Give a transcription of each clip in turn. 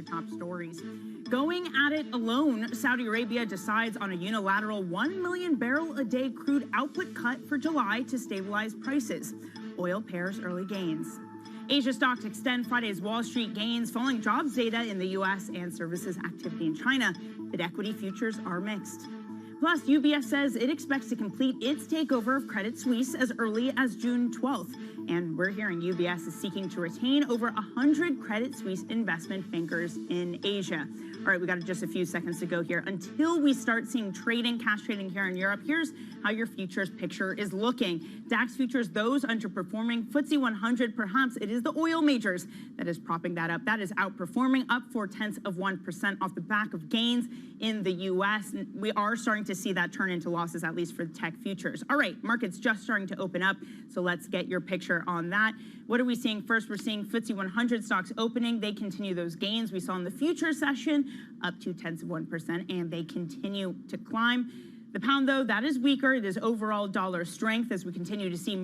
top stories. Going at it alone, Saudi Arabia decides on a unilateral 1 million barrel a day crude output cut for July to stabilize prices. Oil pairs early gains. Asia stocks extend Friday's Wall Street gains, following jobs data in the U.S. and services activity in China, but equity futures are mixed. Plus, UBS says it expects to complete its takeover of Credit Suisse as early as June 12th. And we're hearing UBS is seeking to retain over 100 Credit Suisse investment bankers in Asia. All right, we got just a few seconds to go here. Until we start seeing trading, cash trading here in Europe, here's how your futures picture is looking. DAX futures, those underperforming. FTSE 100, perhaps it is the oil majors that is propping that up. That is outperforming, up 0.4% off the back of gains in the U.S. We are starting to see that turn into losses, at least for the tech futures. All right, markets just starting to open up, so let's get your picture on that. What are we seeing first? We're seeing FTSE 100 stocks opening. They continue those gains we saw in the future session, up 0.2%, and they continue to climb. The pound, though, that is weaker. It is overall dollar strength as we continue to see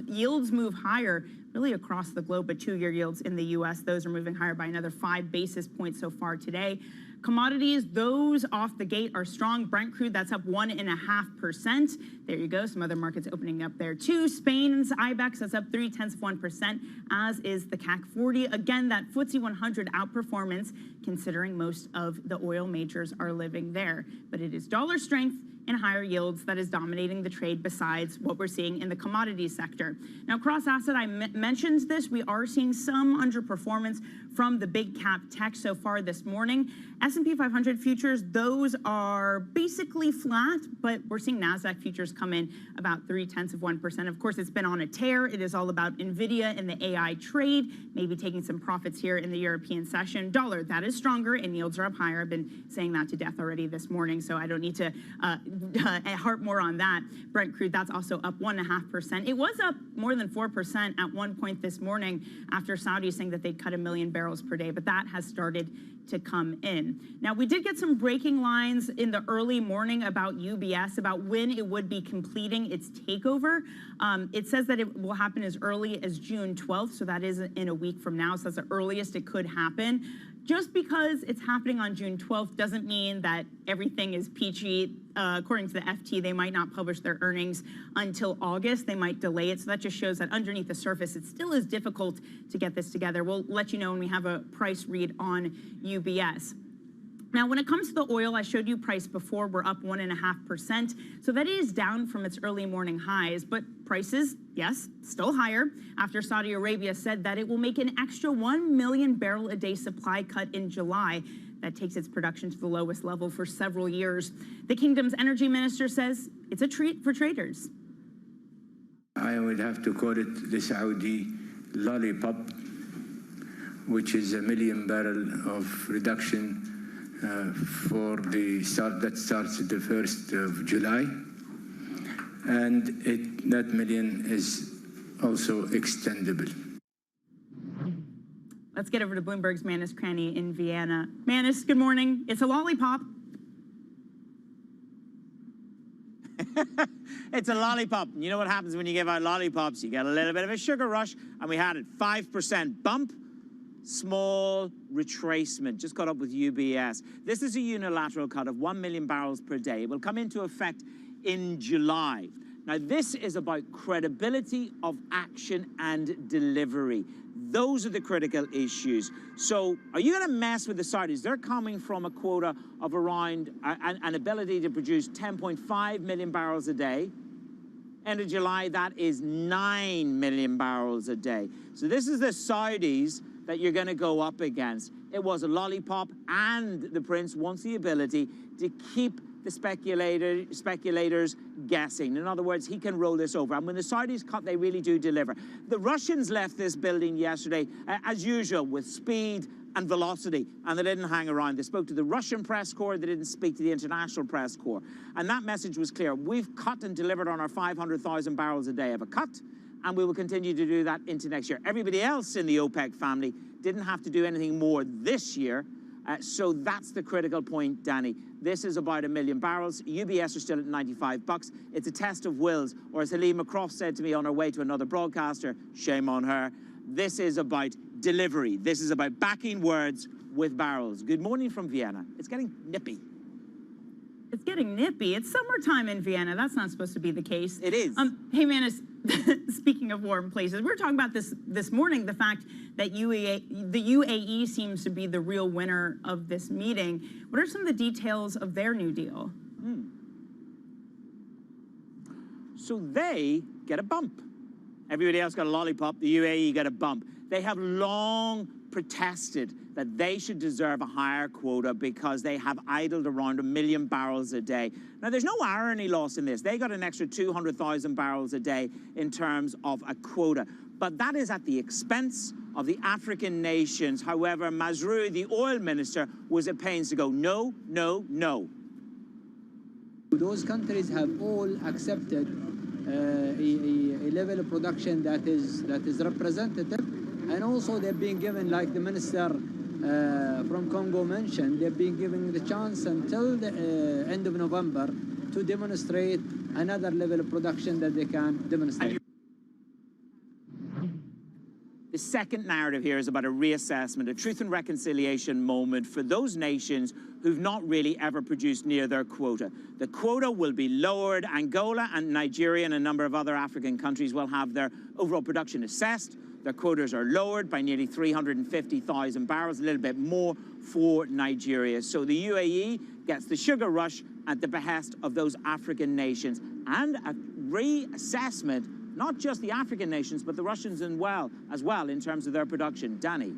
yields move higher really across the globe, but two-year yields in the U.S., those are moving higher by another 5 basis points so far today. Commodities, those off the gate are strong. Brent crude, that's up 1.5%. There you go. Some other markets opening up there too. Spain's IBEX, that's up 0.3%, as is the CAC 40. Again, that FTSE 100 outperformance, considering most of the oil majors are living there. But it is dollar strength and higher yields that is dominating the trade, besides what we're seeing in the commodities sector. Now, cross-asset, I mentioned this. We are seeing some underperformance from the big cap tech so far this morning. S&P 500 futures, those are basically flat, but we're seeing NASDAQ futures come in about 0.3%. Of course, it's been on a tear. It is all about NVIDIA and the AI trade, maybe taking some profits here in the European session. Dollar, that is stronger, and yields are up higher. I've been saying that to death already this morning, so I don't need to harp more on that. Brent crude, that's also up 1.5%. It was up more than 4% at one point this morning after Saudi saying that they'd cut 1 million barrels per day, but that has started to come in. Now, we did get some breaking lines in the early morning about UBS, about when it would be completing its takeover. It says that it will happen as early as June 12th, so that is in a week from now, so that's the earliest it could happen. Just because it's happening on June 12th doesn't mean that everything is peachy. According to the FT, they might not publish their earnings until August. They might delay it. So that just shows that underneath the surface, it still is difficult to get this together. We'll let you know when we have a price read on UBS. Now, when it comes to the oil, I showed you price before. We're up 1.5%. So that is down from its early morning highs. But prices, yes, still higher after Saudi Arabia said that it will make an extra 1 million barrel a day supply cut in July. That takes its production to the lowest level for several years. The kingdom's energy minister says it's a treat for traders. I would have to call it the Saudi lollipop, which is 1 million barrel of reduction for the start that starts at the 1st of July, and that million is also extendable. Let's get over to Bloomberg's Manus Cranny in Vienna. Manus, good morning. It's a lollipop. It's a lollipop. You know what happens when you give out lollipops? You get a little bit of a sugar rush, and we had it 5% bump. Small retracement, just got up with UBS. This is a unilateral cut of 1 million barrels per day. It will come into effect in July. Now, this is about credibility of action and delivery. Those are the critical issues. So are you going to mess with the Saudis? They're coming from a quota of around an ability to produce 10.5 million barrels a day. End of July, that is 9 million barrels a day. So this is the Saudis that you're going to go up against. It was a lollipop, and the prince wants the ability to keep the speculators guessing. In other words, he can roll this over. And when the Saudis cut, they really do deliver. The Russians left this building yesterday, as usual, with speed and velocity, and they didn't hang around. They spoke to the Russian press corps, they didn't speak to the international press corps. And that message was clear. We've cut and delivered on our 500,000 barrels a day of a cut, and we will continue to do that into next year. Everybody else in the OPEC family didn't have to do anything more this year, so that's the critical point, Danny. This is about 1 million barrels. UBS are still at 95 bucks. It's a test of wills, or as Helene McCroft said to me on her way to another broadcaster, shame on her, this is about delivery. This is about backing words with barrels. Good morning from Vienna. It's getting nippy. It's getting nippy. It's summertime in Vienna. That's not supposed to be the case. It is. Hey, Manus, speaking of warm places, we were talking about this morning, the fact that the UAE seems to be the real winner of this meeting. What are some of the details of their new deal? So they get a bump. Everybody else got a lollipop. The UAE got a bump. They have long protested that they should deserve a higher quota because they have idled around 1 million barrels a day. Now, there's no irony loss in this. They got an extra 200,000 barrels a day in terms of a quota. But that is at the expense of the African nations. However, Mazrui, the oil minister, was at pains to go, no, no, no. Those countries have all accepted a level of production that is representative, and also they're being given, like the minister from Congo mentioned, they're being given the chance until the end of November to demonstrate another level of production that they can demonstrate. The second narrative here is about a reassessment, a truth and reconciliation moment for those nations who've not really ever produced near their quota. The quota will be lowered. Angola and Nigeria and a number of other African countries will have their overall production assessed. Their quotas are lowered by nearly 350,000 barrels, a little bit more for Nigeria. So the UAE gets the sugar rush at the behest of those African nations, and a reassessment, not just the African nations, but the Russians as well in terms of their production. Danny.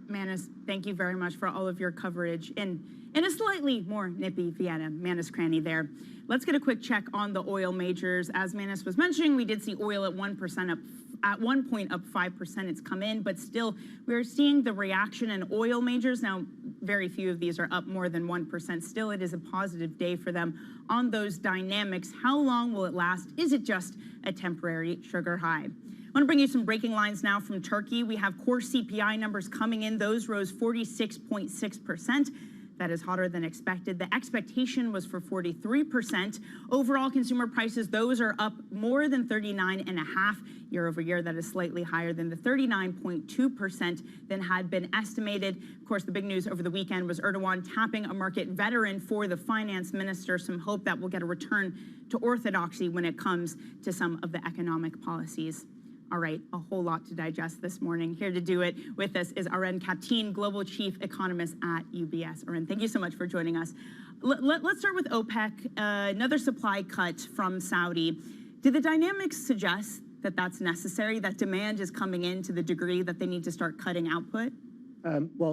Manus, thank you very much for all of your coverage in a slightly more nippy Vienna. Manus Cranny there. Let's get a quick check on the oil majors. As Manus was mentioning, we did see oil at 1% up. At one point up 5%, it's come in, but still we're seeing the reaction in oil majors. Now, very few of these are up more than 1%. Still, it is a positive day for them on those dynamics. How long will it last? Is it just a temporary sugar high? I want to bring you some breaking lines now from Turkey. We have core CPI numbers coming in. Those rose 46.6%. That is hotter than expected. The expectation was for 43%. Overall consumer prices, those are up more than 39.5% year over year. That is slightly higher than the 39.2% that had been estimated. Of course, the big news over the weekend was Erdogan tapping a market veteran for the finance minister. Some hope that we'll get a return to orthodoxy when it comes to some of the economic policies. All right, a whole lot to digest this morning. Here to do it with us is Aren Kaptein, Global Chief Economist at UBS. Aren, thank you so much for joining us. Let's start with OPEC, another supply cut from Saudi. Do the dynamics suggest that that's necessary, that demand is coming in to the degree that they need to start cutting output?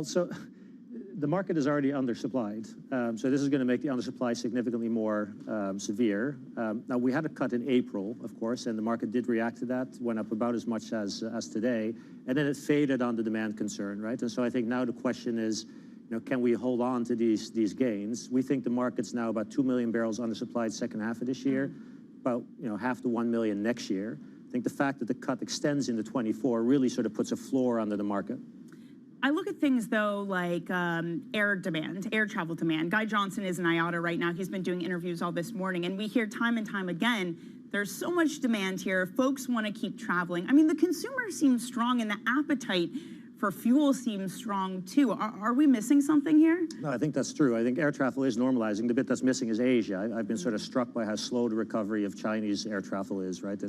So the market is already undersupplied. So this is going to make the undersupply significantly more severe. Now, we had a cut in April, of course, and the market did react to that, went up about as much as today, and then it faded on the demand concern, right? And so I think now the question is, can we hold on to these gains? We think the market's now about 2 million barrels undersupplied second half of this year, about half to 1 million next year. I think the fact that the cut extends into 24 really sort of puts a floor under the market. I look at things, though, like air travel demand. Guy Johnson is in IATA right now. He's been doing interviews all this morning, and we hear time and time again, there's so much demand here. Folks want to keep traveling. I mean, the consumer seems strong, and the appetite for fuel seems strong, too. Are we missing something here? No, I think that's true. I think air travel is normalizing. The bit that's missing is Asia. I've been sort of struck by how slow the recovery of Chinese air travel is, right?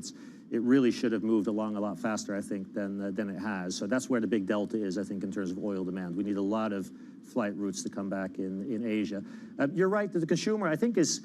It really should have moved along a lot faster, I think, than it has. So that's where the big delta is, I think, in terms of oil demand. We need a lot of flight routes to come back in Asia. You're right that the consumer, I think, is...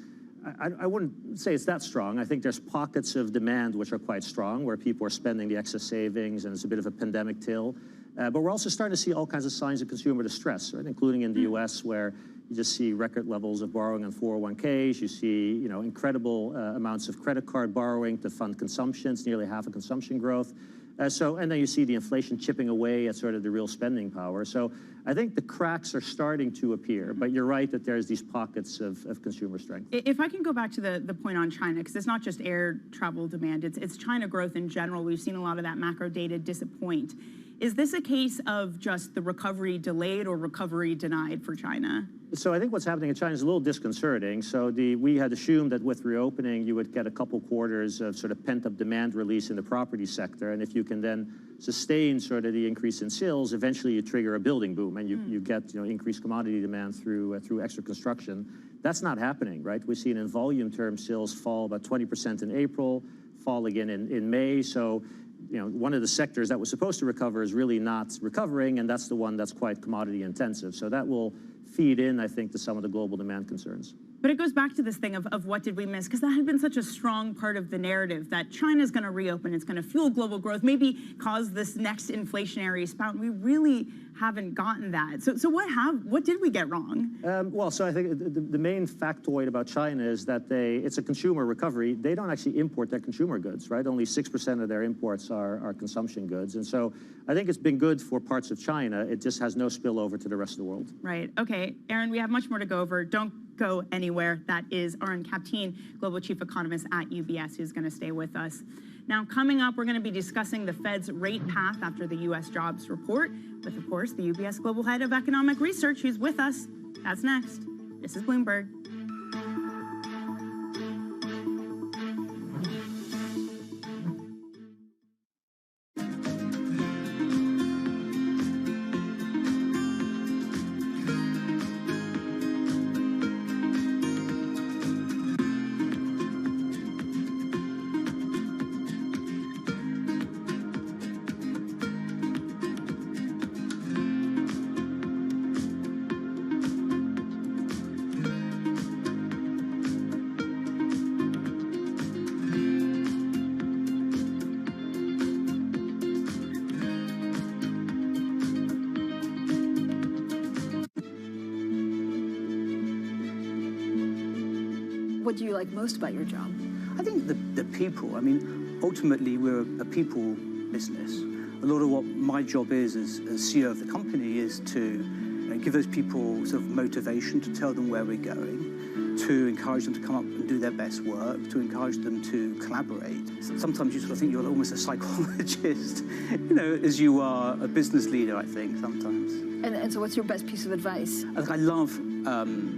I wouldn't say it's that strong. I think there's pockets of demand which are quite strong, where people are spending the excess savings, and it's a bit of a pandemic till. But we're also starting to see all kinds of signs of consumer distress, right? Including in the U.S., where you just see record levels of borrowing on 401ks. You see, incredible amounts of credit card borrowing to fund consumption. It's nearly half of consumption growth. And then you see the inflation chipping away at sort of the real spending power. So I think the cracks are starting to appear, but you're right that there's these pockets of consumer strength. If I can go back to the point on China, because it's not just air travel demand, it's China growth in general. We've seen a lot of that macro data disappoint. Is this a case of just the recovery delayed or recovery denied for China? So I think what's happening in China is a little disconcerting. So we had assumed that with reopening, you would get a couple quarters of sort of pent-up demand release in the property sector. And if you can then sustain sort of the increase in sales, eventually you trigger a building boom and you get increased commodity demand through extra construction. That's not happening, right? We've seen in volume terms sales fall about 20% in April, fall again in May. So one of the sectors that was supposed to recover is really not recovering, and that's the one that's quite commodity intensive. So that will feed in, I think, to some of the global demand concerns. But it goes back to this thing of what did we miss? Because that had been such a strong part of the narrative that China's going to reopen, it's going to fuel global growth, maybe cause this next inflationary spout. We really haven't gotten that. So what did we get wrong? Well, so I think the main factoid about China is that it's a consumer recovery. They don't actually import their consumer goods, right? Only 6% of their imports are consumption goods. And so I think it's been good for parts of China. It just has no spillover to the rest of the world. Right. Okay, Aaron, we have much more to go over. Don't go anywhere. That is Arun Kaptein, Global Chief Economist at UBS, who's going to stay with us. Now, coming up, we're going to be discussing the Fed's rate path after the U.S. jobs report with, of course, the UBS Global Head of Economic Research, who's with us. That's next. This is Bloomberg. What do you like most about your job? I think the people. I mean, ultimately, we're a people business. A lot of what my job is as CEO of the company is to give those people sort of motivation, to tell them where we're going, to encourage them to come up and do their best work, to encourage them to collaborate. Sometimes you sort of think you're almost a psychologist, as you are a business leader, I think, sometimes. And so what's your best piece of advice? I love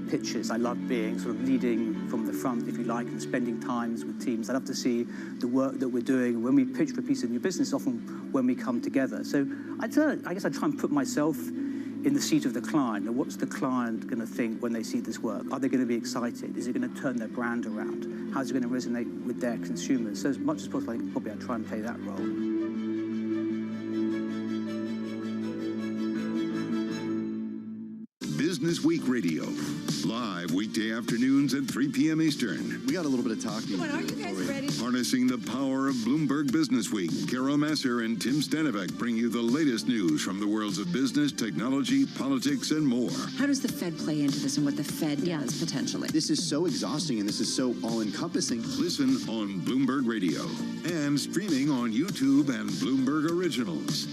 pitches. I love being sort of leading from the front, if you like, and spending times with teams. I love to see the work that we're doing. When we pitch for a piece of new business, often when we come together. So I guess I try and put myself in the seat of the client. And what's the client going to think when they see this work? Are they going to be excited? Is it going to turn their brand around? How's it going to resonate with their consumers? So as much as possible, I think probably I try and play that role. Business Week Radio, live weekday afternoons at 3 p.m. Eastern. We got a little bit of talking. Are you guys ready? Harnessing the power of Bloomberg Business Week, Carol Masser and Tim Stanovic bring you the latest news from the worlds of business, technology, politics, and more. How does the Fed play into this and what the Fed does potentially? This is so exhausting and this is so all-encompassing. Listen on Bloomberg Radio and streaming on YouTube and Bloomberg Originals.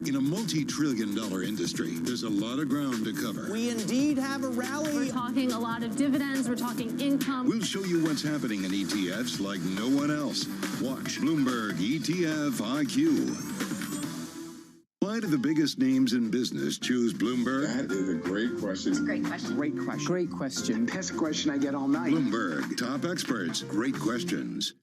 In a multi-trillion-dollar industry, there's a lot of ground to cover. We indeed have a rally. We're talking a lot of dividends. We're talking income. We'll show you what's happening in ETFs like no one else. Watch Bloomberg ETF IQ. Why do the biggest names in business choose Bloomberg? That is a great question. It's a great question. Great question. Great question. Best question I get all night. Bloomberg, top experts, great questions.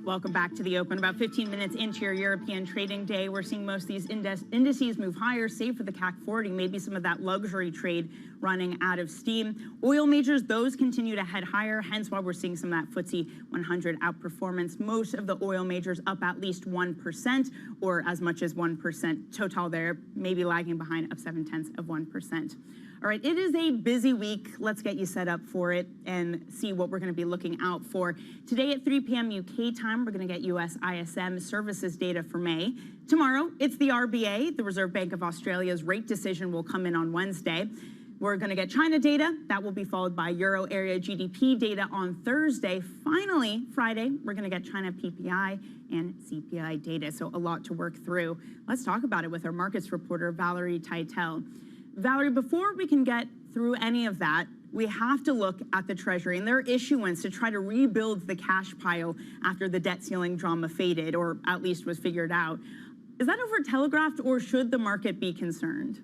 Welcome back to the Open. About 15 minutes into your European trading day, we're seeing most of these indices move higher, save for the CAC 40, maybe some of that luxury trade running out of steam. Oil majors, those continue to head higher, hence why we're seeing some of that FTSE 100 outperformance. Most of the oil majors up at least 1% or as much as 1%. Total there, maybe lagging behind, up 0.7%. All right, it is a busy week. Let's get you set up for it and see what we're going to be looking out for. Today at 3 p.m. UK time, we're going to get US ISM services data for May. Tomorrow, it's the RBA, the Reserve Bank of Australia's rate decision will come in on Wednesday. We're going to get China data. That will be followed by Euro area GDP data on Thursday. Finally, Friday, we're going to get China PPI and CPI data. So a lot to work through. Let's talk about it with our markets reporter, Valerie Teitel. Valerie, before we can get through any of that, we have to look at the Treasury and their issuance to try to rebuild the cash pile after the debt ceiling drama faded, or at least was figured out. Is that over-telegraphed, or should the market be concerned?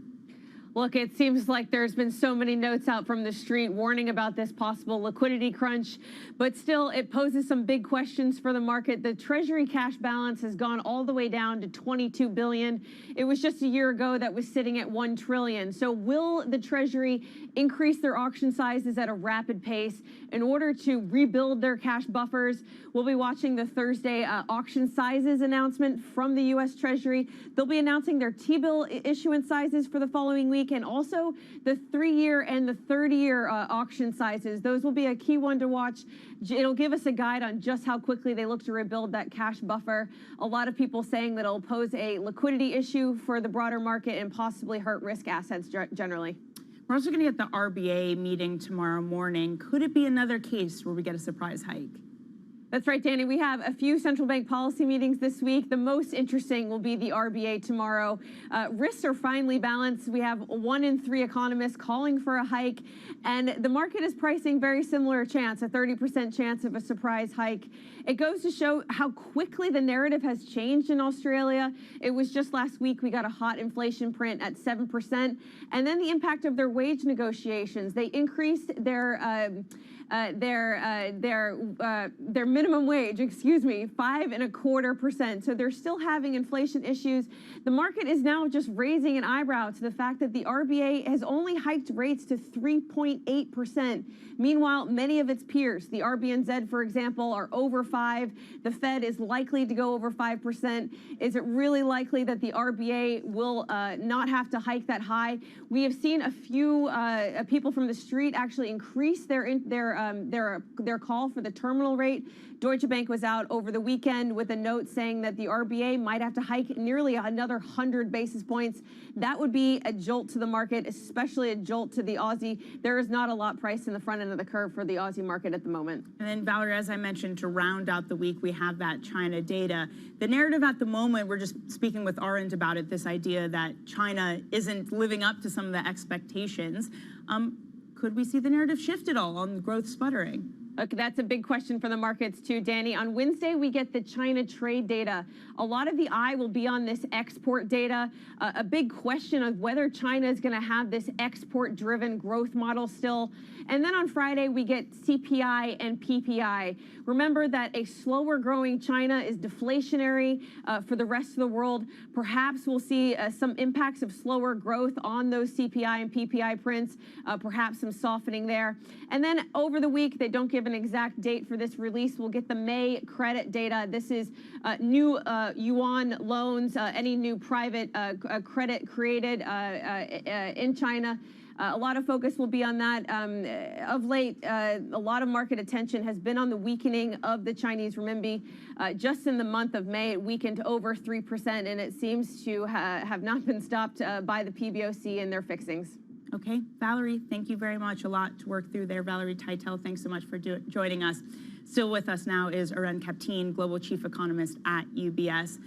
Look, it seems like there's been so many notes out from the street warning about this possible liquidity crunch, but still it poses some big questions for the market. The Treasury cash balance has gone all the way down to $22 billion. It was just a year ago that was sitting at $1 trillion. So will the Treasury increase their auction sizes at a rapid pace in order to rebuild their cash buffers? We'll be watching the Thursday auction sizes announcement from the U.S. Treasury. They'll be announcing their T-bill issuance sizes for the following week, and also the 3-year and the 30-year auction sizes. Those will be a key one to watch. It'll give us a guide on just how quickly they look to rebuild that cash buffer. A lot of people saying that it'll pose a liquidity issue for the broader market and possibly hurt risk assets generally. We're also going to get the RBA meeting tomorrow morning. Could it be another case where we get a surprise hike? That's right, Danny. We have a few central bank policy meetings this week. The most interesting will be the RBA tomorrow. Risks are finely balanced. We have 1 in 3 economists calling for a hike, and the market is pricing very similar chance, a 30% chance of a surprise hike. It goes to show how quickly the narrative has changed in Australia. It was just last week we got a hot inflation print at 7%, and then the impact of their wage negotiations. They increased their minimum wage, 5.25%. So they're still having inflation issues. The market is now just raising an eyebrow to the fact that the RBA has only hiked rates to 3.8%. Meanwhile, many of its peers, the RBNZ, for example, are over 5%. The Fed is likely to go over 5%. Is it really likely that the RBA will not have to hike that high? We have seen a few people from the street actually increase their call for the terminal rate. Deutsche Bank was out over the weekend with a note saying that the RBA might have to hike nearly another 100 basis points. That would be a jolt to the market, especially a jolt to the Aussie. There is not a lot priced in the front end of the curve for the Aussie market at the moment. And then, Valerie, as I mentioned, to round out the week, we have that China data. The narrative at the moment, we're just speaking with Arend about it, this idea that China isn't living up to some of the expectations. Could we see the narrative shift at all on growth sputtering? Okay, that's a big question for the markets too, Danny. On Wednesday, we get the China trade data. A lot of the eye will be on this export data. A big question of whether China is going to have this export-driven growth model still. And then on Friday, we get CPI and PPI. Remember that a slower growing China is deflationary for the rest of the world. Perhaps we'll see some impacts of slower growth on those CPI and PPI prints, perhaps some softening there. And then over the week, they don't give an exact date for this release. We'll get the May credit data. This is new yuan loans, any new private credit created in China. A lot of focus will be on that. Of late, a lot of market attention has been on the weakening of the Chinese renminbi. Just in the month of May, it weakened over 3%, and it seems to have not been stopped by the PBOC in their fixings. Okay, Valerie, thank you very much. A lot to work through there. Valerie Teitel, thanks so much for joining us. Still with us now is Arend Kaptein, Global Chief Economist at UBS.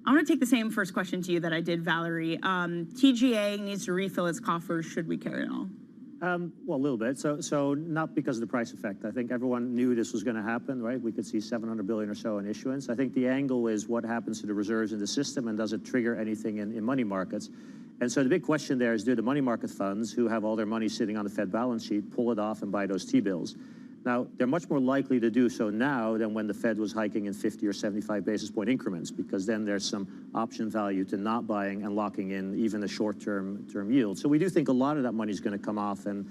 I want to take the same first question to you that I did, Valerie. TGA needs to refill its coffers. Should we care at all? Well, a little bit. So not because of the price effect. I think everyone knew this was going to happen, right? We could see $700 billion or so in issuance. I think the angle is what happens to the reserves in the system, and does it trigger anything in money markets? And so the big question there is, do the money market funds, who have all their money sitting on the Fed balance sheet, pull it off and buy those T-bills? Now, they're much more likely to do so now than when the Fed was hiking in 50 or 75 basis point increments, because then there's some option value to not buying and locking in even a short-term yield. So we do think a lot of that money is going to come off and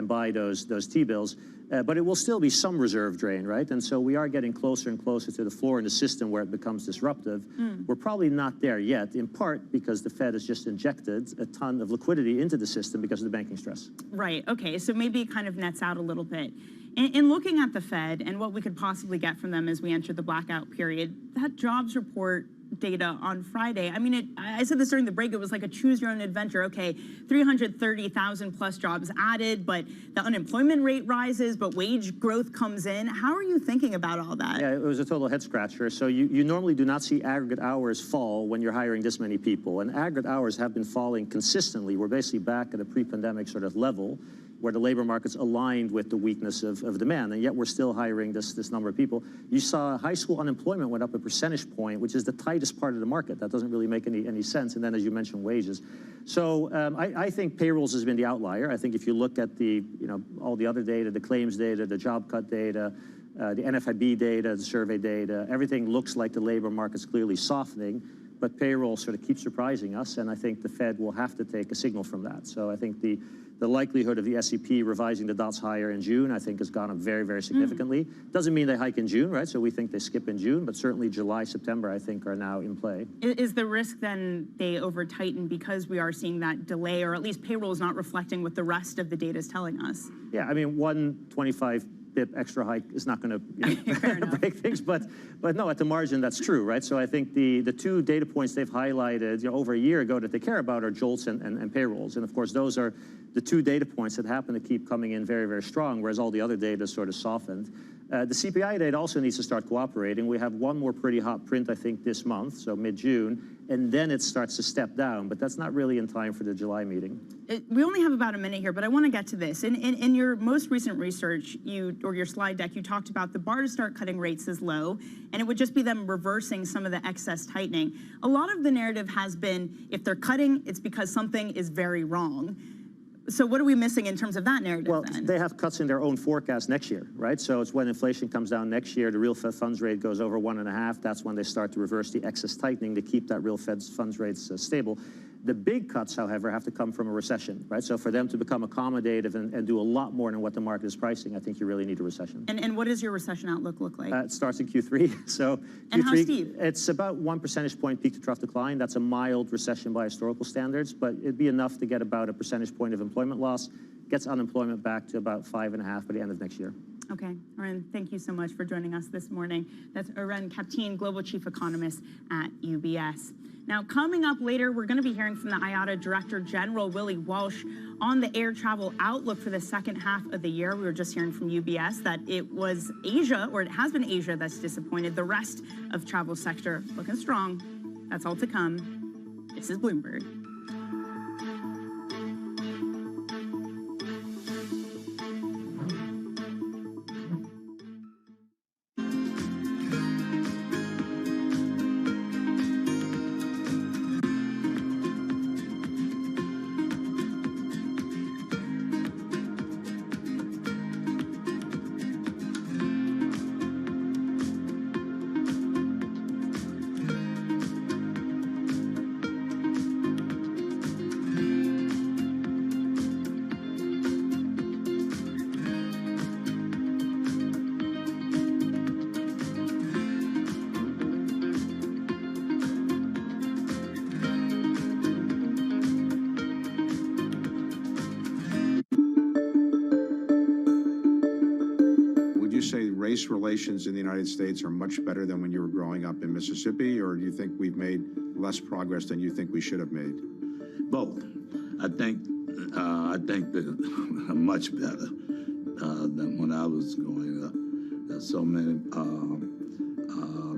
buy those T-bills, but it will still be some reserve drain, right? And so we are getting closer and closer to the floor in the system where it becomes disruptive. We're probably not there yet, in part because the Fed has just injected a ton of liquidity into the system because of the banking stress. Right, okay, so maybe it kind of nets out a little bit. In looking at the Fed and what we could possibly get from them as we enter the blackout period, that jobs report data on Friday, I mean, I said this during the break, it was like a choose your own adventure. Okay, 330,000 plus jobs added, but the unemployment rate rises, but wage growth comes in. How are you thinking about all that? Yeah, it was a total head scratcher. So you normally do not see aggregate hours fall when you're hiring this many people, and aggregate hours have been falling consistently. We're basically back at a pre-pandemic sort of level. where the labor market's aligned with the weakness of demand, and yet we're still hiring this number of people. You saw high school unemployment went up a percentage point, which is the tightest part of the market. That doesn't really make any sense. And then, as you mentioned, wages. So I think payrolls has been the outlier. I think if you look at all the other data, the claims data, the job cut data, the NFIB data, the survey data, everything looks like the labor market's clearly softening, but payroll sort of keeps surprising us, and I think the Fed will have to take a signal from that. So I think the likelihood of the SEP revising the dots higher in June, I think, has gone up very, very significantly. Doesn't mean they hike in June, right? So we think they skip in June, but certainly July, September, I think, are now in play. Is the risk then they over-tighten because we are seeing that delay, or at least payroll is not reflecting what the rest of the data is telling us? Yeah, I mean, 125 pip extra hike is not going to break things, but no, at the margin, that's true, right? So I think the two data points they've highlighted over a year ago that they care about are JOLTS and payrolls. And of course, those are the two data points that happen to keep coming in very, very strong, whereas all the other data sort of softened. The CPI data also needs to start cooperating. We have one more pretty hot print, I think, this month, so mid-June, and then it starts to step down, but that's not really in time for the July meeting. We only have about a minute here, but I want to get to this. In your most recent research, or your slide deck, you talked about the bar to start cutting rates is low, and it would just be them reversing some of the excess tightening. A lot of the narrative has been, if they're cutting, it's because something is very wrong. So what are we missing in terms of that narrative then? Well, they have cuts in their own forecast next year, right? So it's when inflation comes down next year, the real Fed funds rate goes over 1.5. That's when they start to reverse the excess tightening to keep that real Fed funds rates stable. The big cuts, however, have to come from a recession, right? So for them to become accommodative and do a lot more than what the market is pricing, I think you really need a recession. And what does your recession outlook look like? It starts in Q3. So and Q3, how steep? It's about 1 percentage point peak to trough decline. That's a mild recession by historical standards, but it'd be enough to get about a percentage point of employment loss, gets unemployment back to about 5.5 by the end of next year. Okay, Oren, thank you so much for joining us this morning. That's Oren Kaptein, Global Chief Economist at UBS. Now, coming up later, we're going to be hearing from the IATA Director General, Willie Walsh, on the air travel outlook for the second half of the year. We were just hearing from UBS that it was Asia, or it has been Asia, that's disappointed. The rest of travel sector looking strong. That's all to come. This is Bloomberg. Race relations in the United States are much better than when you were growing up in Mississippi, or do you think we've made less progress than you think we should have made? Both. I think that much better than when I was growing up. There's so many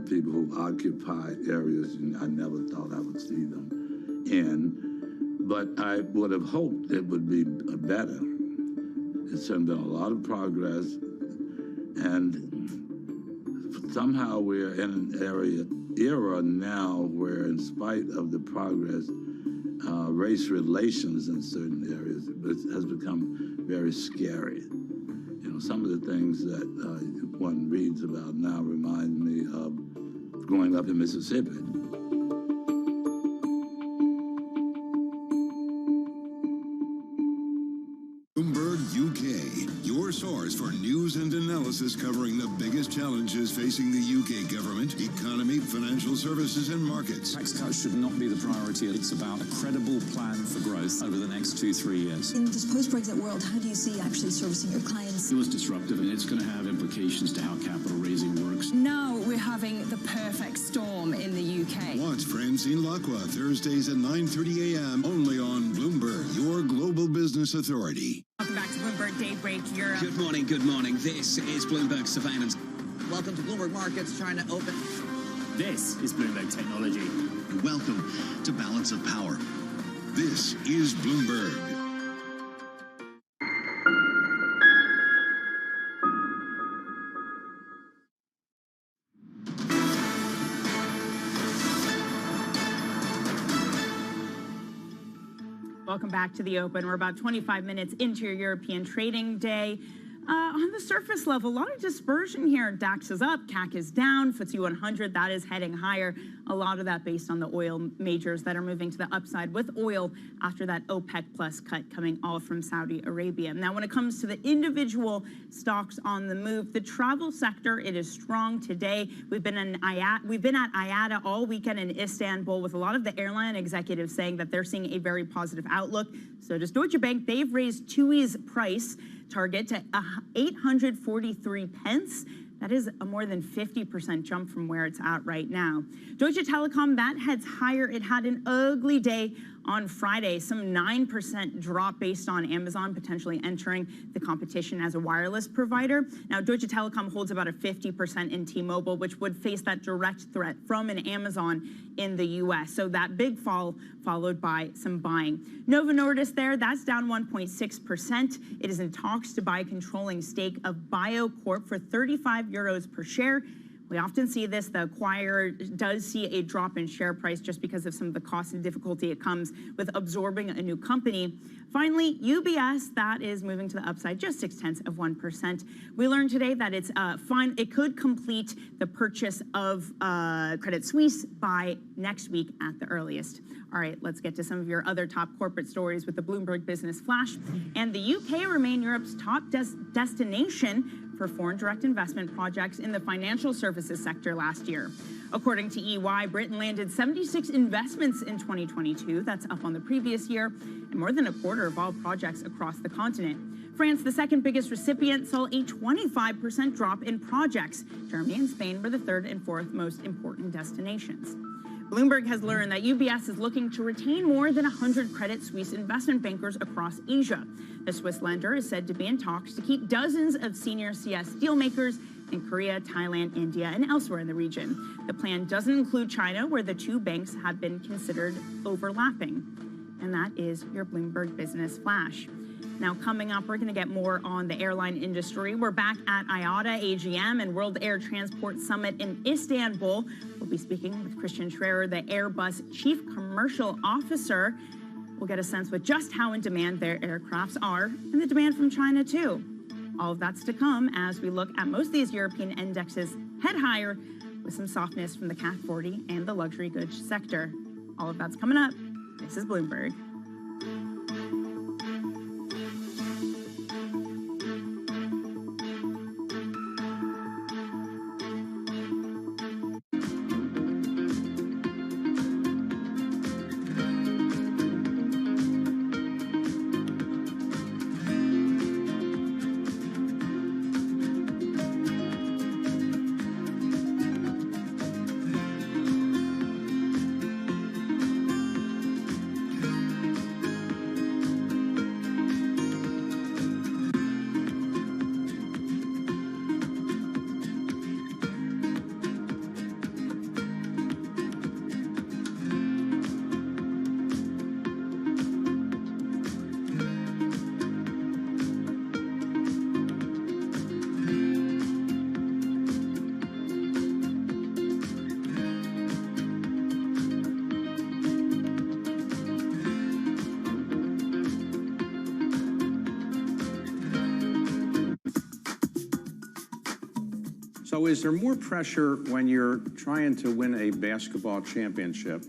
people who occupy areas and I never thought I would see them in. But I would have hoped it would be better. It's been a lot of progress. And somehow we're in an era now where, in spite of the progress, race relations in certain areas has become very scary. You know, some of the things that one reads about now remind me of growing up in Mississippi. Bloomberg UK, your source for news and analysis covering the biggest challenges facing the UK government, economy, financial services, and markets. Tax cuts should not be the priority. It's about a credible plan for growth over the next 2-3 years. In this post-Brexit world, how do you see actually servicing your clients? It was disruptive, and it's going to have implications to how capital raising works. Now we're having the perfect storm in the UK. Watch Francine Lacqua Thursdays at 9:30 a.m. only on Bloomberg, your global business authority. Welcome back to Bloomberg Daybreak Europe. Good morning, good morning. This is Bloomberg Surveillance. Welcome to Bloomberg Markets, China Open. This is Bloomberg Technology. Welcome to Balance of Power. This is Bloomberg. Welcome back to the Open. We're about 25 minutes into your European trading day. On the surface level, a lot of dispersion here. DAX is up, CAC is down, FTSE 100, that is heading higher. A lot of that based on the oil majors that are moving to the upside with oil after that OPEC plus cut coming all from Saudi Arabia. Now, when it comes to the individual stocks on the move, the travel sector, it is strong today. We've been at IATA all weekend in Istanbul with a lot of the airline executives saying that they're seeing a very positive outlook. So does Deutsche Bank. They've raised TUI's price target to 843 pence. That is a more than 50% jump from where it's at right now. Deutsche Telekom, that heads higher. It had an ugly day on Friday, some 9% drop based on Amazon potentially entering the competition as a wireless provider. Now, Deutsche Telekom holds about a 50% in T-Mobile, which would face that direct threat from an Amazon in the U.S. So that big fall followed by some buying. Novo Nordisk there, that's down 1.6%. It is in talks to buy a controlling stake of BioCorp for 35 euros per share. We often see this. The acquirer does see a drop in share price just because of some of the cost and difficulty it comes with absorbing a new company. Finally, UBS, that is moving to the upside, just 0.6%. We learned today that it's it could complete the purchase of Credit Suisse by next week at the earliest. All right, let's get to some of your other top corporate stories with the Bloomberg Business Flash. And the UK remained Europe's top destination for foreign direct investment projects in the financial services sector last year. According to EY, Britain landed 76 investments in 2022. That's up on the previous year, and more than a quarter of all projects across the continent. France, the second biggest recipient, saw a 25% drop in projects. Germany and Spain were the third and fourth most important destinations. Bloomberg has learned that UBS is looking to retain more than 100 Credit Suisse investment bankers across Asia. The Swiss lender is said to be in talks to keep dozens of senior CS dealmakers in Korea, Thailand, India, and elsewhere in the region. The plan doesn't include China, where the two banks have been considered overlapping. And that is your Bloomberg Business Flash. Now, coming up, we're going to get more on the airline industry. We're back at IATA, AGM, and World Air Transport Summit in Istanbul. We'll be speaking with Christian Schreier, the Airbus Chief Commercial Officer. We'll get a sense with just how in demand their aircrafts are, and the demand from China, too. All of that's to come as we look at most of these European indexes head higher with some softness from the CAC 40 and the luxury goods sector. All of that's coming up. This is Bloomberg. So is there more pressure when you're trying to win a basketball championship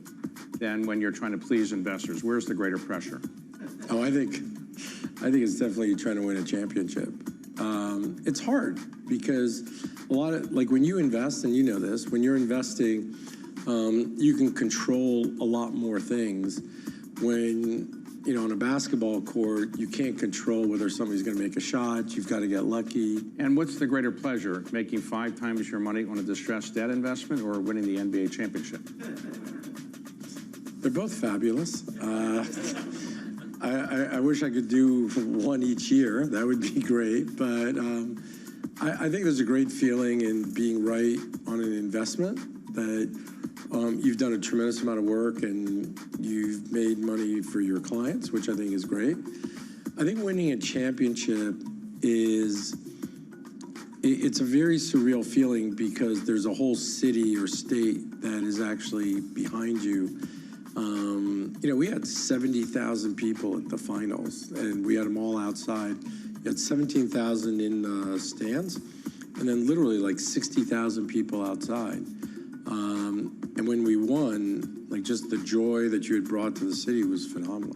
than when you're trying to please investors? Where's the greater pressure? Oh, I think it's definitely trying to win a championship. It's hard because a lot of, like when you invest, and you know this, when you're investing, you can control a lot more things. When, you know, on a basketball court, you can't control whether somebody's going to make a shot. You've got to get lucky. And what's the greater pleasure, making 5 times your money on a distressed debt investment or winning the NBA championship? They're both fabulous. I wish I could do one each year. That would be great. But I think there's a great feeling in being right on an investment that you've done a tremendous amount of work and you've made money for your clients, which I think is great. I think winning a championship it's a very surreal feeling because there's a whole city or state that is actually behind you. You know, we had 70,000 people at the finals, and we had them all outside. You had 17,000 in the stands, and then literally like 60,000 people outside. And when we won, like just the joy that you had brought to the city was phenomenal.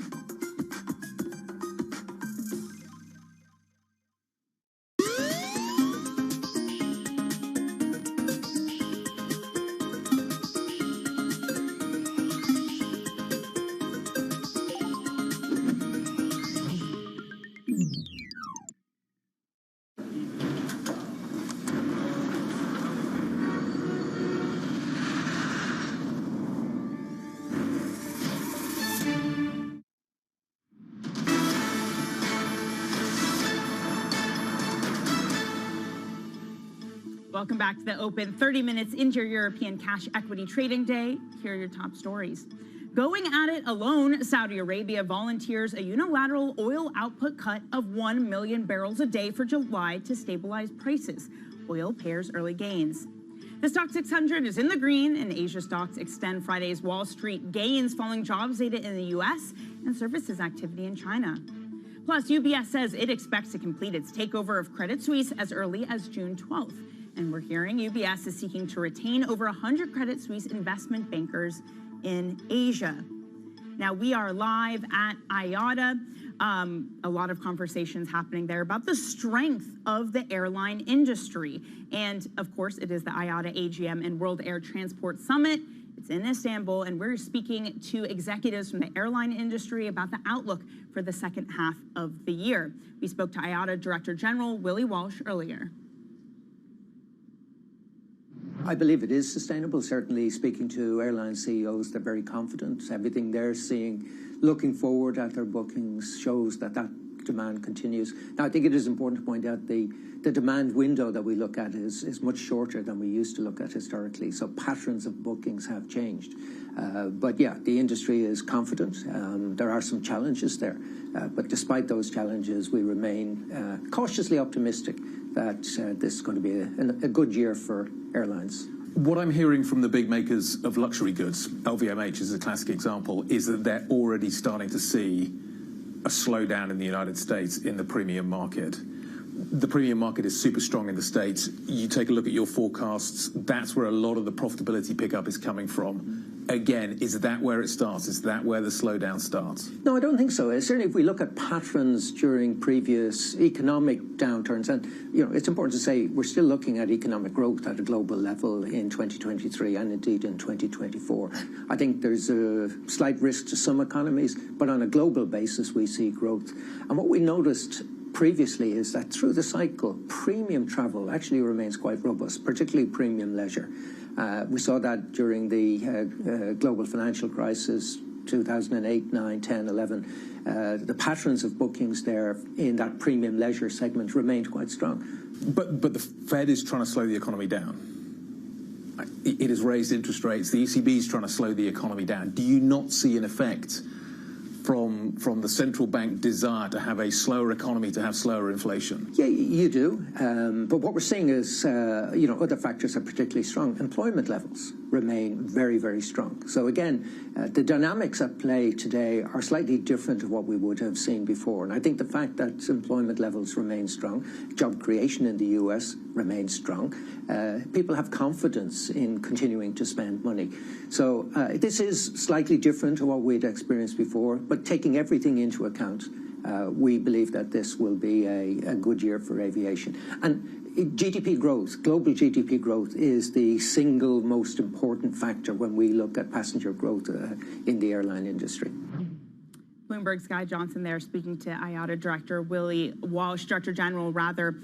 Welcome back to the Open. 30 minutes into your European cash equity trading day. Here are your top stories. Going at it alone, Saudi Arabia volunteers a unilateral oil output cut of 1 million barrels a day for July to stabilize prices. Oil pairs early gains. The Stock 600 is in the green, and Asia stocks extend Friday's Wall Street gains following jobs data in the U.S. and services activity in China. Plus, UBS says it expects to complete its takeover of Credit Suisse as early as June 12th. And we're hearing UBS is seeking to retain over 100 Credit Suisse investment bankers in Asia. Now, we are live at IATA. A lot of conversations happening there about the strength of the airline industry. And of course, it is the IATA AGM and World Air Transport Summit. It's in Istanbul, and we're speaking to executives from the airline industry about the outlook for the second half of the year. We spoke to IATA Director General Willie Walsh earlier. I believe it is sustainable. Certainly, speaking to airline CEOs, they're very confident. Everything they're seeing, looking forward at their bookings, shows that that demand continues. Now, I think it is important to point out the demand window that we look at is much shorter than we used to look at historically. So patterns of bookings have changed. But yeah, the industry is confident. There are some challenges there. But despite those challenges, we remain cautiously optimistic that this is going to be a good year for airlines. What I'm hearing from the big makers of luxury goods, LVMH is a classic example, is that they're already starting to see a slowdown in the United States in the premium market. The premium market is super strong in the States. You take a look at your forecasts, that's where a lot of the profitability pickup is coming from. Again, is that where it starts? Is that where the slowdown starts? No, I don't think so. Certainly, if we look at patterns during previous economic downturns, and you know, it's important to say we're still looking at economic growth at a global level in 2023 and indeed in 2024. I think there's a slight risk to some economies, but on a global basis, we see growth. And what we noticed previously is that through the cycle, premium travel actually remains quite robust, particularly premium leisure. We saw that during the global financial crisis, 2008, 9, 10, 11. The patterns of bookings there in that premium leisure segment remained quite strong. But the Fed is trying to slow the economy down. It has raised interest rates. The ECB is trying to slow the economy down. Do you not see an effect from the central bank desire to have a slower economy, to have slower inflation? Yeah, you do. But what we're seeing is, other factors are particularly strong. Employment levels remain very, very strong. So again, the dynamics at play today are slightly different to what we would have seen before. And I think the fact that employment levels remain strong, job creation in the US remains strong, people have confidence in continuing to spend money. So this is slightly different to what we'd experienced before, but taking everything into account, we believe that this will be a good year for aviation. And GDP growth, global GDP growth, is the single most important factor when we look at passenger growth in the airline industry. Bloomberg's Guy Johnson there speaking to IATA Director Willie Walsh, Director General rather.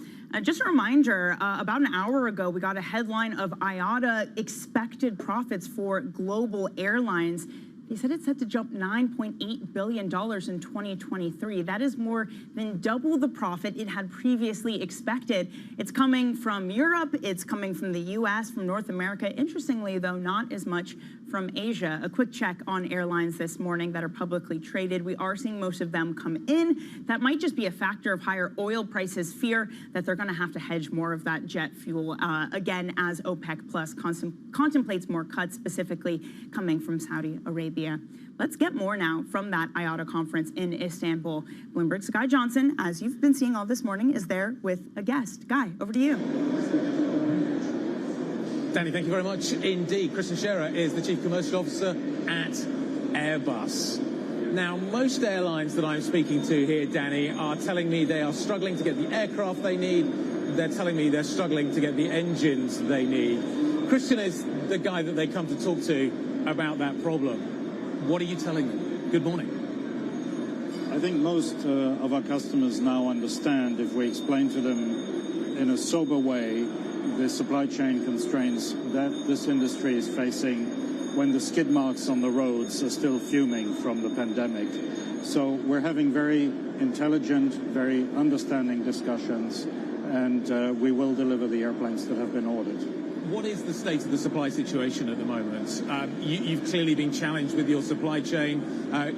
Just a reminder, about an hour ago, we got a headline of IATA expected profits for global airlines. They said it's set to jump $9.8 billion in 2023. That is more than double the profit it had previously expected. It's coming from Europe, it's coming from the US, from North America. Interestingly, though, not as much from Asia. A quick check on airlines this morning that are publicly traded. We are seeing most of them come in. That might just be a factor of higher oil prices, fear that they're going to have to hedge more of that jet fuel, again, as OPEC Plus contemplates more cuts, specifically coming from Saudi Arabia. Arabia. Let's get more now from that IATA conference in Istanbul. Bloomberg's Guy Johnson, as you've been seeing all this morning, is there with a guest. Guy, over to you. Danny, thank you very much indeed. Christian Scherer is the Chief Commercial Officer at Airbus. Now, most airlines that I'm speaking to here, Danny, are telling me they are struggling to get the aircraft they need. They're telling me they're struggling to get the engines they need. Christian is the guy that they come to talk to about that problem. What are you telling them? Good morning. I think most of our customers now understand, if we explain to them in a sober way, the supply chain constraints that this industry is facing when the skid marks on the roads are still fuming from the pandemic. So we're having very intelligent, very understanding discussions, and we will deliver the airplanes that have been ordered. What is the state of the supply situation at the moment? You've clearly been challenged with your supply chain.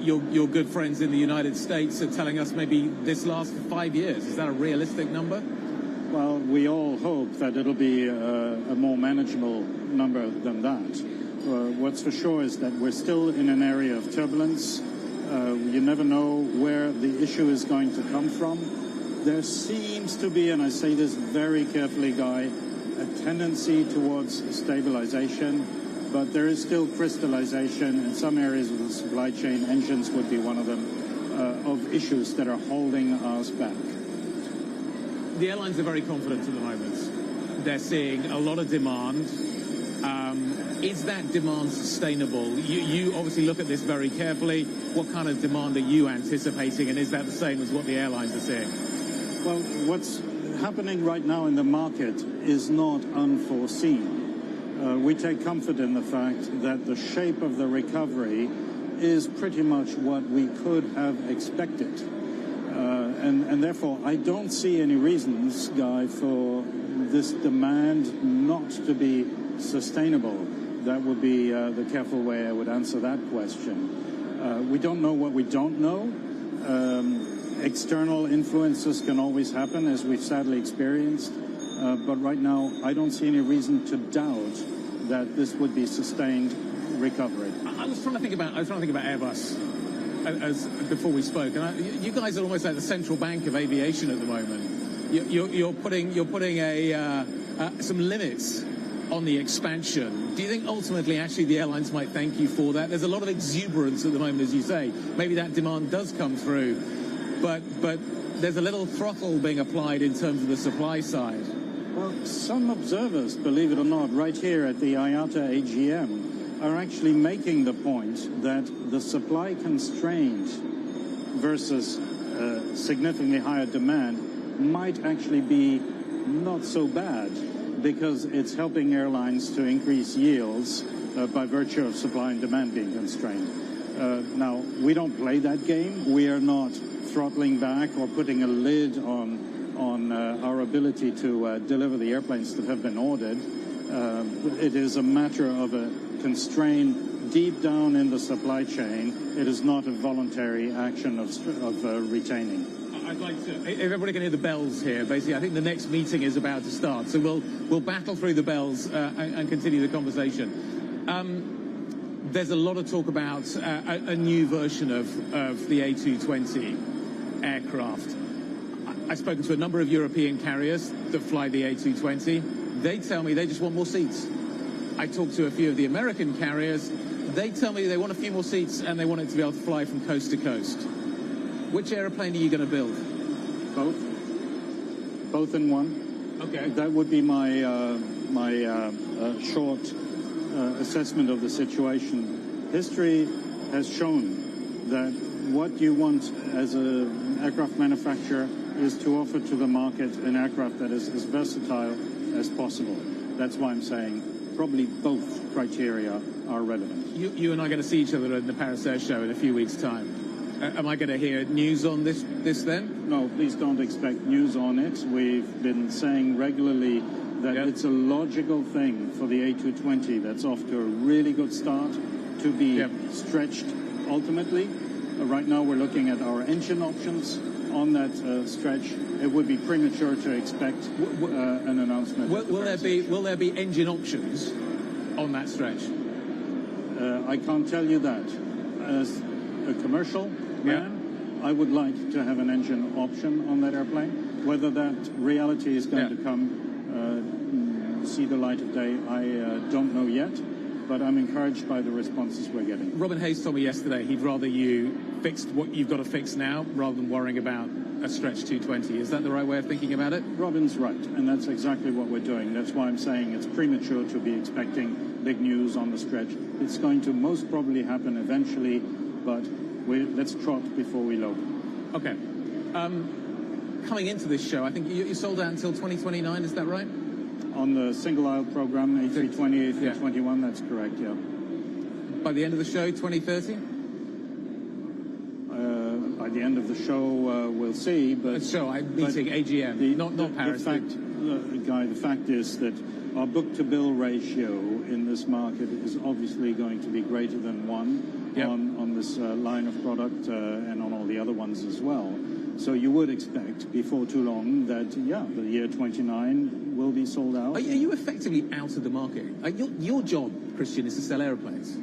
Your good friends in the United States are telling us maybe this lasts for 5 years. Is that a realistic number? Well, we all hope that it'll be a more manageable number than that. What's for sure is that we're still in an area of turbulence. You never know where the issue is going to come from. There seems to be, and I say this very carefully, Guy, a tendency towards stabilization, but there is still crystallization in some areas of the supply chain. Engines would be one of them, of issues that are holding us back. The airlines are very confident at the moment. They're seeing a lot of demand. Is that demand sustainable? You obviously look at this very carefully. What kind of demand are you anticipating, and is that the same as what the airlines are seeing? Well, what's happening right now in the market is not unforeseen. We take comfort in the fact that the shape of the recovery is pretty much what we could have expected. And therefore, I don't see any reasons, Guy, for this demand not to be sustainable. That would be the careful way I would answer that question. We don't know what we don't know. External influences can always happen, as we've sadly experienced. But right now, I don't see any reason to doubt that this would be sustained recovery. I was trying to think about Airbus as before we spoke, and you guys are almost like the central bank of aviation at the moment. You're putting some limits on the expansion. Do you think ultimately actually the airlines might thank you for that? There's a lot of exuberance at the moment, as you say. Maybe that demand does come through, but there's a little throttle being applied in terms of the supply side. Well, some observers, believe it or not, right here at the IATA AGM, are actually making the point that the supply constraint versus significantly higher demand might actually be not so bad, because it's helping airlines to increase yields by virtue of supply and demand being constrained. Now, we don't play that game. We are not throttling back or putting a lid on our ability to deliver the airplanes that have been ordered. It is a matter of a constraint deep down in the supply chain. It is not a voluntary action of retaining. I'd like to, if everybody can hear the bells here, basically, I think the next meeting is about to start. So we'll battle through the bells and continue the conversation. There's a lot of talk about a new version of the A220 aircraft. I've spoken to a number of European carriers that fly the A220. They tell me they just want more seats. I talked to a few of the American carriers. They tell me they want a few more seats and they want it to be able to fly from coast to coast. Which airplane are you going to build? Both in one. Okay. That would be my short assessment of the situation. History has shown that what you want as an aircraft manufacturer is to offer to the market an aircraft that is as versatile as possible. That's why I'm saying probably both criteria are relevant. You and I are going to see each other at the Paris Air Show in a few weeks' time. Am I going to hear news on this then? No, please don't expect news on it. We've been saying regularly that it's a logical thing for the A220 that's off to a really good start to be stretched ultimately. Right now we're looking at our engine options on that stretch. It would be premature to expect an announcement. Will there be engine options on that stretch? I can't tell you that. as a commercial man, I would like to have an engine option on that airplane. Whether that reality is going to come, see the light of day, I don't know yet. But I'm encouraged by the responses we're getting. Robin Hayes told me yesterday he'd rather you fixed what you've got to fix now rather than worrying about a stretch 220. Is that the right way of thinking about it? Robin's right, and that's exactly what we're doing. That's why I'm saying it's premature to be expecting big news on the stretch. It's going to most probably happen eventually, but let's trot before we lope. Okay. Coming into this show, I think you sold out until 2029, is that right? On the single-aisle program, A320, A321, that's correct, yeah. By the end of the show, 2030? By the end of the show, we'll see. But meeting AGM, not Paris. The fact is that our book-to-bill ratio in this market is obviously going to be greater than 1 on this line of product and on all the other ones as well. So you would expect before too long that, the year 29 will be sold out. Are you effectively out of the market? Your job, Christian, is to sell aeroplanes.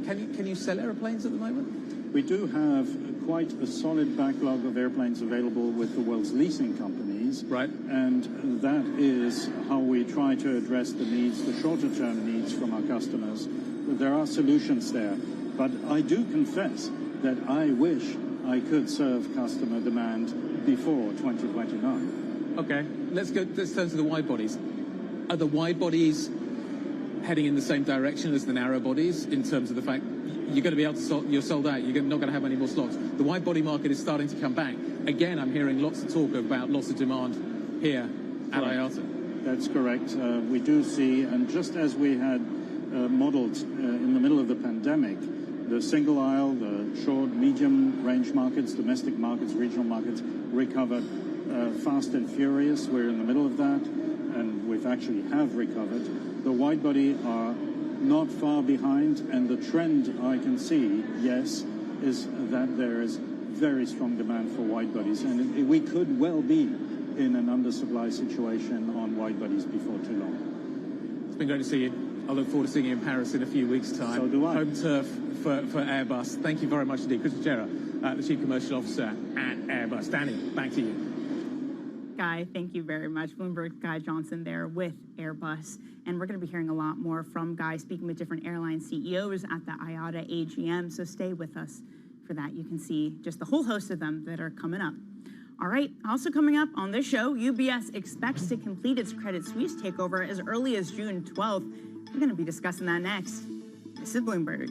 Can you sell aeroplanes at the moment? We do have quite a solid backlog of airplanes available with the world's leasing companies. Right. And that is how we try to address the needs, the shorter-term needs from our customers. There are solutions there. But I do confess that I wish I could serve customer demand before 2029. Okay, let's turn to the wide bodies. Are the wide bodies heading in the same direction as the narrow bodies in terms of the fact you're going to be able to you're sold out, you're not going to have any more slots? The wide body market is starting to come back. Again, I'm hearing lots of talk about lots of demand here at IATA. That's correct. We do see, and just as we had modeled in the middle of the pandemic, the single aisle, the short, medium range markets, domestic markets, regional markets recovered fast and furious. We're in the middle of that, and we've actually have recovered. The wide body are not far behind, and the trend I can see, yes, is that there is very strong demand for wide bodies, and we could well be in an undersupply situation on wide bodies before too long. It's been great to see you. I look forward to seeing you in Paris in a few weeks' time. So do I. Home turf for Airbus. Thank you very much indeed. Chris Gera, the Chief Commercial Officer at Airbus. Danny, back to you. Guy, thank you very much. Bloomberg's Guy Johnson there with Airbus. And we're going to be hearing a lot more from Guy speaking with different airline CEOs at the IATA AGM. So stay with us for that. You can see just the whole host of them that are coming up. All right, also coming up on this show, UBS expects to complete its Credit Suisse takeover as early as June 12th. We're going to be discussing that next. This is Bloomberg.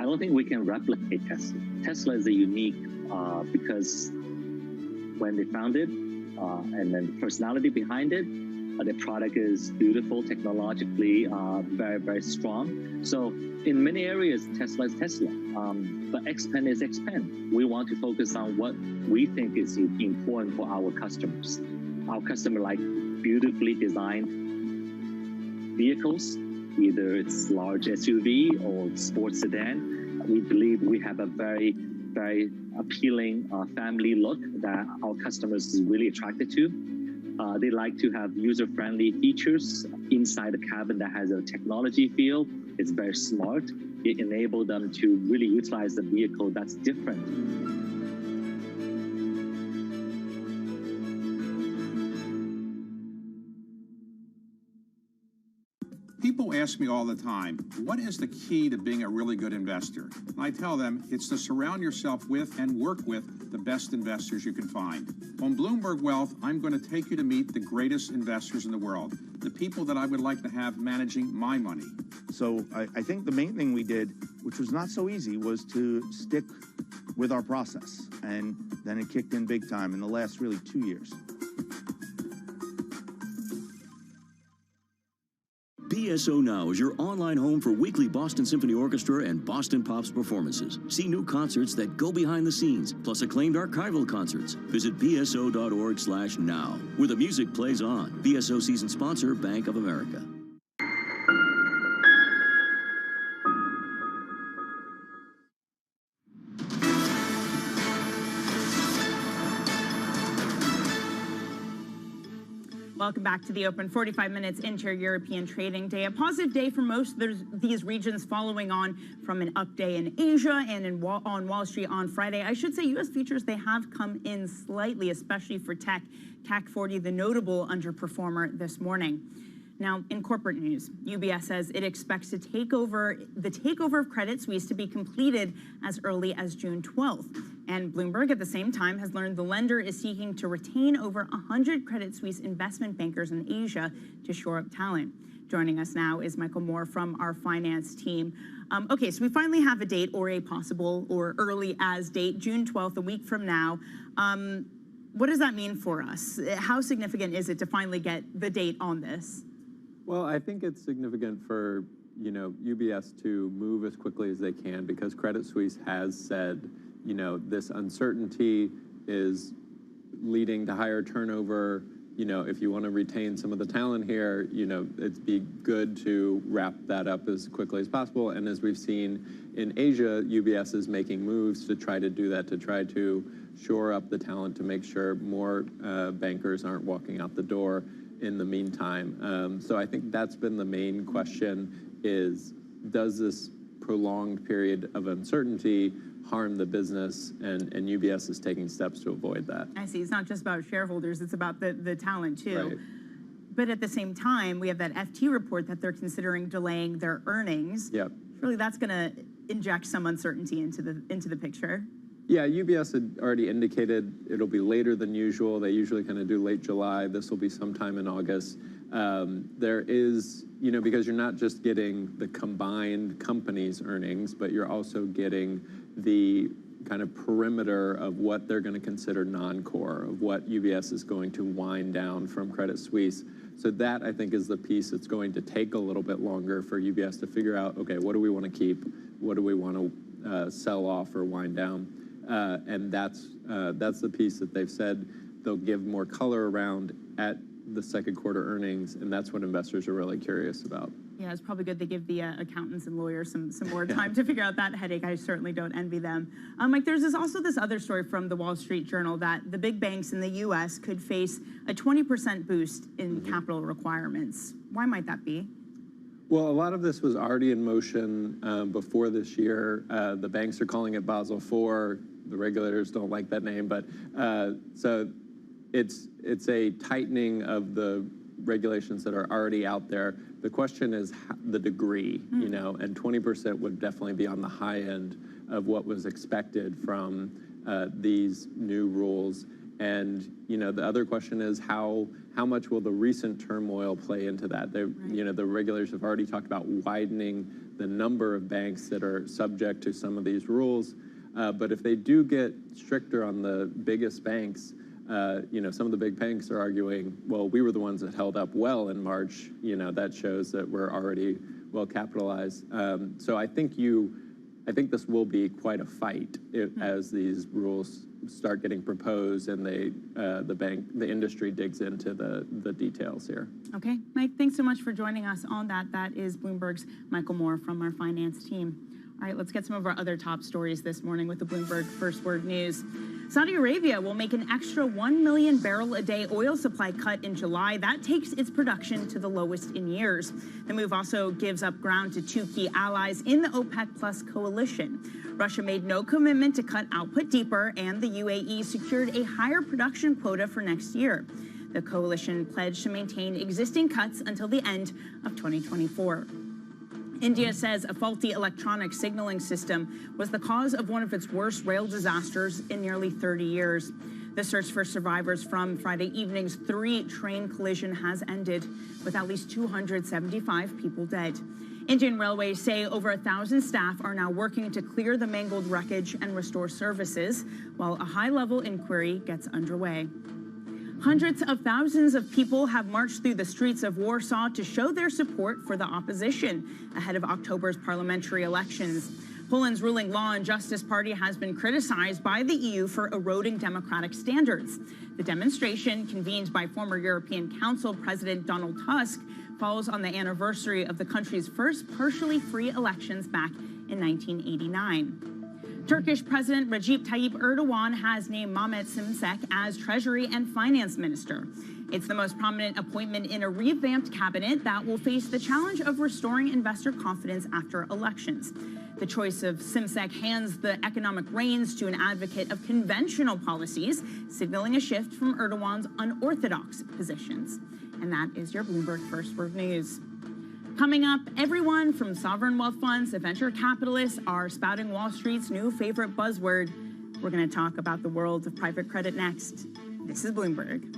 don't think we can replicate Tesla. Tesla is a unique because when they founded, and then the personality behind it, the product is beautiful, technologically very, very strong. So in many areas, Tesla is Tesla, but Xpeng is Xpeng. We want to focus on what we think is important for our customers. Our customer like beautifully designed vehicles, either it's large SUV or sports sedan. We believe we have a very, very appealing family look that our customers is really attracted to. They like to have user-friendly features inside the cabin that has a technology feel. It's very smart. It enables them to really utilize the vehicle that's different. People ask me all the time, what is the key to being a really good investor? And I tell them it's to surround yourself with and work with the best investors you can find. On Bloomberg Wealth, I'm going to take you to meet the greatest investors in the world, the people that I would like to have managing my money. So I think the main thing we did, which was not so easy, was to stick with our process. And then it kicked in big time in the last really 2 years. BSO Now is your online home for weekly Boston Symphony Orchestra and Boston Pops performances. See new concerts that go behind the scenes, plus acclaimed archival concerts. Visit bso.org/now, where the music plays on. BSO season sponsor, Bank of America. Welcome back to the Open. 45 minutes into your European trading day. A positive day for most of these regions, following on from an up day in Asia and on Wall Street on Friday. I should say U.S. futures, they have come in slightly, especially for tech. CAC 40, the notable underperformer this morning. Now, in corporate news, UBS says it expects the takeover of Credit Suisse to be completed as early as June 12th. And Bloomberg, at the same time, has learned the lender is seeking to retain over 100 Credit Suisse investment bankers in Asia to shore up talent. Joining us now is Michael Moore from our finance team. Okay, so we finally have a date, or a possible or early as date, June 12th, a week from now. What does that mean for us? How significant is it to finally get the date on this? Well, I think it's significant for, UBS to move as quickly as they can, because Credit Suisse has said, this uncertainty is leading to higher turnover. If you want to retain some of the talent here, it'd be good to wrap that up as quickly as possible. And as we've seen in Asia, UBS is making moves to try to do that, to try to shore up the talent, to make sure more bankers aren't walking out the door in the meantime. So I think that's been the main question, is does this prolonged period of uncertainty harm the business? And UBS is taking steps to avoid that. I see. It's not just about shareholders, it's about the talent too. Right. But at the same time, we have that FT report that they're considering delaying their earnings. Yep. Surely that's going to inject some uncertainty into the picture. Yeah, UBS had already indicated it'll be later than usual. They usually kind of do late July. This will be sometime in August. There is, because you're not just getting the combined company's earnings, but you're also getting the kind of perimeter of what they're going to consider non-core, of what UBS is going to wind down from Credit Suisse. So that, I think, is the piece that's going to take a little bit longer for UBS to figure out, okay, what do we want to keep? What do we want to sell off or wind down? And that's the piece that they've said they'll give more color around at the second quarter earnings, and that's what investors are really curious about. Yeah, it's probably good they give the accountants and lawyers some more time to figure out that headache. I certainly don't envy them. Mike, there's also this other story from the Wall Street Journal that the big banks in the U.S. could face a 20% boost in capital requirements. Why might that be? Well, a lot of this was already in motion before this year. The banks are calling it Basel IV. The regulators don't like that name, but so it's a tightening of the regulations that are already out there. The question is the degree, and 20% would definitely be on the high end of what was expected from these new rules. And the other question is how much will the recent turmoil play into that? The regulators have already talked about widening the number of banks that are subject to some of these rules. But if they do get stricter on the biggest banks, some of the big banks are arguing, well, we were the ones that held up well in March. That shows that we're already well capitalized. So I think this will be quite a fight as these rules start getting proposed and the industry digs into the details here. Okay, Mike, thanks so much for joining us on that. That is Bloomberg's Michael Moore from our finance team. All right, let's get some of our other top stories this morning with the Bloomberg First Word News. Saudi Arabia will make an extra 1 million barrel a day oil supply cut in July. That takes its production to the lowest in years. The move also gives up ground to two key allies in the OPEC Plus coalition. Russia made no commitment to cut output deeper, and the UAE secured a higher production quota for next year. The coalition pledged to maintain existing cuts until the end of 2024. India says a faulty electronic signaling system was the cause of one of its worst rail disasters in nearly 30 years. The search for survivors from Friday evening's 3-train collision has ended, with at least 275 people dead. Indian Railways say over 1,000 staff are now working to clear the mangled wreckage and restore services, while a high-level inquiry gets underway. Hundreds of thousands of people have marched through the streets of Warsaw to show their support for the opposition ahead of October's parliamentary elections. Poland's ruling Law and Justice Party has been criticized by the EU for eroding democratic standards. The demonstration, convened by former European Council President Donald Tusk, follows on the anniversary of the country's first partially free elections back in 1989. Turkish President Recep Tayyip Erdogan has named Mehmet Şimşek as Treasury and Finance Minister. It's the most prominent appointment in a revamped cabinet that will face the challenge of restoring investor confidence after elections. The choice of Şimşek hands the economic reins to an advocate of conventional policies, signaling a shift from Erdogan's unorthodox positions. And that is your Bloomberg First Word News. Coming up, everyone from sovereign wealth funds to venture capitalists are spouting Wall Street's new favorite buzzword. We're going to talk about the world of private credit next. This is Bloomberg.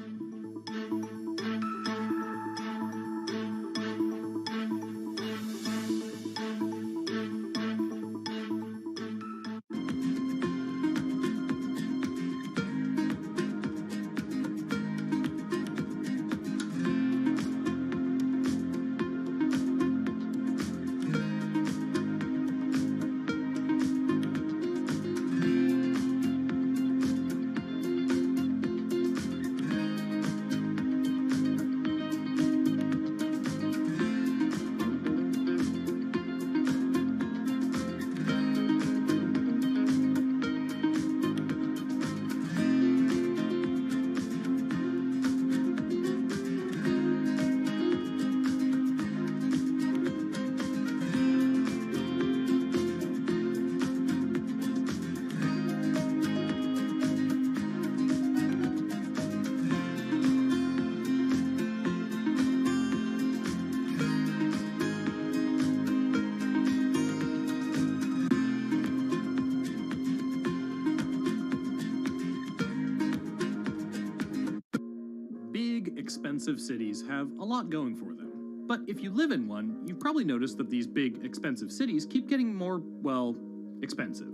Expensive cities have a lot going for them. But if you live in one, you've probably noticed that these big, expensive cities keep getting more, well, expensive.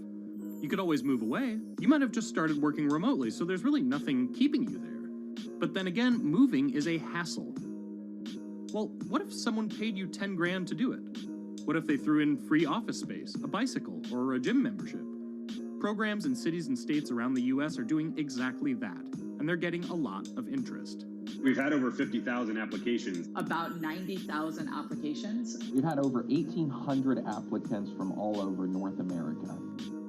You could always move away. You might have just started working remotely, so there's really nothing keeping you there. But then again, moving is a hassle. Well, what if someone paid you 10 grand to do it? What if they threw in free office space, a bicycle, or a gym membership? Programs in cities and states around the US are doing exactly that, and they're getting a lot of interest. We've had over 50,000 applications. About 90,000 applications. We've had over 1,800 applicants from all over North America.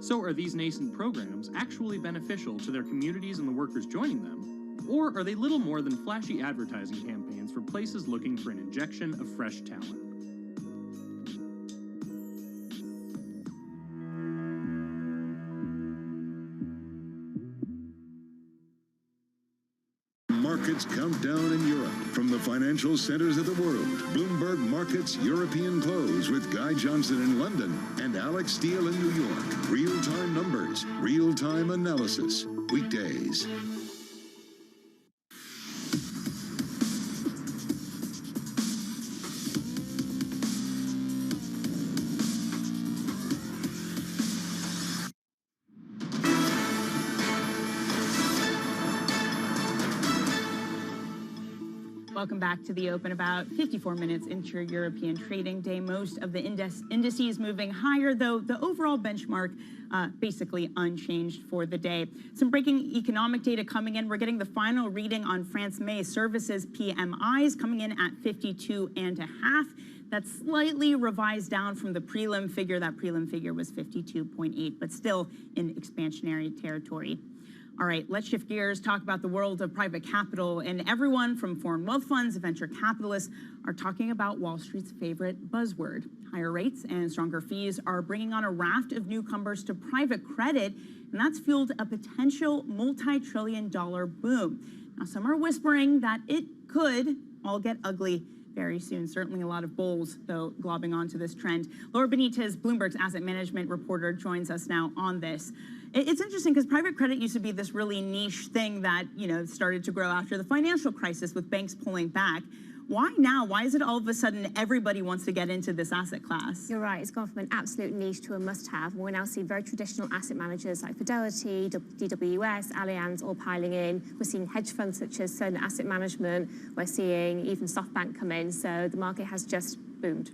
So are these nascent programs actually beneficial to their communities and the workers joining them? Or are they little more than flashy advertising campaigns for places looking for an injection of fresh talent? Markets countdown in Europe. From the financial centers of the world, Bloomberg Markets European Close with Guy Johnson in London and Alex Steele in New York. Real-time numbers, real-time analysis. Weekdays. Welcome back to the Open. About 54 minutes into your European trading day. Most of the indices moving higher, though the overall benchmark basically unchanged for the day. Some breaking economic data coming in. We're getting the final reading on France May services PMIs coming in at 52.5. That's slightly revised down from the prelim figure. That prelim figure was 52.8, but still in expansionary territory. All right, let's shift gears, talk about the world of private capital. And everyone from foreign wealth funds, venture capitalists are talking about Wall Street's favorite buzzword. Higher rates and stronger fees are bringing on a raft of newcomers to private credit, and that's fueled a potential multi-trillion-dollar boom. Now, some are whispering that it could all get ugly very soon. Certainly a lot of bulls, though, globbing onto this trend. Laura Benitez, Bloomberg's asset management reporter, joins us now on this. It's interesting because private credit used to be this really niche thing that, started to grow after the financial crisis with banks pulling back. Why now? Why is it all of a sudden everybody wants to get into this asset class? You're right. It's gone from an absolute niche to a must-have. We're now seeing very traditional asset managers like Fidelity, DWS, Allianz all piling in. We're seeing hedge funds such as Cerner Asset Management. We're seeing even SoftBank come in. So the market has just boomed.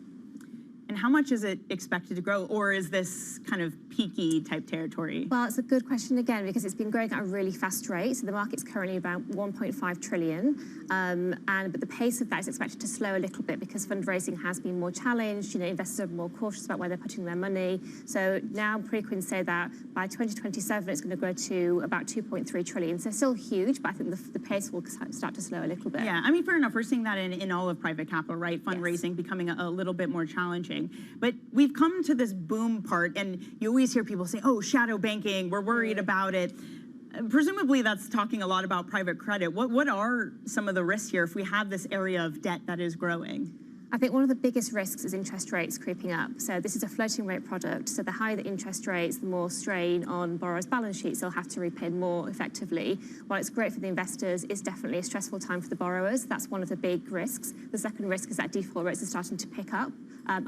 And how much is it expected to grow, or is this kind of peaky type territory? Well, it's a good question again because it's been growing at a really fast rate. So the market's currently about 1.5 trillion, but the pace of that is expected to slow a little bit because fundraising has been more challenged. Investors are more cautious about where they're putting their money. So now Preqin say that by 2027 it's going to grow to about 2.3 trillion. So still huge, but I think the pace will start to slow a little bit. Yeah, I mean, fair enough. We're seeing that in all of private capital, right? Fundraising becoming a little bit more challenging. But we've come to this boom part, and you always hear people say, oh, shadow banking, we're worried about it. Presumably that's talking a lot about private credit. What are some of the risks here if we have this area of debt that is growing? I think one of the biggest risks is interest rates creeping up. So this is a floating rate product. So the higher the interest rates, the more strain on borrowers' balance sheets. They'll have to repay more effectively. While it's great for the investors, it's definitely a stressful time for the borrowers. That's one of the big risks. The second risk is that default rates are starting to pick up,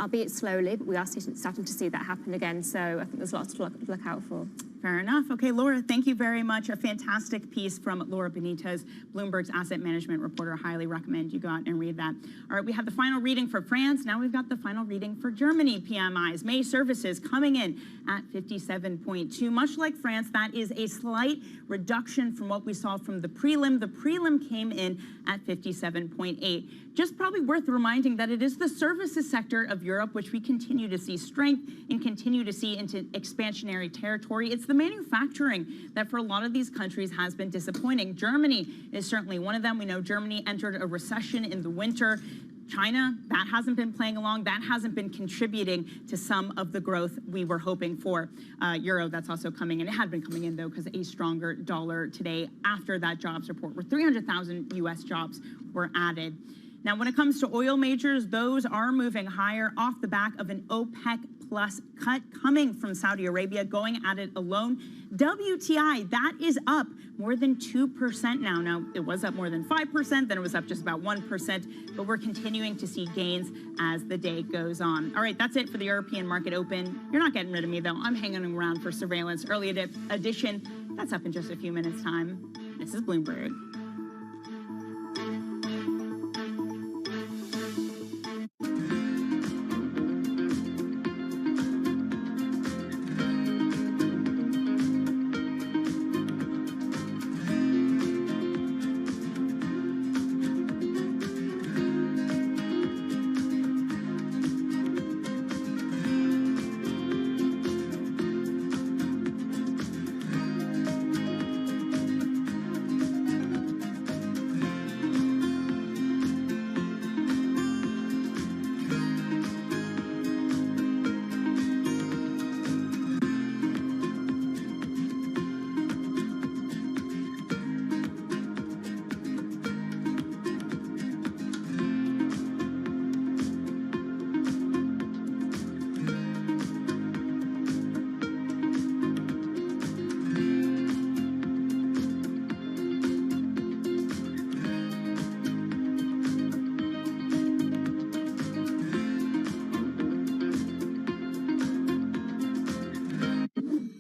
albeit slowly, but we are starting to see that happen again. So I think there's lots to look out for. Fair enough. Okay, Laura, thank you very much. A fantastic piece from Laura Benitez, Bloomberg's asset management reporter. Highly recommend you go out and read that. All right, we have the final reading for France. Now we've got the final reading for Germany PMIs. May services coming in at 57.2. Much like France, that is a slight reduction from what we saw from the prelim. The prelim came in at 57.8. Just probably worth reminding that it is the services sector of Europe which we continue to see strength and continue to see into expansionary territory. It's the manufacturing that for a lot of these countries has been disappointing. Germany is certainly one of them. We know Germany entered a recession in the winter. China, that hasn't been playing along. That hasn't been contributing to some of the growth we were hoping for. Euro, that's also coming in. It had been coming in, though, because a stronger dollar today after that jobs report, where 300,000 U.S. jobs were added. Now, when it comes to oil majors, those are moving higher off the back of an OPEC plus cut coming from Saudi Arabia, going at it alone. WTI, that is up more than 2% now. Now, it was up more than 5%, then it was up just about 1%, but we're continuing to see gains as the day goes on. All right, that's it for the European market open. You're not getting rid of me, though. I'm hanging around for surveillance. Early edition, that's up in just a few minutes' time. This is Bloomberg.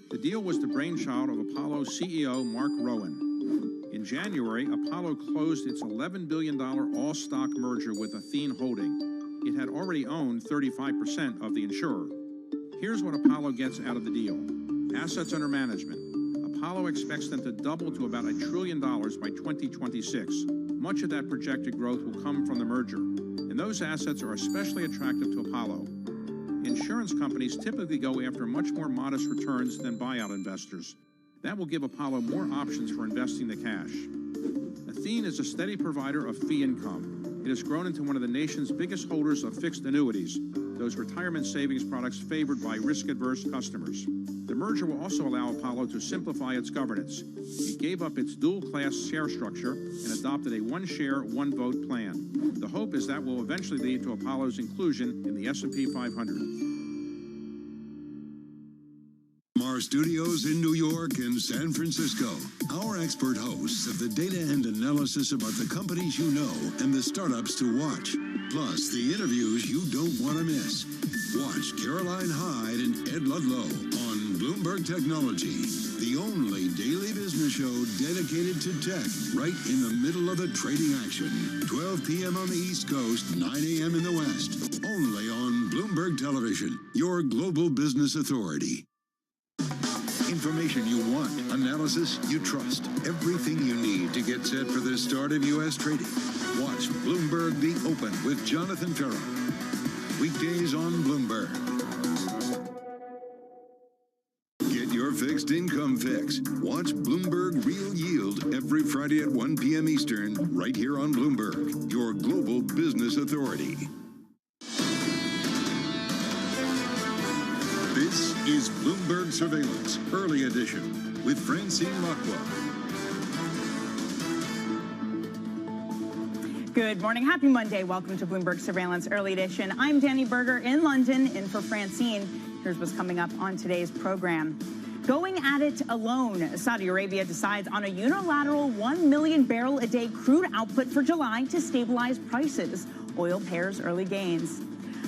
The deal was the brainchild of Apollo CEO Mark Rowan. In January, Apollo closed its $11 billion all-stock merger with Athene Holding. It had already owned 35% of the insurer. Here's what Apollo gets out of the deal. Assets under management. Apollo expects them to double to about $1 trillion by 2026. Much of that projected growth will come from the merger, and those assets are especially attractive to Apollo. Insurance companies typically go after much more modest returns than buyout investors. That will give Apollo more options for investing the cash. Athene is a steady provider of fee income. It has grown into one of the nation's biggest holders of fixed annuities. those retirement savings products favored by risk-adverse customers. The merger will also allow Apollo to simplify its governance. It gave up its dual-class share structure and adopted a one-share, one-vote plan. The hope is that will eventually lead to Apollo's inclusion in the S&P 500. Our studios in New York and San Francisco. Our expert hosts have the data and analysis about the companies you know and the startups to watch. Plus, the interviews you don't want to miss. Watch Caroline Hyde and Ed Ludlow on Bloomberg Technology, the only daily business show dedicated to tech, right in the middle of the trading action. 12 p.m. on the East Coast, 9 a.m. in the West. Only on Bloomberg Television, your global business authority. Information you want, analysis you trust, everything you need to get set for the start of U.S. trading. Watch Bloomberg The Open with Jonathan Ferro. Weekdays on Bloomberg. Get your fixed income fix. Watch Bloomberg Real Yield every Friday at 1 p.m. Eastern, right here on Bloomberg, your global business authority. This is Bloomberg Surveillance, Early Edition, with Francine Lacqua. Good morning. Happy Monday. Welcome to Bloomberg Surveillance Early Edition. I'm Danny Berger in London, in for Francine. Here's what's coming up on today's program. Going at it alone, Saudi Arabia decides on a unilateral 1 million barrel a day crude output for July to stabilize prices. Oil pairs early gains.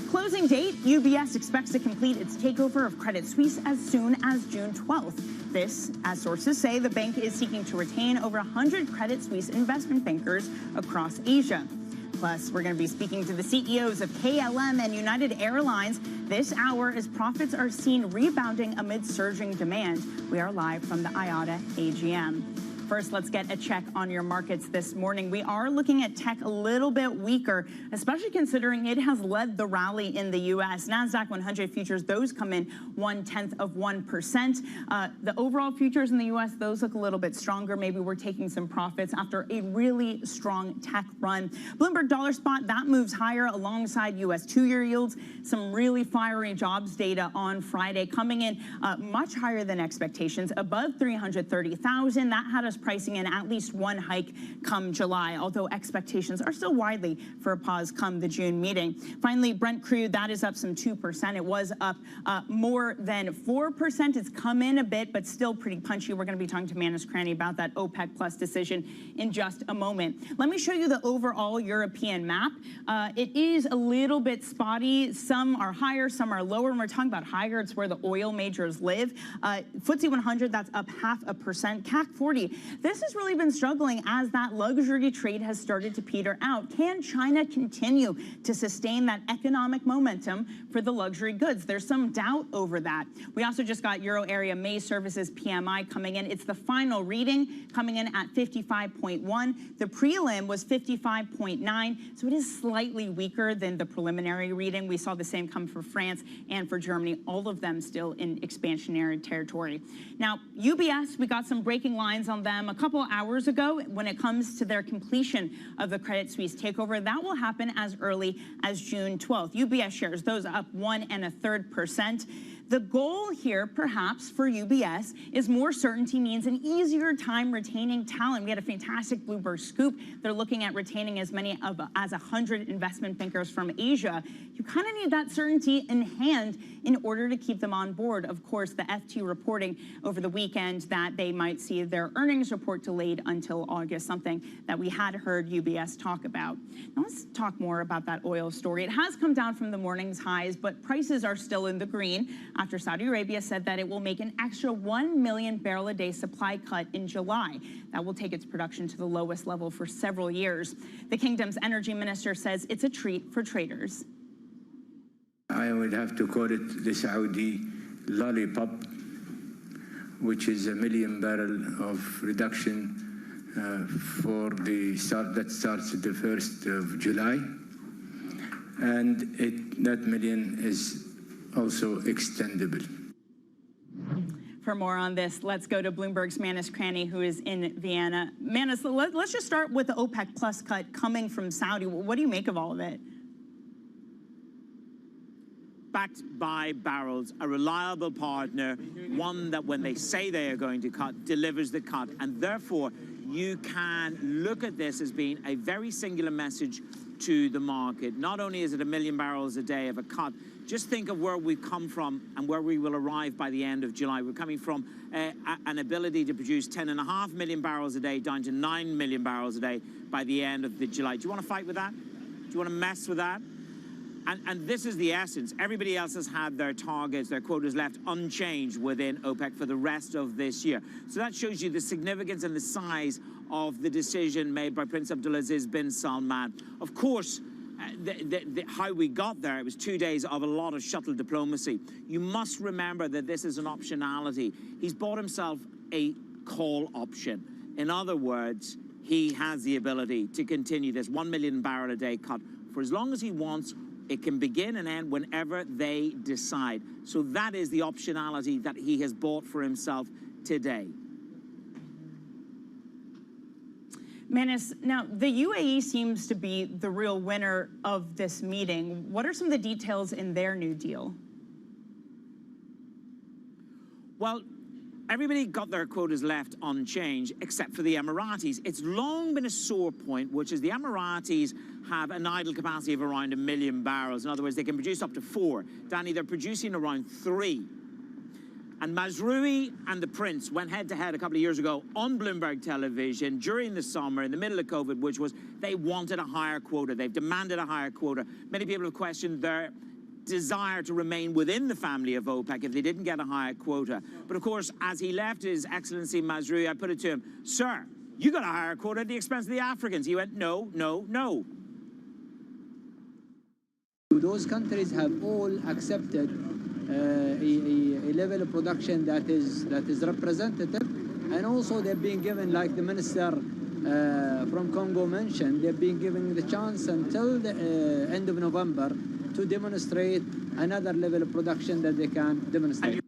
Closing date, UBS expects to complete its takeover of Credit Suisse as soon as June 12th. This, as sources say, the bank is seeking to retain over 100 Credit Suisse investment bankers across Asia. Plus, we're going to be speaking to the CEOs of KLM and United Airlines this hour as profits are seen rebounding amid surging demand. We are live from the IATA AGM. First, let's get a check on your markets this morning. We are looking at tech a little bit weaker, especially considering it has led the rally in the U.S. NASDAQ 100 futures, those come in 0.1%. The overall futures in the U.S., those look a little bit stronger. Maybe we're taking some profits after a really strong tech run. Bloomberg Dollar Spot, that moves higher alongside U.S. two-year yields. Some really fiery jobs data on Friday coming in much higher than expectations, above 330,000. That had us pricing in at least one hike come July, although expectations are still widely for a pause come the June meeting. Finally, Brent crude, that is up some 2%. It was up more than 4%. It's come in a bit, but still pretty punchy. We're going to be talking to Manus Cranny about that OPEC Plus decision in just a moment. Let me show you the overall European map. It is a little bit spotty. Some are higher, some are lower. When we're talking about higher, it's where the oil majors live. FTSE 100, that's up 0.5%. CAC 40, this has really been struggling as that luxury trade has started to peter out. Can China continue to sustain that economic momentum for the luxury goods? There's some doubt over that. We also just got Euro area May services PMI coming in. It's the final reading coming in at 55.1. The prelim was 55.9, so it is slightly weaker than the preliminary reading. We saw the same come for France and for Germany, all of them still in expansionary territory. Now, UBS, we got some breaking lines on them a couple hours ago when it comes to their completion of the Credit Suisse takeover. That will happen as early as June 12th. UBS shares, those up 1.33%. The goal here, perhaps, for UBS is more certainty means an easier time retaining talent. We had a fantastic Bloomberg scoop. They're looking at retaining as many as 100 investment bankers from Asia. You kind of need that certainty in hand in order to keep them on board. Of course, the FT reporting over the weekend that they might see their earnings report delayed until August, something that we had heard UBS talk about. Now let's talk more about that oil story. It has come down from the morning's highs, but prices are still in the green after Saudi Arabia said that it will make an extra 1 million barrel a day supply cut in July. That will take its production to the lowest level for several years. The kingdom's energy minister says it's a treat for traders. I would have to call it the Saudi lollipop, which is 1 million barrel of reduction for the start that starts the 1st of July. And that million is also extendable. For more on this, let's go to Bloomberg's Manus Cranny, who is in Vienna. Manus, let's just start with the OPEC Plus cut coming from Saudi. What do you make of all of it? backed by barrels, a reliable partner, one that when they say they are going to cut, delivers the cut. And therefore, you can look at this as being a very singular message to the market. Not only is it 1 million barrels a day of a cut, just think of where we've come from and where we will arrive by the end of July. We're coming from an ability to produce 10.5 million barrels a day down to 9 million barrels a day by the end of July. Do you want to fight with that? Do you want to mess with that? And this is the essence. Everybody else has had their targets, their quotas left unchanged within OPEC for the rest of this year. So that shows you the significance and the size of the decision made by Prince Abdulaziz bin Salman. Of course, how we got there, it was 2 days of a lot of shuttle diplomacy. You must remember that this is an optionality. He's bought himself a call option. In other words, he has the ability to continue this 1 million barrel a day cut for as long as he wants. It can begin and end whenever they decide. So that is the optionality that he has bought for himself today. Manus, now the UAE seems to be the real winner of this meeting. What are some of the details in their new deal? Well, everybody got their quotas left unchanged except for the Emiratis. It's long been a sore point, which is the Emiratis have an idle capacity of around 1 million barrels. In other words, they can produce up to 4. Danny, they're producing around 3. And Masroui and the Prince went head-to-head a couple of years ago on Bloomberg television during the summer, in the middle of COVID, which was they wanted a higher quota. They've demanded a higher quota. Many people have questioned their desire to remain within the family of OPEC if they didn't get a higher quota. But of course, as he left His Excellency Masroui, I put it to him, "Sir, you got a higher quota at the expense of the Africans." He went, "No, no, no." Those countries have all accepted a level of production that is representative, and also they're being given, like the minister from Congo mentioned, they're being given the chance until the end of November to demonstrate another level of production that they can demonstrate.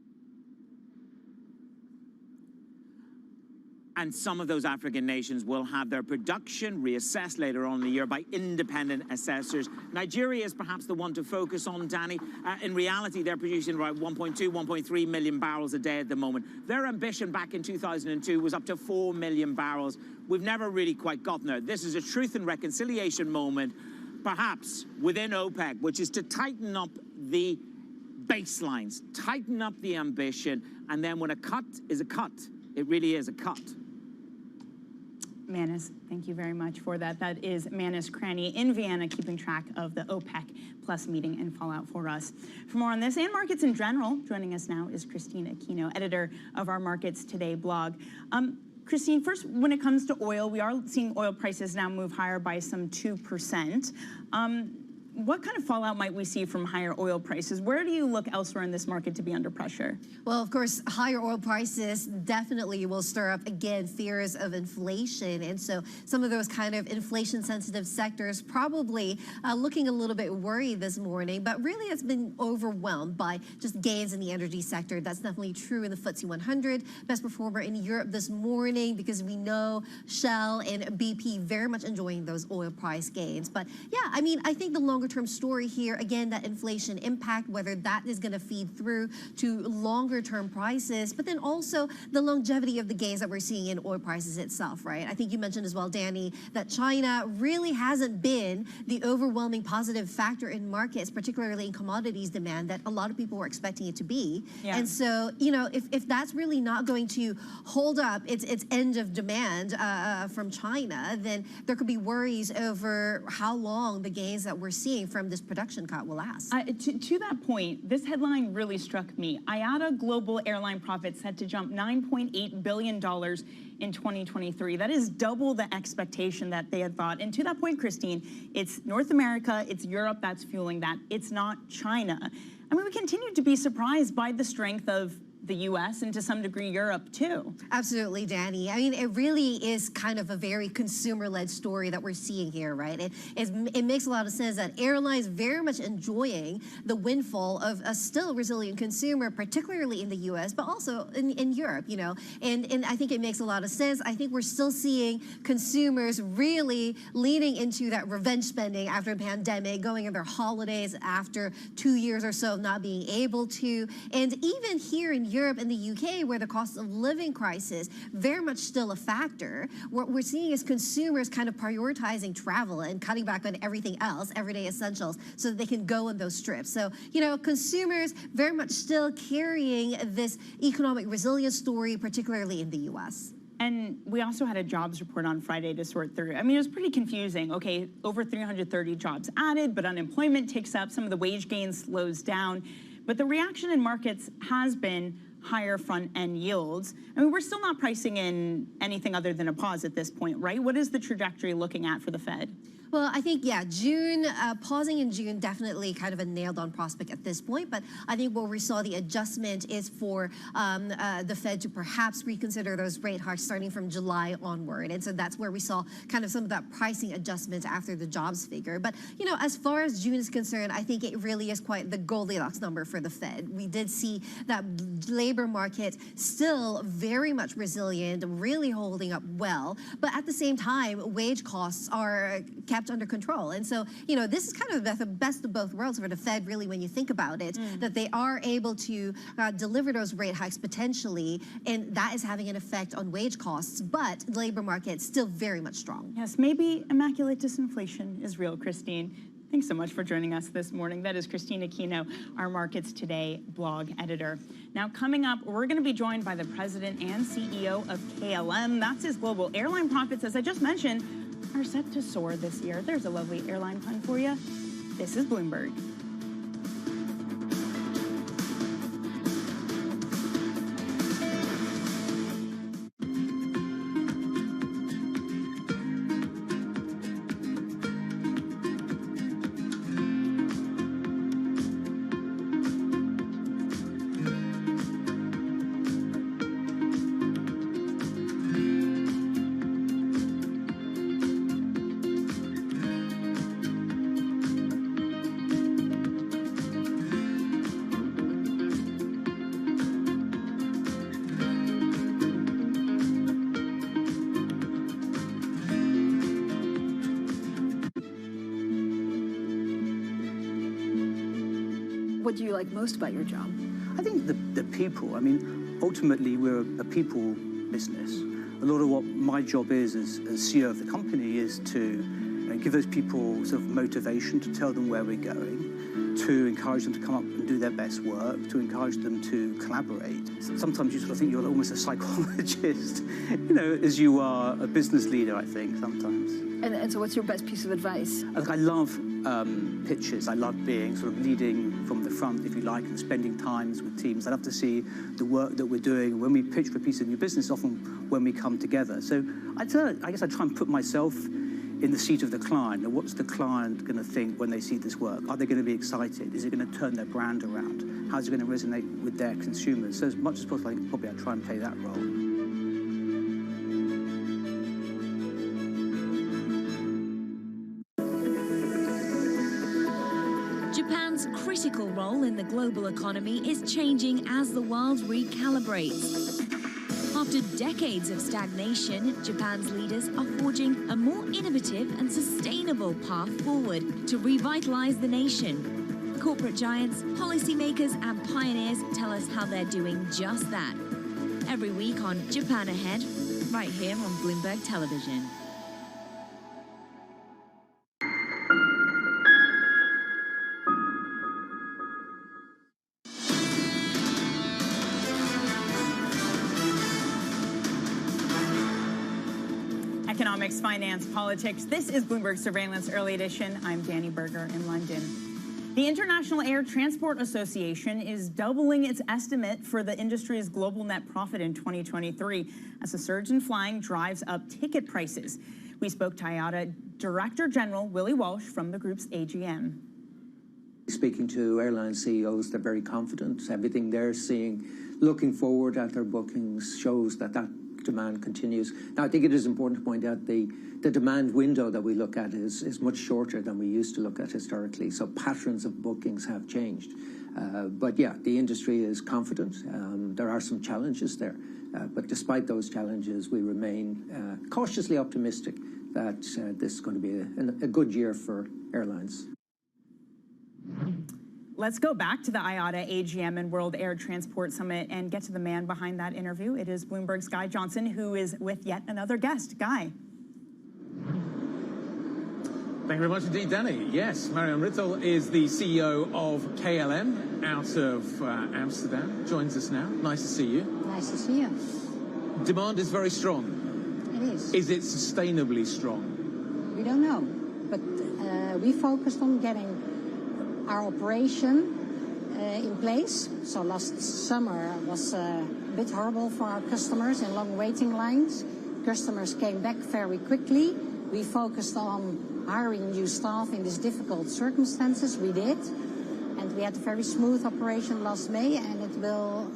And some of those African nations will have their production reassessed later on in the year by independent assessors. Nigeria is perhaps the one to focus on, Danny. In reality, they're producing around 1.2, 1.3 million barrels a day at the moment. Their ambition back in 2002 was up to 4 million barrels. We've never really quite gotten there. This is a truth and reconciliation moment, perhaps within OPEC, which is to tighten up the baselines, tighten up the ambition, and then when a cut is a cut, it really is a cut. Manus, thank you very much for that. That is Manus Cranny in Vienna, keeping track of the OPEC Plus meeting and fallout for us. For more on this and markets in general, joining us now is Christine Aquino, editor of our Markets Today blog. Christine, first, when it comes to oil, we are seeing oil prices now move higher by some 2%. What kind of fallout might we see from higher oil prices? Where do you look elsewhere in this market to be under pressure? Well, of course, higher oil prices definitely will stir up, again, fears of inflation. And so some of those kind of inflation-sensitive sectors probably looking a little bit worried this morning, but really it's been overwhelmed by just gains in the energy sector. That's definitely true in the FTSE 100. Best performer in Europe this morning, because we know Shell and BP very much enjoying those oil price gains. But yeah, I mean, I think the longer-term story here, again, that inflation impact, whether that is going to feed through to longer-term prices, but then also the longevity of the gains that we're seeing in oil prices itself, right? I think you mentioned as well, Danny, that China really hasn't been the overwhelming positive factor in markets, particularly in commodities demand, that a lot of people were expecting it to be. Yeah. And so, you know, if that's really not going to hold up its end of demand from China, then there could be worries over how long the gains that we're seeing from this production cut will last. To that point, this headline really struck me. IATA global airline profits set to jump $9.8 billion in 2023. That is double the expectation that they had thought. And to that point, Christine, it's North America, it's Europe that's fueling that. It's not China. I mean, we continue to be surprised by the strength of the U.S. and to some degree Europe too. Absolutely, Danny. I mean, it really is kind of a very consumer-led story that we're seeing here, right? It makes a lot of sense that airlines very much enjoying the windfall of a still resilient consumer, particularly in the U.S., but also in Europe, you know. And I think it makes a lot of sense. I think we're still seeing consumers really leaning into that revenge spending after the pandemic, going on their holidays after 2 years or so of not being able to. And even here in Europe and the UK, where the cost of living crisis very much still a factor, what we're seeing is consumers kind of prioritizing travel and cutting back on everything else, everyday essentials, so that they can go on those trips. So, you know, consumers very much still carrying this economic resilience story, particularly in the US. And we also had a jobs report on Friday to sort through. I mean, it was pretty confusing. Okay, over 330 jobs added, but unemployment ticks up, some of the wage gain slows down. But the reaction in markets has been higher front-end yields. I mean, we're still not pricing in anything other than a pause at this point, right? What is the trajectory looking at for the Fed? Well, I think, yeah, June, pausing in June, definitely kind of a nailed-on prospect at this point. But I think where we saw the adjustment is for the Fed to perhaps reconsider those rate hikes starting from July onward. And so that's where we saw kind of some of that pricing adjustment after the jobs figure. But, you know, as far as June is concerned, I think it really is quite the Goldilocks number for the Fed. We did see that labor market still very much resilient, really holding up well. But at the same time, wage costs are kept under control. And so, you know, this is kind of the best of both worlds for the Fed, really, when you think about it, that they are able to deliver those rate hikes potentially, and that is having an effect on wage costs, but the labor market still very much strong. Yes, maybe immaculate disinflation is real, Christine. Thanks so much for joining us this morning. That is Christine Aquino, our Markets Today blog editor. Now, coming up, we're going to be joined by the president and CEO of KLM. That's his global airline profits, as I just mentioned, are set to soar this year. There's a lovely airline pun for you. This is Bloomberg. What do you like most about your job? I think the people. I mean, ultimately, we're a people business. A lot of what my job is as CEO of the company is to give those people sort of motivation, to tell them where we're going, to encourage them to come up and do their best work, to encourage them to collaborate. Sometimes you sort of think you're almost a psychologist, you know, as you are a business leader, I think, sometimes. And so what's your best piece of advice? I love pitches. I love being sort of leading from the front, if you like, and spending times with teams. I love to see the work that we're doing. When we pitch for a piece of new business, often when we come together. So I guess I try and put myself in the seat of the client. And what's the client going to think when they see this work? Are they going to be excited? Is it going to turn their brand around? How's it going to resonate with their consumers? So as much as possible, I think probably I try and play that role. Japan's critical role in the global economy is changing as the world recalibrates. After decades of stagnation, Japan's leaders are forging a more innovative and sustainable path forward to revitalize the nation. Corporate giants, policymakers, and pioneers tell us how they're doing just that. Every week on Japan Ahead, right here on Bloomberg Television. Economics, finance, politics. This is Bloomberg Surveillance Early Edition. I'm Danny Berger in London. The International Air Transport Association is doubling its estimate for the industry's global net profit in 2023 as a surge in flying drives up ticket prices. We spoke to IATA Director General Willie Walsh from the group's AGM. Speaking to airline CEOs, they're very confident. Everything they're seeing looking forward at their bookings shows that demand continues. Now, I think it is important to point out the demand window that we look at is much shorter than we used to look at historically, so patterns of bookings have changed. But yeah, the industry is confident. There are some challenges there, but despite those challenges, we remain cautiously optimistic that this is going to be a good year for airlines. Let's go back to the IATA AGM and World Air Transport Summit and get to the man behind that interview. It is Bloomberg's Guy Johnson, who is with yet another guest. Guy. Thank you very much indeed, Danny. Yes, Marion Rittel is the CEO of KLM out of Amsterdam. Joins us now. Nice to see you. Nice to see you. Demand is very strong. It is. Is it sustainably strong? We don't know, but we focused on getting our operation in place. So last summer was a bit horrible for our customers in long waiting lines. Customers came back very quickly. We focused on hiring new staff in these difficult circumstances. We did. And we had a very smooth operation last May, and it will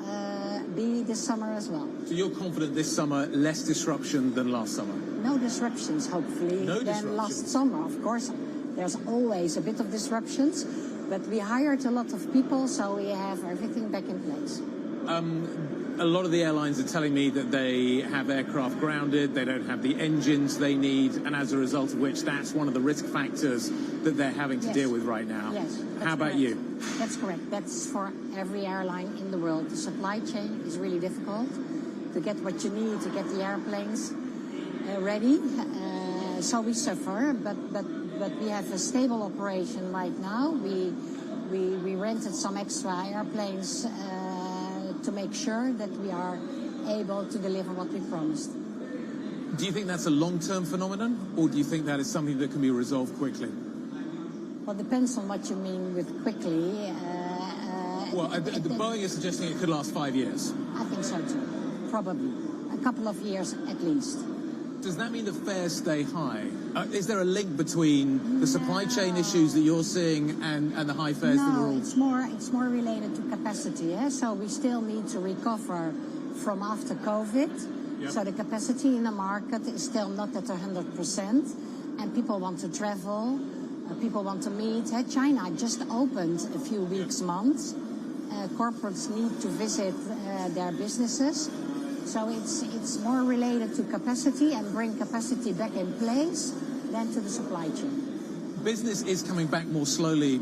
be this summer as well. So you're confident this summer, less disruption than last summer? No disruptions, hopefully, than last summer. Of course, there's always a bit of disruptions. But we hired a lot of people, so we have everything back in place. A lot of the airlines are telling me that they have aircraft grounded, they don't have the engines they need, and as a result of which, that's one of the risk factors that they're having to deal with right now. Yes. How about you? That's correct. That's for every airline in the world. The supply chain is really difficult to get what you need, to get the airplanes ready. So we suffer, but we have a stable operation right now. We rented some extra airplanes to make sure that we are able to deliver what we promised. Do you think that's a long-term phenomenon, or do you think that is something that can be resolved quickly? Well, it depends on what you mean with quickly. The Boeing is suggesting it could last 5 years. I think so too, probably. A couple of years at least. Does that mean the fares stay high? Is there a link between the supply chain issues that you're seeing and the high fares that we're all... it's more related to capacity. So we still need to recover from after COVID. Yep. So the capacity in the market is still not at 100%. And people want to travel, people want to meet. China just opened a few weeks, months. Corporates need to visit their businesses. So it's more related to capacity and bring capacity back in place than to the supply chain. Business is coming back more slowly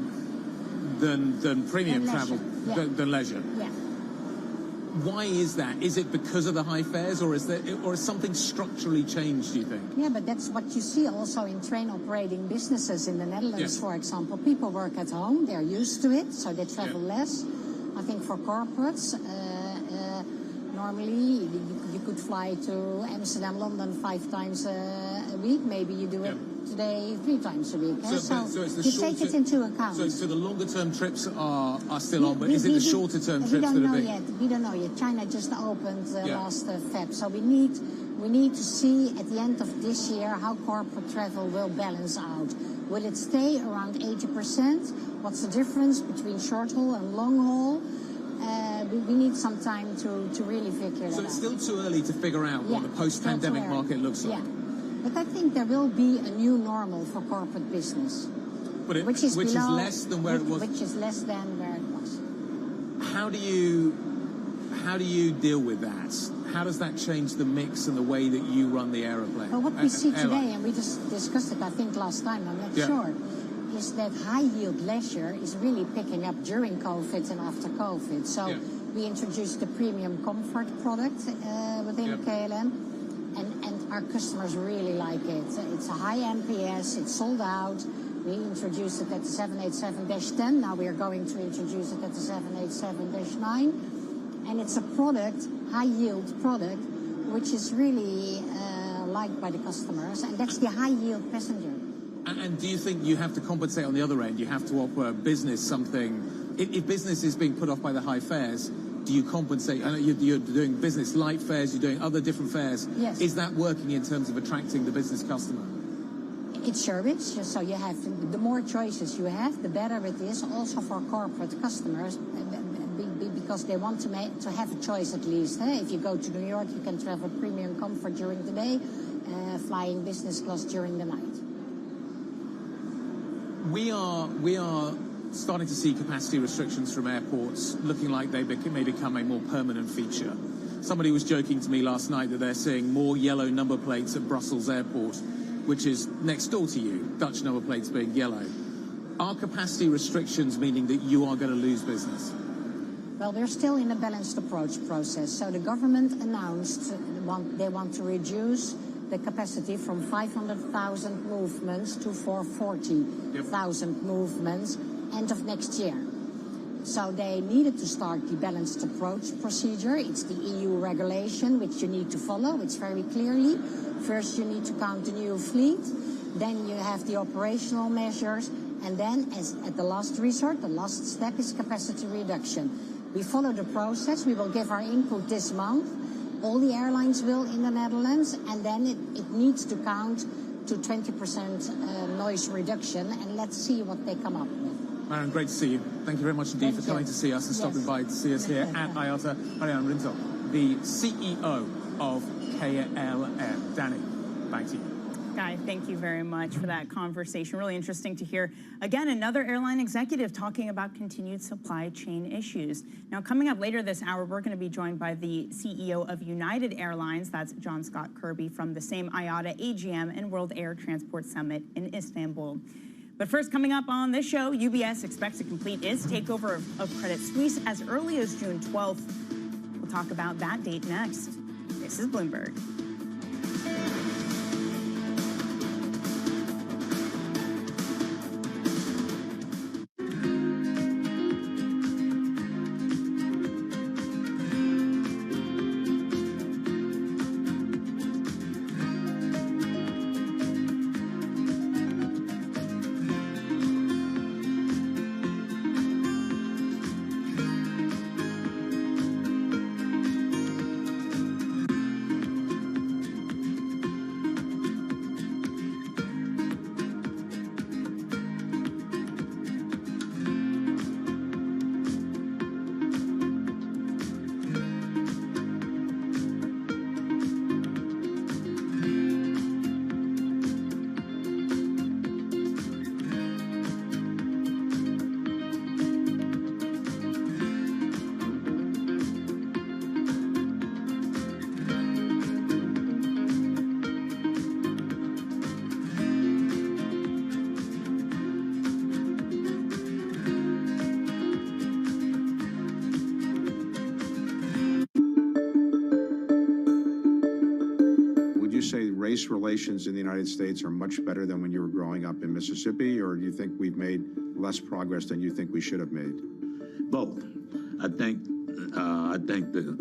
than premium travel, than leisure. Yeah. Why is that? Is it because of the high fares, or is something structurally changed, do you think? Yeah, but that's what you see also in train operating businesses in the Netherlands, for example. People work at home, they're used to it, so they travel less. I think for corporates, normally you could fly to Amsterdam, London 5 times a week. Maybe you do it today 3 times a week. So it's you take it into account. So the longer term trips are still on, but is it the shorter term trips that are big? We don't know yet. China just opened last Feb, so we need to see at the end of this year how corporate travel will balance out. Will it stay around 80%? What's the difference between short haul and long haul? We need some time to really figure that out. So it's still too early to figure out what the post-pandemic market looks like? Yeah. But I think there will be a new normal for corporate business. Which is less than where it was? Which is less than where it was. How do you deal with that? How does that change the mix and the way that you run the aeroplane? Well, what we see today, and we just discussed it, I think, last time, I'm not sure, is that high-yield leisure is really picking up during COVID and after COVID. So we introduced the premium comfort product within KLM, and our customers really like it. It's a high NPS, it's sold out. We introduced it at the 787-10, now we are going to introduce it at the 787-9. And it's a product, high-yield product, which is really liked by the customers, and that's the high-yield passenger. And do you think you have to compensate on the other end? You have to offer business something. If business is being put off by the high fares, do you compensate? I know you're doing business light fares, you're doing other different fares. Yes. Is that working in terms of attracting the business customer? It sure is. So you have the more choices you have, the better it is. Also for corporate customers, because they want to have a choice at least. If you go to New York, you can travel premium comfort during the day, flying business class during the night. We are starting to see capacity restrictions from airports looking like they may become a more permanent feature. Somebody was joking to me last night that they're seeing more yellow number plates at Brussels Airport, which is next door to you, Dutch number plates being yellow. Are capacity restrictions meaning that you are going to lose business? Well, we're still in a balanced approach process. So the government announced they want to reduce the capacity from 500,000 movements to 440,000 movements end of next year. So they needed to start the balanced approach procedure. It's the EU regulation, which you need to follow. It's very clearly. First, you need to count the new fleet. Then you have the operational measures. And then, as at the last resort, the last step is capacity reduction. We follow the process. We will give our input this month. All the airlines will in the Netherlands. And then it needs to count to 20% noise reduction. And let's see what they come up with. Marianne, great to see you. Thank you very much indeed for coming to see us and stopping by to see us here at IATA. Marianne Rintel, the CEO of KLM. Danny, back to you. Guy, thank you very much for that conversation. Really interesting to hear, again, another airline executive talking about continued supply chain issues. Now, coming up later this hour, we're going to be joined by the CEO of United Airlines. That's John Scott Kirby from the same IATA AGM and World Air Transport Summit in Istanbul. But first, coming up on this show, UBS expects to complete its takeover of Credit Suisse as early as June 12th. We'll talk about that date next. This is Bloomberg. Race relations in the United States are much better than when you were growing up in Mississippi, or do you think we've made less progress than you think we should have made? Both. I think that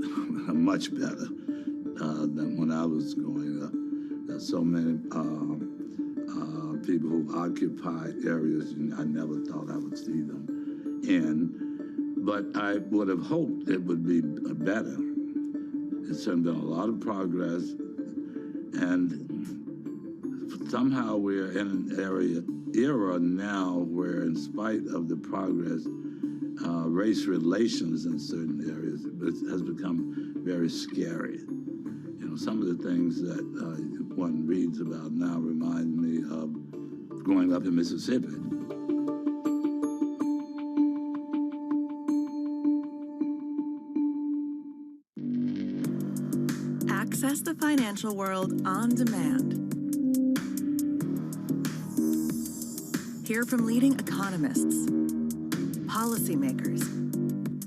much better than when I was growing up. There's so many people who occupied areas I never thought I would see them in. But I would have hoped it would be better. It's been a lot of progress. And somehow we're in an era now where, in spite of the progress, race relations in certain areas has become very scary. You know, some of the things that one reads about now remind me of growing up in Mississippi. Access the financial world on demand. Hear from leading economists, policymakers,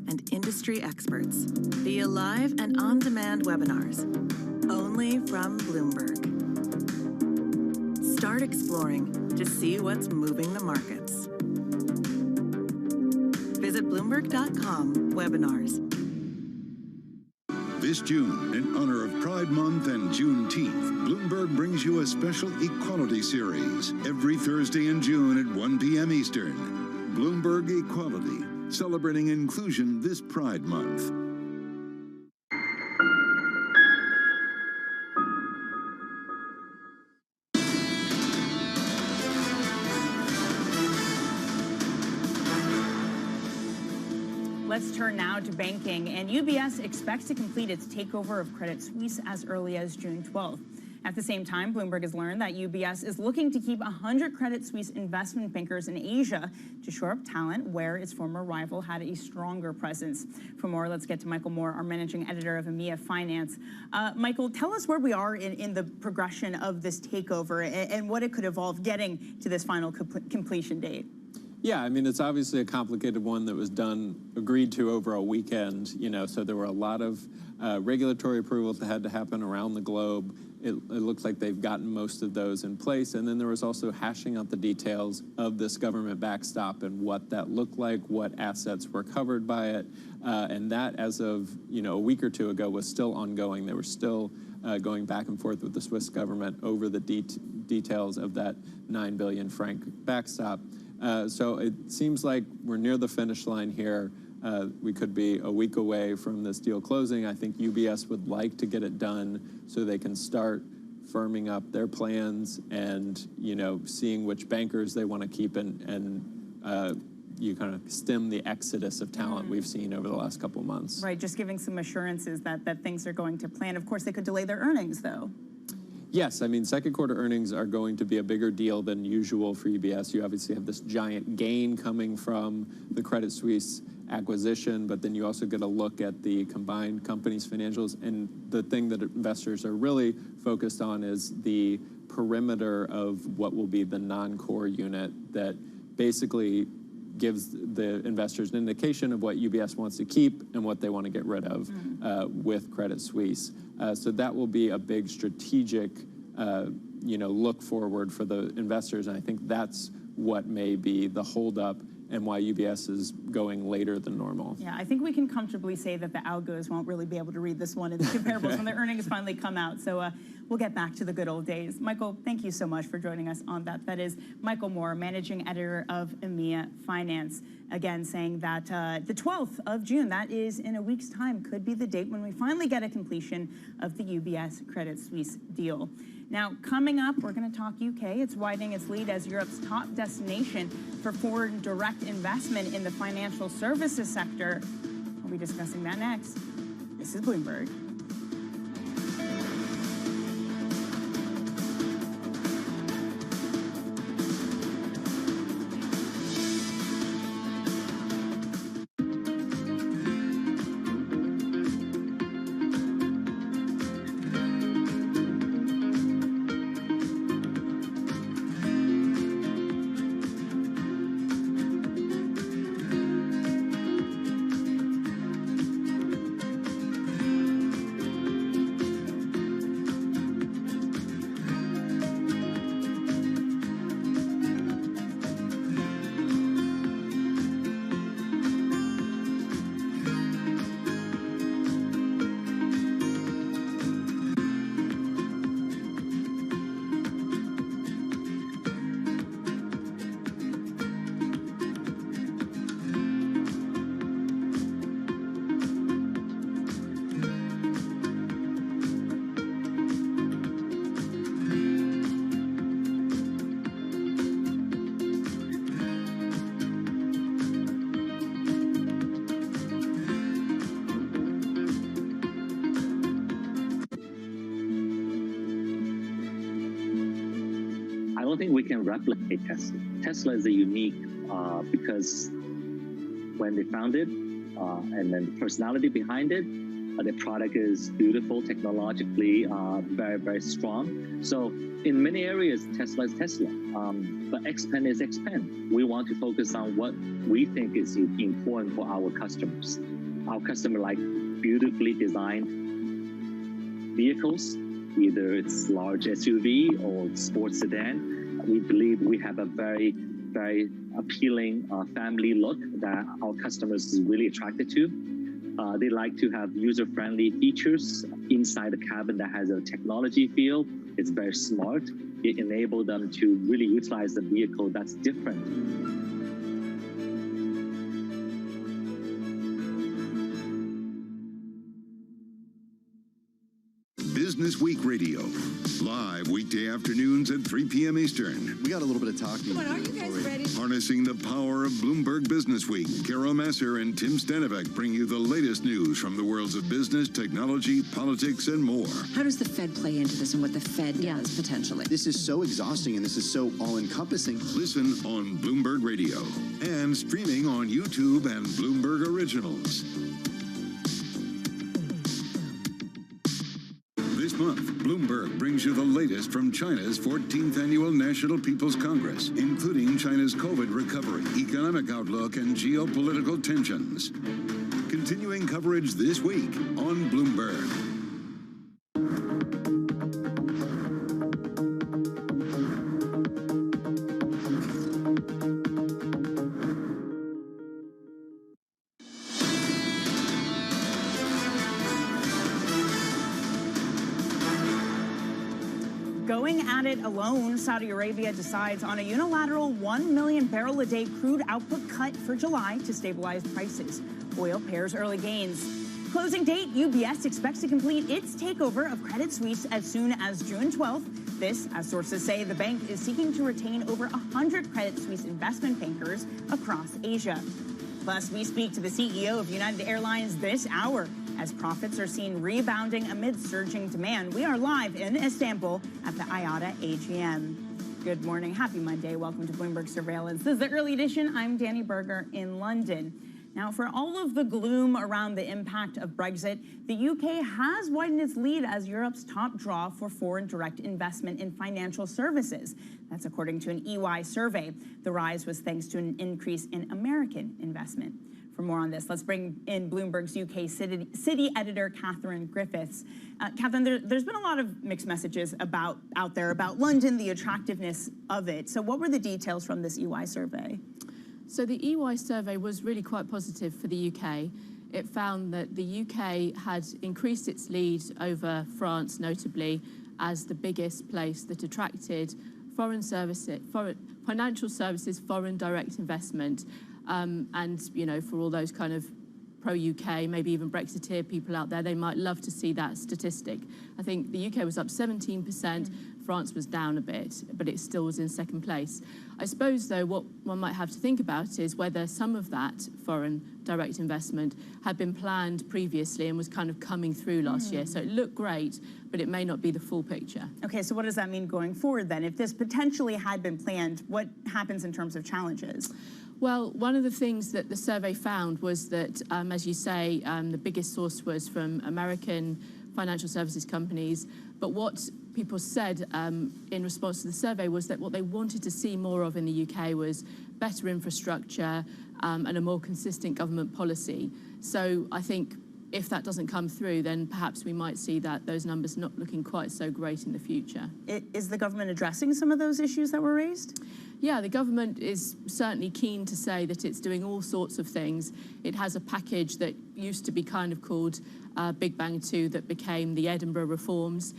and industry experts via live and on-demand webinars, only from Bloomberg. Start exploring to see what's moving the markets. Visit Bloomberg.com/webinars. This June, in honor of Pride Month and Juneteenth, Bloomberg brings you a special equality series every Thursday in June at 1 p.m. Eastern. Bloomberg Equality, celebrating inclusion this Pride Month. Let's turn now to banking. And UBS expects to complete its takeover of Credit Suisse as early as June 12th. At the same time, Bloomberg has learned that UBS is looking to keep 100 Credit Suisse investment bankers in Asia to shore up talent where its former rival had a stronger presence. For more, let's get to Michael Moore, our managing editor of EMEA Finance. Michael, tell us where we are in the progression of this takeover and what it could evolve getting to this final completion date. Yeah, I mean, it's obviously a complicated one that was agreed to over a weekend, so there were a lot of regulatory approvals that had to happen around the globe. It looks like they've gotten most of those in place. And then there was also hashing out the details of this government backstop and what that looked like, what assets were covered by it. And that, as of a week or two ago, was still ongoing. They were still going back and forth with the Swiss government over the details of that 9 billion franc backstop. So it seems like we're near the finish line here. We could be a week away from this deal closing. I think UBS would like to get it done so they can start firming up their plans and, seeing which bankers they want to keep and you kind of stem the exodus of talent we've seen over the last couple of months. Right, just giving some assurances that things are going to plan. Of course, they could delay their earnings, though. Yes, I mean, second quarter earnings are going to be a bigger deal than usual for UBS. You obviously have this giant gain coming from the Credit Suisse acquisition, but then you also get a look at the combined company's financials. And the thing that investors are really focused on is the perimeter of what will be the non-core unit that basically gives the investors an indication of what UBS wants to keep and what they want to get rid of with Credit Suisse. So that will be a big strategic, look forward for the investors. And I think that's what may be the holdup and why UBS is going later than normal. Yeah, I think we can comfortably say that the algos won't really be able to read this one in the comparables when the earnings finally come out. So we'll get back to the good old days. Michael, thank you so much for joining us on that. That is Michael Moore, managing editor of EMEA Finance, again saying that the 12th of June, that is in a week's time, could be the date when we finally get a completion of the UBS Credit Suisse deal. Now, coming up, we're going to talk UK. It's widening its lead as Europe's top destination for foreign direct investment in the financial services sector. We'll be discussing that next. This is Bloomberg. don't think we can replicate Tesla. Tesla is a unique because when they found it, and then the personality behind it, the product is beautiful, technologically very, very strong. So in many areas, Tesla is Tesla, but Xpeng is Xpeng. We want to focus on what we think is important for our customers. Our customer like beautifully designed vehicles, either it's large SUV or sports sedan. We believe we have a very, very appealing family look that our customers is really attracted to. They like to have user-friendly features inside the cabin that has a technology feel. It's very smart. It enables them to really utilize the vehicle that's different. Business Week Radio. Live weekday afternoons at 3 p.m. Eastern. We got a little bit of talking. Come on, are you guys ready? Harnessing the power of Bloomberg Business Week, Carol Masser and Tim Stanovic bring you the latest news from the worlds of business, technology, politics, and more. How does the Fed play into this and what the Fed does potentially? This is so exhausting and this is so all-encompassing. Listen on Bloomberg Radio and streaming on YouTube and Bloomberg Originals. This month, Bloomberg brings you the latest from China's 14th Annual National People's Congress, including China's COVID recovery, economic outlook, and geopolitical tensions. Continuing coverage this week on Bloomberg. Going at it alone, Saudi Arabia decides on a unilateral 1 million barrel a day crude output cut for July to stabilize prices. Oil pairs early gains. Closing date, UBS expects to complete its takeover of Credit Suisse as soon as June 12th. This, as sources say, the bank is seeking to retain over 100 Credit Suisse investment bankers across Asia. Plus, we speak to the CEO of United Airlines this hour. As profits are seen rebounding amid surging demand. We are live in Istanbul at the IATA AGM. Good morning. Happy Monday. Welcome to Bloomberg Surveillance. This is the early edition. I'm Danny Berger in London. Now, for all of the gloom around the impact of Brexit, the UK has widened its lead as Europe's top draw for foreign direct investment in financial services. That's according to an EY survey. The rise was thanks to an increase in American investment. For more on this, let's bring in Bloomberg's UK city editor, Catherine Griffiths. Catherine, there's been a lot of mixed messages out there about London, the attractiveness of it. So what were the details from this EY survey? So the EY survey was really quite positive for the UK. It found that the UK had increased its lead over France, notably, as the biggest place that attracted financial services, foreign direct investment. And, you know, for all those kind of pro-UK, maybe even Brexiteer people out there, they might love to see that statistic. I think the UK was up 17%, France was down a bit, but it still was in second place. I suppose, though, what one might have to think about is whether some of that foreign direct investment had been planned previously and was kind of coming through last year. So it looked great, but it may not be the full picture. Okay, so what does that mean going forward then? If this potentially had been planned, what happens in terms of challenges? Well, one of the things that the survey found was that, as you say, the biggest source was from American financial services companies. But what people said in response to the survey was that what they wanted to see more of in the UK was better infrastructure and a more consistent government policy. So I think if that doesn't come through, then perhaps we might see that those numbers not looking quite so great in the future. Is the government addressing some of those issues that were raised? Yeah, the government is certainly keen to say that it's doing all sorts of things. It has a package that used to be kind of called Big Bang 2 that became the Edinburgh Reforms.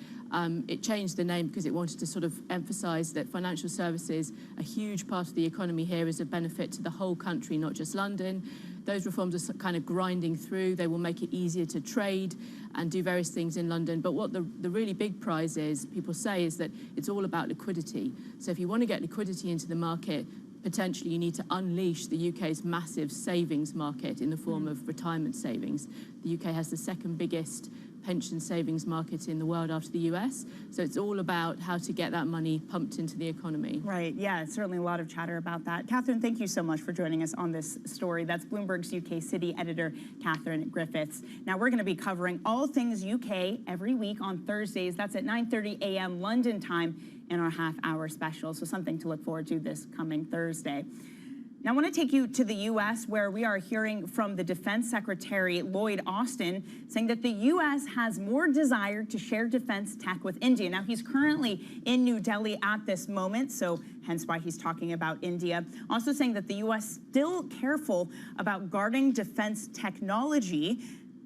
It changed the name because it wanted to sort of emphasise that financial services, a huge part of the economy here, is a benefit to the whole country, not just London. Those reforms are kind of grinding through. They will make it easier to trade and do various things in London. But what the really big prize is, people say, is that it's all about liquidity. So if you want to get liquidity into the market, potentially you need to unleash the UK's massive savings market in the form of retirement savings. The UK has the second biggest pension savings market in the world after the US. So it's all about how to get that money pumped into the economy. Right, yeah, certainly a lot of chatter about that. Catherine, thank you so much for joining us on this story. That's Bloomberg's UK city editor, Catherine Griffiths. Now we're going to be covering all things UK every week on Thursdays. That's at 9:30 a.m. London time in our half-hour special. So something to look forward to this coming Thursday. Now, I want to take you to the U.S., where we are hearing from the Defense Secretary Lloyd Austin saying that the U.S. has more desire to share defense tech with India. Now, he's currently in New Delhi at this moment, so hence why he's talking about India. Also saying that the U.S. still careful about guarding defense technology.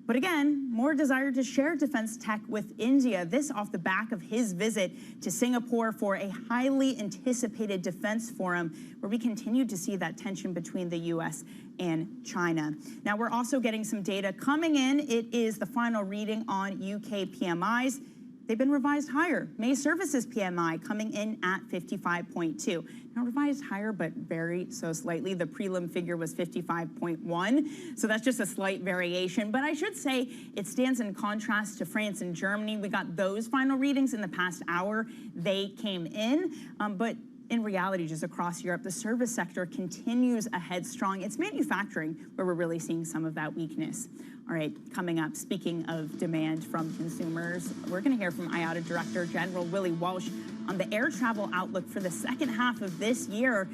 But again, more desire to share defense tech with India. This off the back of his visit to Singapore for a highly anticipated defense forum where we continue to see that tension between the U.S. and China. Now, we're also getting some data coming in. It is the final reading on UK PMIs. they've been revised higher. May services PMI coming in at 55.2. Now revised higher, but very so slightly. The prelim figure was 55.1, so that's just a slight variation. But I should say it stands in contrast to France and Germany. We got those final readings in the past hour. They came in, but in reality, just across Europe, the service sector continues ahead strong. It's manufacturing where we're really seeing some of that weakness. All right, coming up, speaking of demand from consumers, we're going to hear from IATA Director General Willie Walsh on the air travel outlook for the second half of this year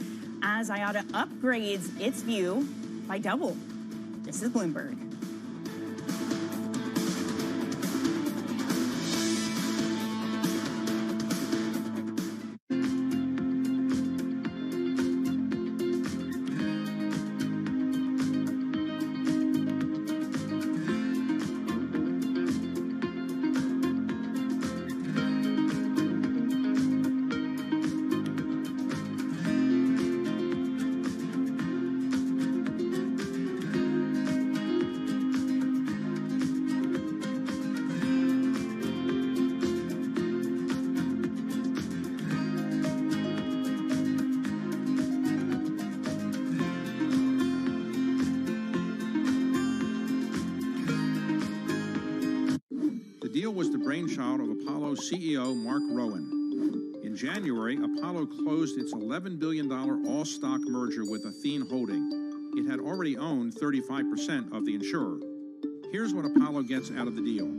as IATA upgrades its view by double. This is Bloomberg. The deal was the brainchild of Apollo CEO Mark Rowan. In January, Apollo closed its $11 billion all-stock merger with Athene Holding. It had already owned 35% of the insurer. Here's what Apollo gets out of the deal.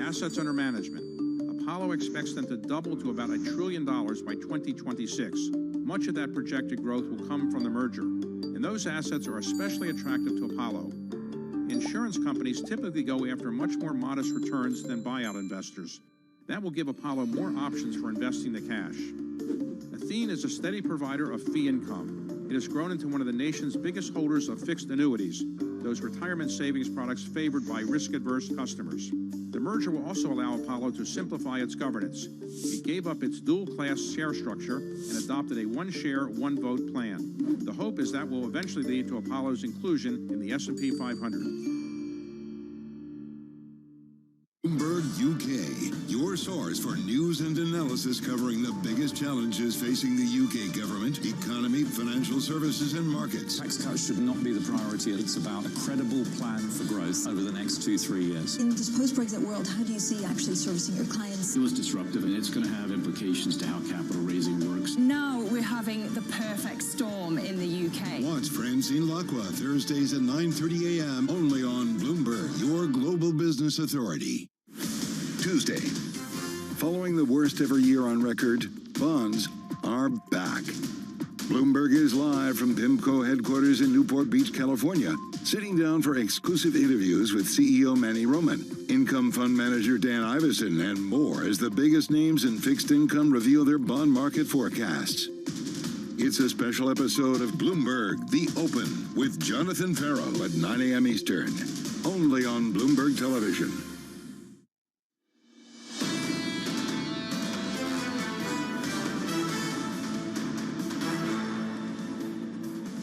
Assets under management. Apollo expects them to double to about $1 trillion by 2026. Much of that projected growth will come from the merger, and those assets are especially attractive to Apollo. Insurance companies typically go after much more modest returns than buyout investors. That will give Apollo more options for investing the cash. Athene is a steady provider of fee income. It has grown into one of the nation's biggest holders of fixed annuities, those retirement savings products favored by risk-averse customers. The merger will also allow Apollo to simplify its governance. It gave up its dual-class share structure and adopted a one-share, one-vote plan. The hope is that will eventually lead to Apollo's inclusion in the S&P 500. Bloomberg UK, your source for news and analysis covering the biggest challenges facing the UK government, economy, financial services and markets. Tax cuts should not be the priority. It's about a credible plan for growth over the next 2-3 years. In this post-Brexit world, how do you see actually servicing your clients? It was disruptive, and it's going to have implications to how capital raising works. Now we're having the perfect storm in the UK. Watch Francine Lacqua Thursdays at 9:30 a.m. only on Bloomberg, your global business authority. Tuesday. Following the worst ever year on record, bonds are back. Bloomberg is live from PIMCO headquarters in Newport Beach, California, sitting down for exclusive interviews with CEO Manny Roman, income fund manager Dan Iveson, and more as the biggest names in fixed income reveal their bond market forecasts. It's a special episode of Bloomberg, The Open, with Jonathan Farrow at 9 a.m. Eastern, only on Bloomberg Television.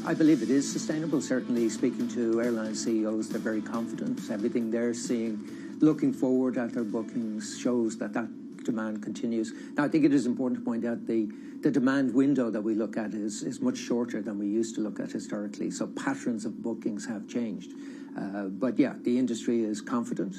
I believe it is sustainable. Certainly, speaking to airline CEOs, they're very confident. Everything they're seeing, looking forward at their bookings, shows that demand continues. Now, I think it is important to point out the demand window that we look at is much shorter than we used to look at historically. So patterns of bookings have changed. But yeah, the industry is confident.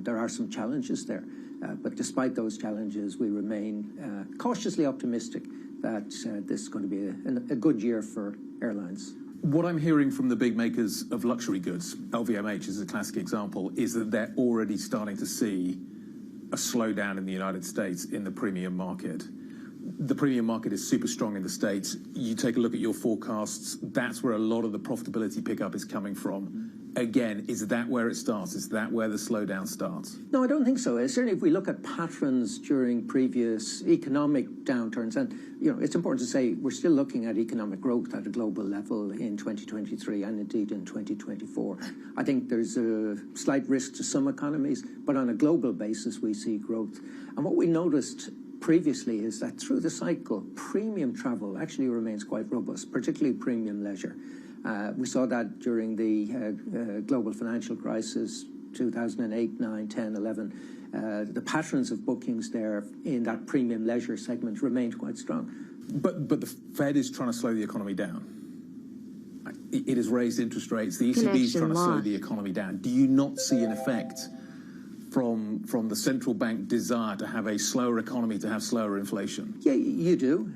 There are some challenges there. But despite those challenges, we remain cautiously optimistic that this is going to be a good year for airlines. What I'm hearing from the big makers of luxury goods, LVMH is a classic example, is that they're already starting to see a slowdown in the United States in the premium market. The premium market is super strong in the States. You take a look at your forecasts, that's where a lot of the profitability pickup is coming from. Again, is that where it starts? Is that where the slowdown starts? No, I don't think so. Certainly, if we look at patterns during previous economic downturns, and it's important to say we're still looking at economic growth at a global level in 2023 and indeed in 2024. I think there's a slight risk to some economies, but on a global basis, we see growth. And what we noticed previously is that through the cycle, premium travel actually remains quite robust, particularly premium leisure. We saw that during the global financial crisis, 2008, 9, 10, 11. the patterns of bookings there in that premium leisure segment remained quite strong. But the Fed is trying to slow the economy down. It has raised interest rates. The ECB is trying to slow the economy down. Do you not see an effect from the central bank desire to have a slower economy, to have slower inflation? Yeah, you do.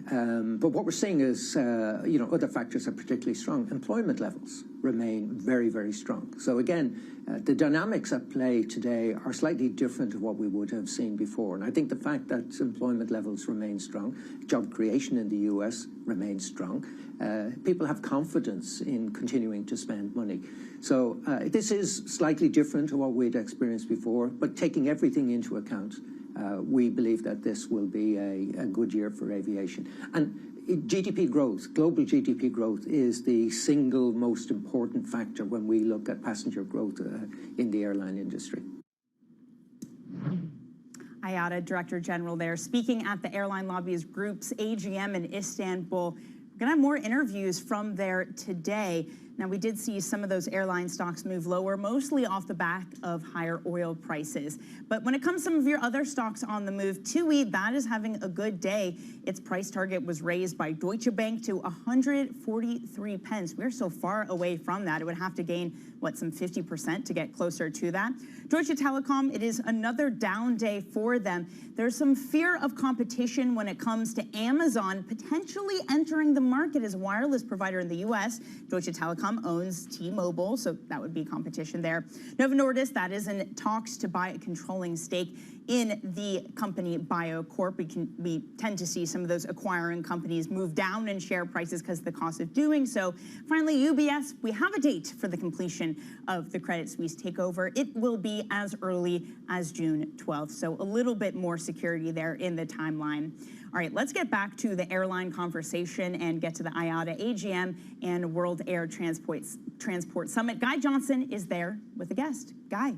But what we're seeing is, other factors are particularly strong. Employment levels remain very, very strong. So again, the dynamics at play today are slightly different to what we would have seen before. And I think the fact that employment levels remain strong, job creation in the US remains strong, people have confidence in continuing to spend money. So this is slightly different to what we'd experienced before, but taking everything into account, we believe that this will be a good year for aviation. And GDP growth, global GDP growth, is the single most important factor when we look at passenger growth in the airline industry. IATA Director General there, speaking at the Airline Lobbyist Group's AGM in Istanbul. We're going to have more interviews from there today. Now, we did see some of those airline stocks move lower, mostly off the back of higher oil prices. But when it comes to some of your other stocks on the move, TUI, that is having a good day. Its price target was raised by Deutsche Bank to 143 pence. We're so far away from that. It would have to gain, some 50% to get closer to that. Deutsche Telekom, it is another down day for them. There's some fear of competition when it comes to Amazon potentially entering the market as a wireless provider in the U.S. Deutsche Telekom owns T-Mobile, so that would be competition there. Novo Nordisk, that is in talks to buy a controlling stake in the company BioCorp. We tend to see some of those acquiring companies move down in share prices because of the cost of doing so. Finally, UBS, we have a date for the completion of the Credit Suisse takeover. It will be as early as June 12th, so a little bit more security there in the timeline. All right, let's get back to the airline conversation and get to the IATA AGM and World Air Transport Summit. Guy Johnson is there with a guest. Guy.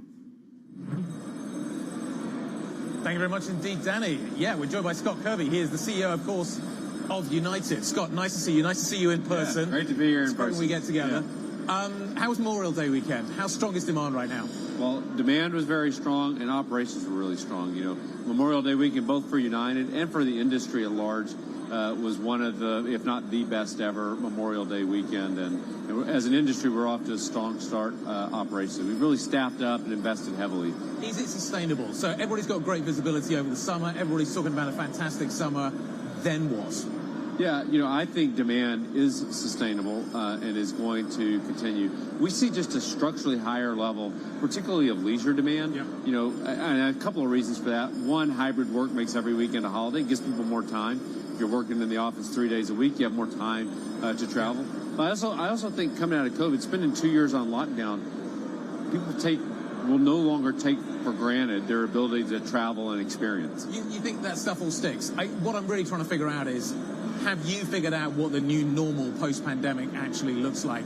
Thank you very much indeed, Danny. Yeah, we're joined by Scott Kirby. He is the CEO, of course, of United. Scott, nice to see you. Nice to see you in person. Yeah, great to be here in person. When we get together. Yeah. How was Memorial Day weekend? How strong is demand right now? Well, demand was very strong and operations were really strong. Memorial Day weekend, both for United and for the industry at large, was one of the, if not the best ever Memorial Day weekend. And as an industry, we're off to a strong start operations. We've really staffed up and invested heavily. Is it sustainable? So everybody's got great visibility over the summer. Everybody's talking about a fantastic summer. Then what? Yeah, I think demand is sustainable and is going to continue. We see just a structurally higher level, particularly of leisure demand. Yeah. And a couple of reasons for that. One, hybrid work makes every weekend a holiday, gives people more time. If you're working in the office 3 days a week, you have more time to travel. But I also think coming out of COVID, spending 2 years on lockdown, people will no longer take for granted their ability to travel and experience. You think that stuff all sticks? What I'm really trying to figure out is, have you figured out what the new normal post-pandemic actually looks like?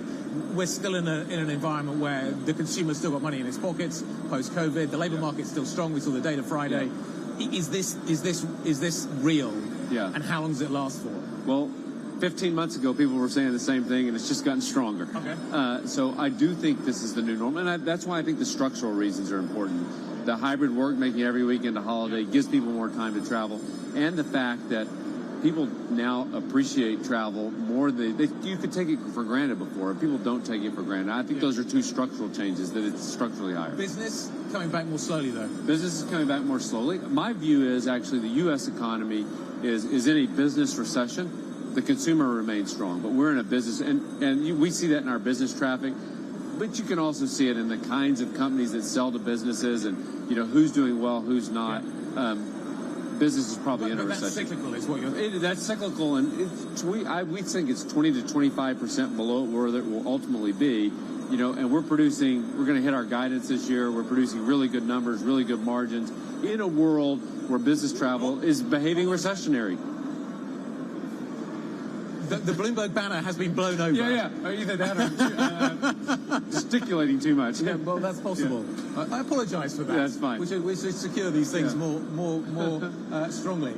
We're still in an environment where the consumer's still got money in his pockets post-COVID. The labour market's still strong. We saw the data Friday. Yeah. Is this real? Yeah. And how long does it last for? Well, 15 months ago, people were saying the same thing, and it's just gotten stronger. Okay. So I do think this is the new normal, and that's why I think the structural reasons are important. The hybrid work, making every weekend a holiday, gives people more time to travel, and the fact that people now appreciate travel more than you could take it for granted before. People don't take it for granted. I think those are two structural changes, that it's structurally higher. Business coming back more slowly, though. Business is coming back more slowly. My view is actually the U.S. economy is in a business recession. The consumer remains strong, but we're in a business, and we see that in our business traffic. But you can also see it in the kinds of companies that sell to businesses, and who's doing well, who's not. Yeah. Business is probably in a recession. That's cyclical, is what you're. That's cyclical, and we think it's 20 to 25% below where it will ultimately be. And we're going to hit our guidance this year. We're producing really good numbers, really good margins in a world where business travel is behaving recessionary. The Bloomberg banner has been blown over. Yeah. Either that or gesticulating too much. Yeah, well, that's possible. Yeah. I apologise for that. Yeah, that's fine. We should secure these things more strongly.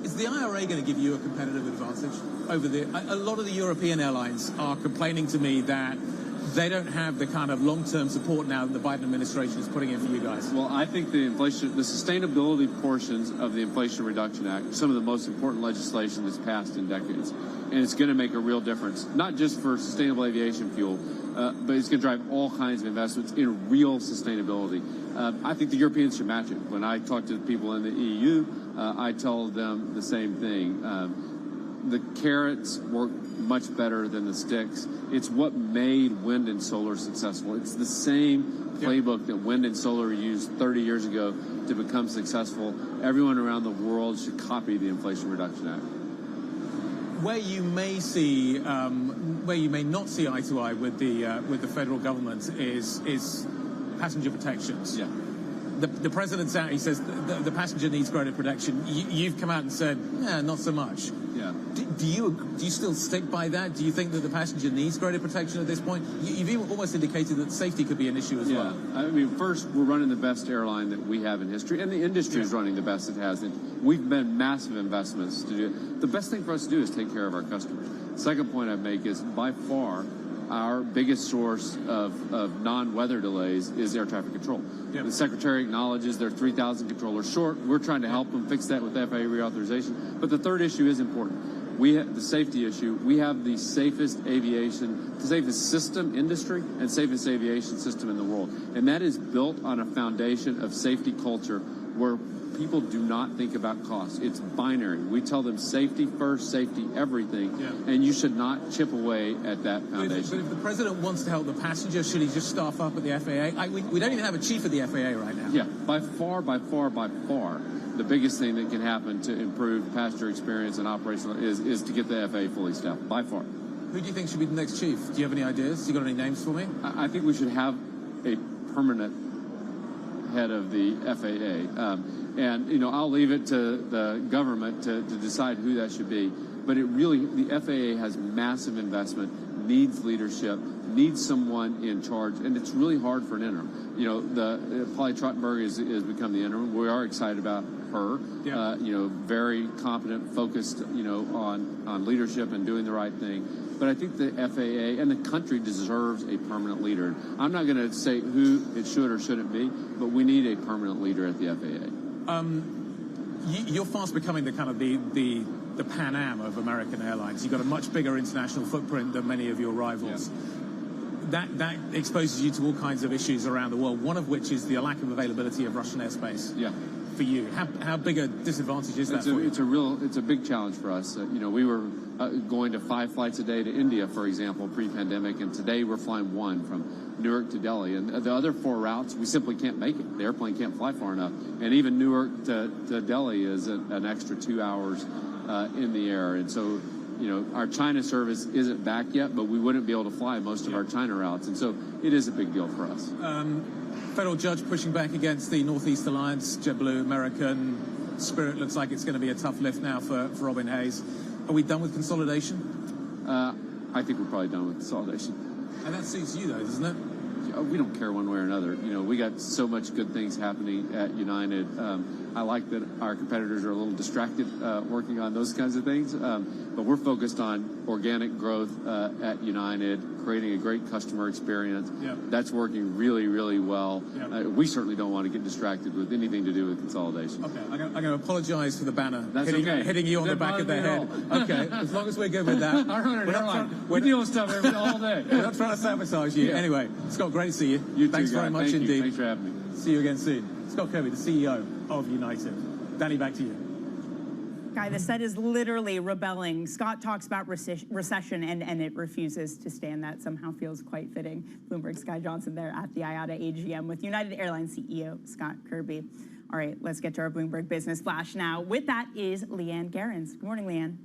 Is the IRA going to give you a competitive advantage over a lot of the European airlines are complaining to me that they don't have the kind of long-term support now that the Biden administration is putting in for you guys? Well, I think the sustainability portions of the Inflation Reduction Act, some of the most important legislation that's passed in decades. And it's going to make a real difference, not just for sustainable aviation fuel, but it's going to drive all kinds of investments in real sustainability. I think the Europeans should match it. When I talk to people in the EU, I tell them the same thing. The carrots work much better than the sticks. It's what made wind and solar successful. It's the same playbook that wind and solar used 30 years ago to become successful. Everyone around the world should copy the Inflation Reduction Act. Where you may see, where you may not see eye to eye with the federal government is passenger protections. Yeah. The president's out. He says the passenger needs greater protection. You've come out and said, yeah, not so much. Yeah. Do you still stick by that? Do you think that the passenger needs greater protection at this point? You've even almost indicated that safety could be an issue as well. I mean, first, we're running the best airline that we have in history, and the industry is running the best it has. And we've made massive investments to do it. The best thing for us to do is take care of our customers. Second point I'd make is, by far, our biggest source of non-weather delays is air traffic control. Yep. The Secretary acknowledges they're 3,000 controllers short. We're trying to help them fix that with FAA reauthorization. But the third issue is important. We have the safety issue. We have the safest system industry and safest aviation system in the world. And that is built on a foundation of safety culture where people do not think about cost. It's binary. We tell them safety first, safety everything, and you should not chip away at that foundation. But if the president wants to help the passenger, should he just staff up at the FAA? We don't even have a chief of the FAA right now. Yeah, by far, the biggest thing that can happen to improve passenger experience and operational is to get the FAA fully staffed, by far. Who do you think should be the next chief? Do you have any ideas? You got any names for me? I think we should have a permanent head of the FAA. And, I'll leave it to the government to decide who that should be. But the FAA has massive investment, needs leadership, needs someone in charge, and it's really hard for an interim. Polly Trottenberg has become the interim. We are excited about her. Yeah. Very competent, focused, on leadership and doing the right thing. But I think the FAA and the country deserves a permanent leader. I'm not going to say who it should or shouldn't be, but we need a permanent leader at the FAA. You're fast becoming the kind of the Pan Am of American airlines. You've got a much bigger international footprint than many of your rivals. Yeah. That exposes you to all kinds of issues around the world, one of which is the lack of availability of Russian airspace. Yeah. For you, how big a disadvantage is that for you? It's a big challenge for us. We were going to 5 flights a day to India, for example, pre-pandemic, and today we're flying 1 from Newark to Delhi. And the other 4 routes, we simply can't make it. The airplane can't fly far enough. And even Newark to Delhi is an extra 2 hours in the air. And so, our China service isn't back yet, but we wouldn't be able to fly most of our China routes. And so it is a big deal for us. Federal judge pushing back against the Northeast Alliance, JetBlue, American. Spirit looks like it's going to be a tough lift now for Robin Hayes. Are we done with consolidation? I think we're probably done with consolidation. And that suits you, though, doesn't it? We don't care one way or another. We got so much good things happening at United. I like that our competitors are a little distracted working on those kinds of things. But we're focused on organic growth at United, creating a great customer experience. Yeah. That's working really, really well. Yeah. We certainly don't want to get distracted with anything to do with consolidation. Okay, I'm going to apologize for the banner. That's hitting you on the back of the head. Okay, as long as we're good with that. I run an airline. We deal with stuff all day. We're not trying to sabotage you. Yeah. Anyway, Scott, great to see you. Thanks very much indeed. Thanks for having me. See you again soon. Scott Kirby, the CEO of United. Danny, back to you. Guy, the Fed is literally rebelling. Scott talks about recession, and it refuses to stand. That somehow feels quite fitting. Bloomberg's Guy Johnson there at the IATA AGM with United Airlines CEO Scott Kirby. All right, let's get to our Bloomberg Business Flash now. With that is Leanne Gerrans. Good morning, Leanne.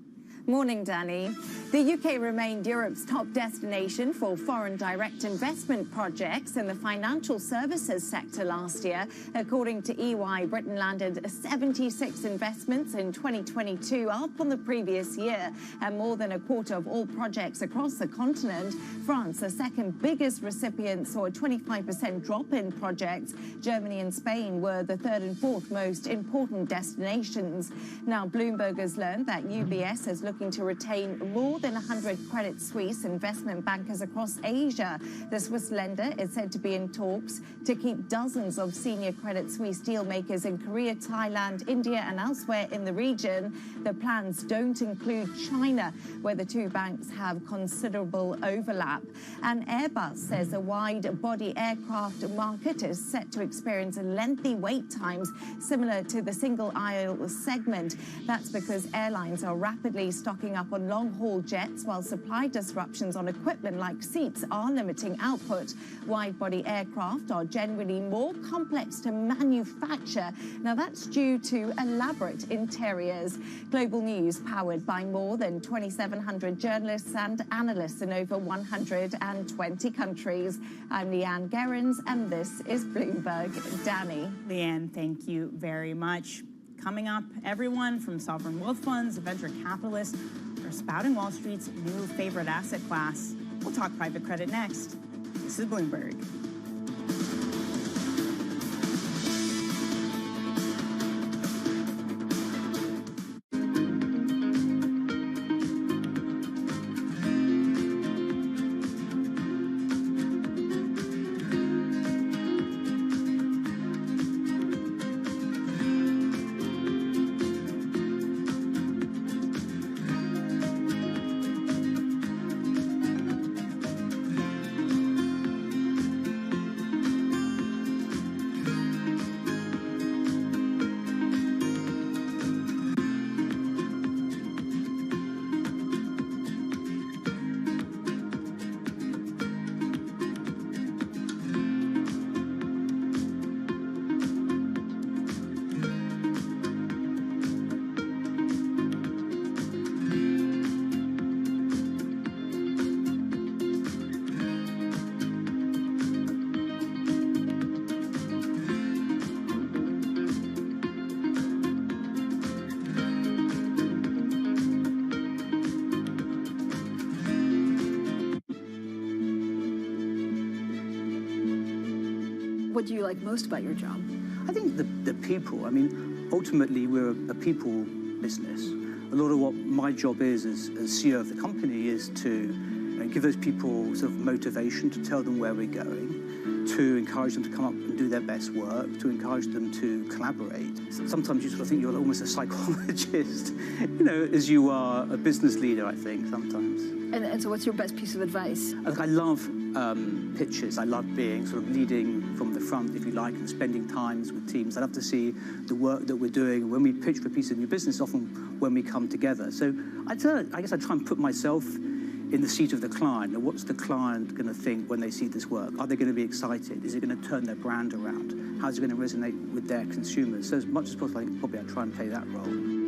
Morning, Danny. The UK remained Europe's top destination for foreign direct investment projects in the financial services sector last year. According to EY, Britain landed 76 investments in 2022, up on the previous year, and more than a quarter of all projects across the continent. France, the second biggest recipient, saw a 25% drop in projects. Germany and Spain were the third and fourth most important destinations. Now, Bloomberg has learned that UBS is looking to retain more than 100 Credit Suisse investment bankers across Asia. The Swiss lender is said to be in talks to keep dozens of senior Credit Suisse deal makers in Korea, Thailand, India, and elsewhere in the region. The plans don't include China, where the two banks have considerable overlap. And Airbus says a wide-body aircraft market is set to experience lengthy wait times similar to the single-aisle segment. That's because airlines are rapidly stocking up on long-haul jets, while supply disruptions on equipment like seats are limiting output. Wide-body aircraft are generally more complex to manufacture. Now, that's due to elaborate interiors. Global news powered by more than 2,700 journalists and analysts in over 120 countries. I'm Leanne Gerrans, and this is Bloomberg. Danny. Leanne, thank you very much. Coming up, everyone from sovereign wealth funds to venture capitalists are spouting Wall Street's new favorite asset class. We'll talk private credit next. This is Bloomberg. What do you like most about your job? I think the people. I mean, ultimately, we're a people business. A lot of what my job is as CEO of the company is to give those people sort of motivation, to tell them where we're going, to encourage them to come up and do their best work, to encourage them to collaborate. Sometimes you sort of think you're almost a psychologist, as you are a business leader, I think, sometimes. And so what's your best piece of advice? I love pitches. I love being sort of leading from the front, if you like, and spending times with teams. I love to see the work that we're doing. When we pitch for a piece of new business, often when we come together. So I guess I try and put myself in the seat of the client. And what's the client going to think when they see this work? Are they going to be excited? Is it going to turn their brand around? How's it going to resonate with their consumers? So as much as possible, I think probably I try and play that role.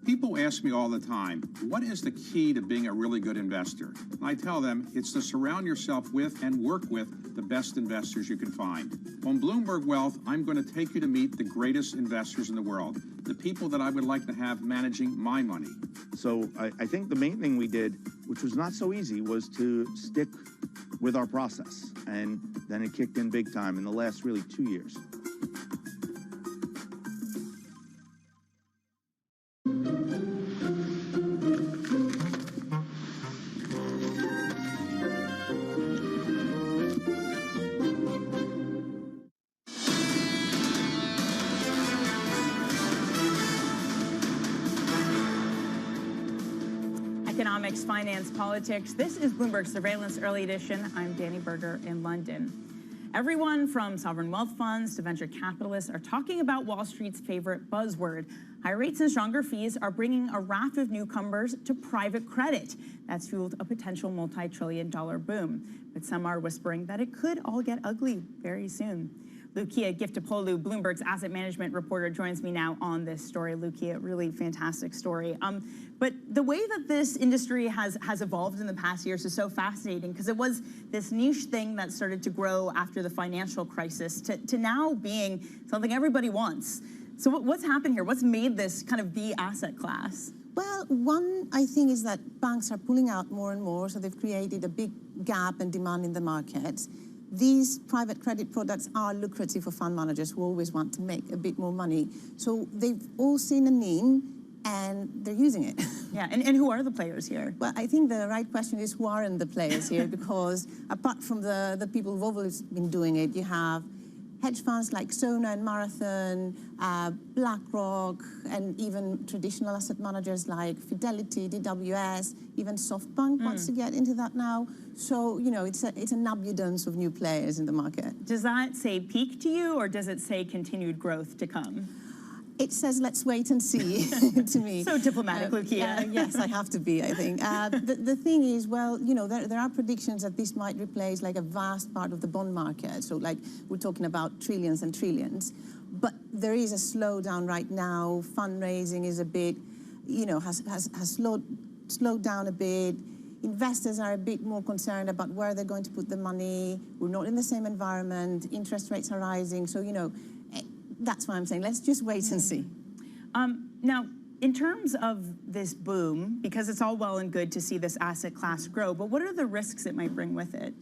People ask me all the time, what is the key to being a really good investor? And I tell them it's to surround yourself with and work with the best investors you can find. On Bloomberg Wealth, I'm going to take you to meet the greatest investors in the world, the people that I would like to have managing my money. So I think the main thing we did, which was not so easy, was to stick with our process. And then it kicked in big time in the last really 2 years. Economics, finance, politics. This is Bloomberg Surveillance Early Edition. I'm Danny Berger in London. Everyone from sovereign wealth funds to venture capitalists are talking about Wall Street's favorite buzzword. Higher rates and stronger fees are bringing a raft of newcomers to private credit. That's fueled a potential multi-trillion-dollar boom. But some are whispering that it could all get ugly very soon. Lucia Giftapolu, Bloomberg's asset management reporter, joins me now on this story. Lucia, really fantastic story. But the way that this industry has evolved in the past years is so fascinating, because it was this niche thing that started to grow after the financial crisis to now being something everybody wants. So what's happened here? What's made this kind of the asset class? Well, one, I think, is that banks are pulling out more and more, so they've created a big gap and demand in the market. these private credit products are lucrative for fund managers who always want to make a bit more money. So they've all seen a need and they're using it. Yeah, and who are the players here? Well, I think the right question is who aren't the players here, because apart from the people who've always been doing it, you have hedge funds like Sona and Marathon, BlackRock, and even traditional asset managers like Fidelity, DWS, even SoftBank wants to get into that now. So, you know, it's an abundance of new players in the market. Does that say peak to you, or does it say continued growth to come? It says, let's wait and see, to me. So diplomatic, Lucia. Yes, I have to be, I think. The thing is, well, you know, there are predictions that this might replace like a vast part of the bond market. So like we're talking about trillions and trillions. But there is a slowdown right now. Fundraising is a bit, you know, has slowed down a bit. Investors are a bit more concerned about where they're going to put the money. We're not in the same environment. Interest rates are rising. So, you know, that's why I'm saying let's just wait and see. Now, in terms of this boom, because it's all well and good to see this asset class grow, but what are the risks it might bring with it?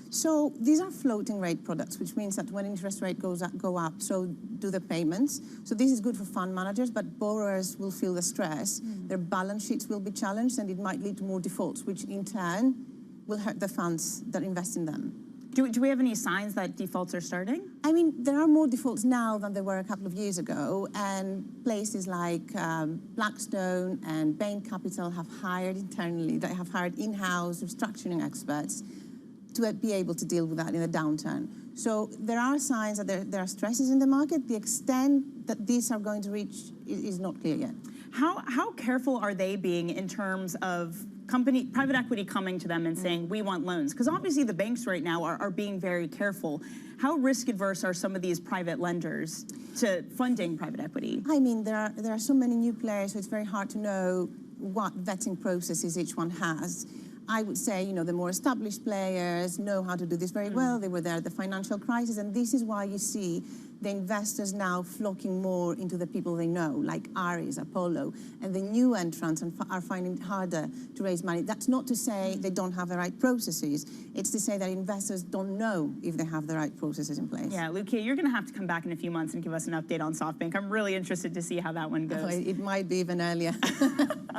So these are floating rate products, which means that when interest rate go up, so do the payments. So this is good for fund managers, but borrowers will feel the stress. Their balance sheets will be challenged, and it might lead to more defaults, which in turn will hurt the funds that invest in them. Do we have any signs that defaults are starting? I mean, there are more defaults now than there were a couple of years ago, and places like Blackstone and Bain Capital have hired internally, they have hired in-house restructuring experts to be able to deal with that in a downturn. So there are signs that there are stresses in the market. The extent that these are going to reach is not clear yet. How careful are they being in terms of private equity coming to them and saying, we want loans? Because obviously the banks right now are being very careful. How risk adverse are some of these private lenders to funding private equity? I mean, there are so many new players, so it's very hard to know what vetting processes each one has. I would say, you know, the more established players know how to do this very well. They were there at the financial crisis, and this is why you see the investors now flocking more into the people they know, like Ares, Apollo, and the new entrants are finding it harder to raise money. That's not to say they don't have the right processes. It's to say that investors don't know if they have the right processes in place. Yeah, Lucia, you're going to have to come back in a few months and give us an update on SoftBank. I'm really interested to see how that one goes. It might be even earlier.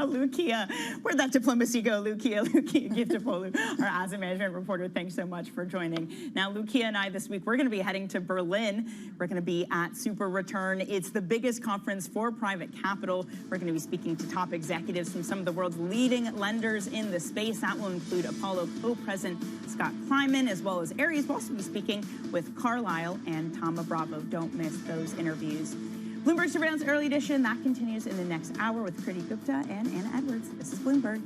Lucia, where'd that diplomacy go, Lucia Giftapolu, our asset management reporter. Thanks so much for joining. Now, Lucia and I this week, we're going to be heading to Berlin. We're going to be at Super Return. It's the biggest conference for private capital. We're going to be speaking to top executives from some of the world's leading lenders in the space. That will include Apollo co-president Scott Kleiman, as well as Ares. We'll also be speaking with Carlyle and Thoma Bravo. Don't miss those interviews. Bloomberg Surveillance Early Edition, that continues in the next hour with Kriti Gupta and Anna Edwards. This is Bloomberg.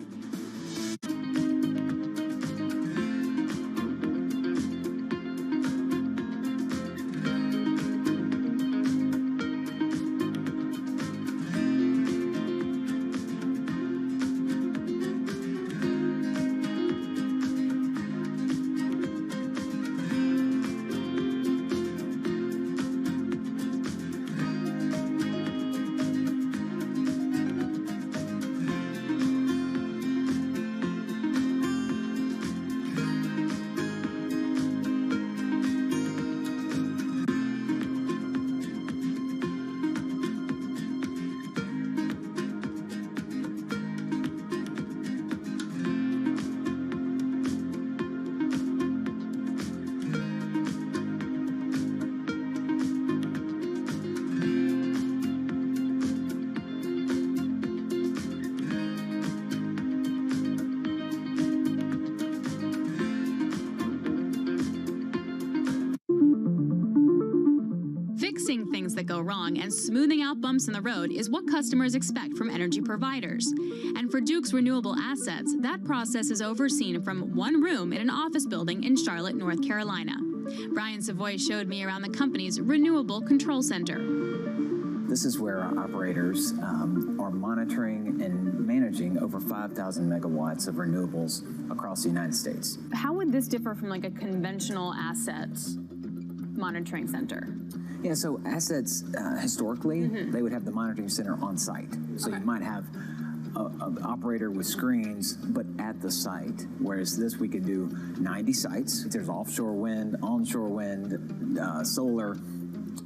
Fixing things that go wrong and smoothing out bumps in the road is what customers expect from energy providers. And for Duke's renewable assets, that process is overseen from one room in an office building in Charlotte, North Carolina. Brian Savoy showed me around the company's Renewable Control Center. This is where our operators are monitoring and managing over 5,000 megawatts of renewables across the United States. How would this differ from like a conventional asset monitoring center? Yeah, so assets, historically, they would have the monitoring center on site. So you might have an operator with screens, but at the site. Whereas this, we could do 90 sites. There's offshore wind, onshore wind, solar,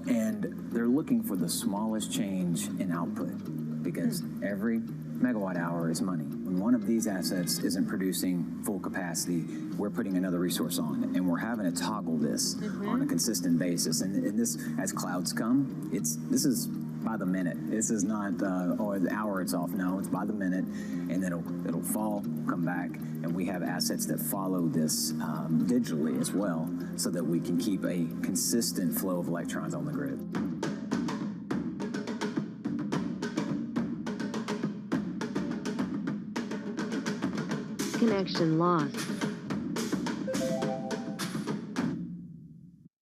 and they're looking for the smallest change in output because every megawatt hour is money. When one of these assets isn't producing full capacity, we're putting another resource on, and we're having to toggle this on a consistent basis. And this, as clouds come, this is by the minute. This is not, or the hour it's off. No, it's by the minute, and then it'll fall, come back, and we have assets that follow this digitally as well, so that we can keep a consistent flow of electrons on the grid. Connection lost.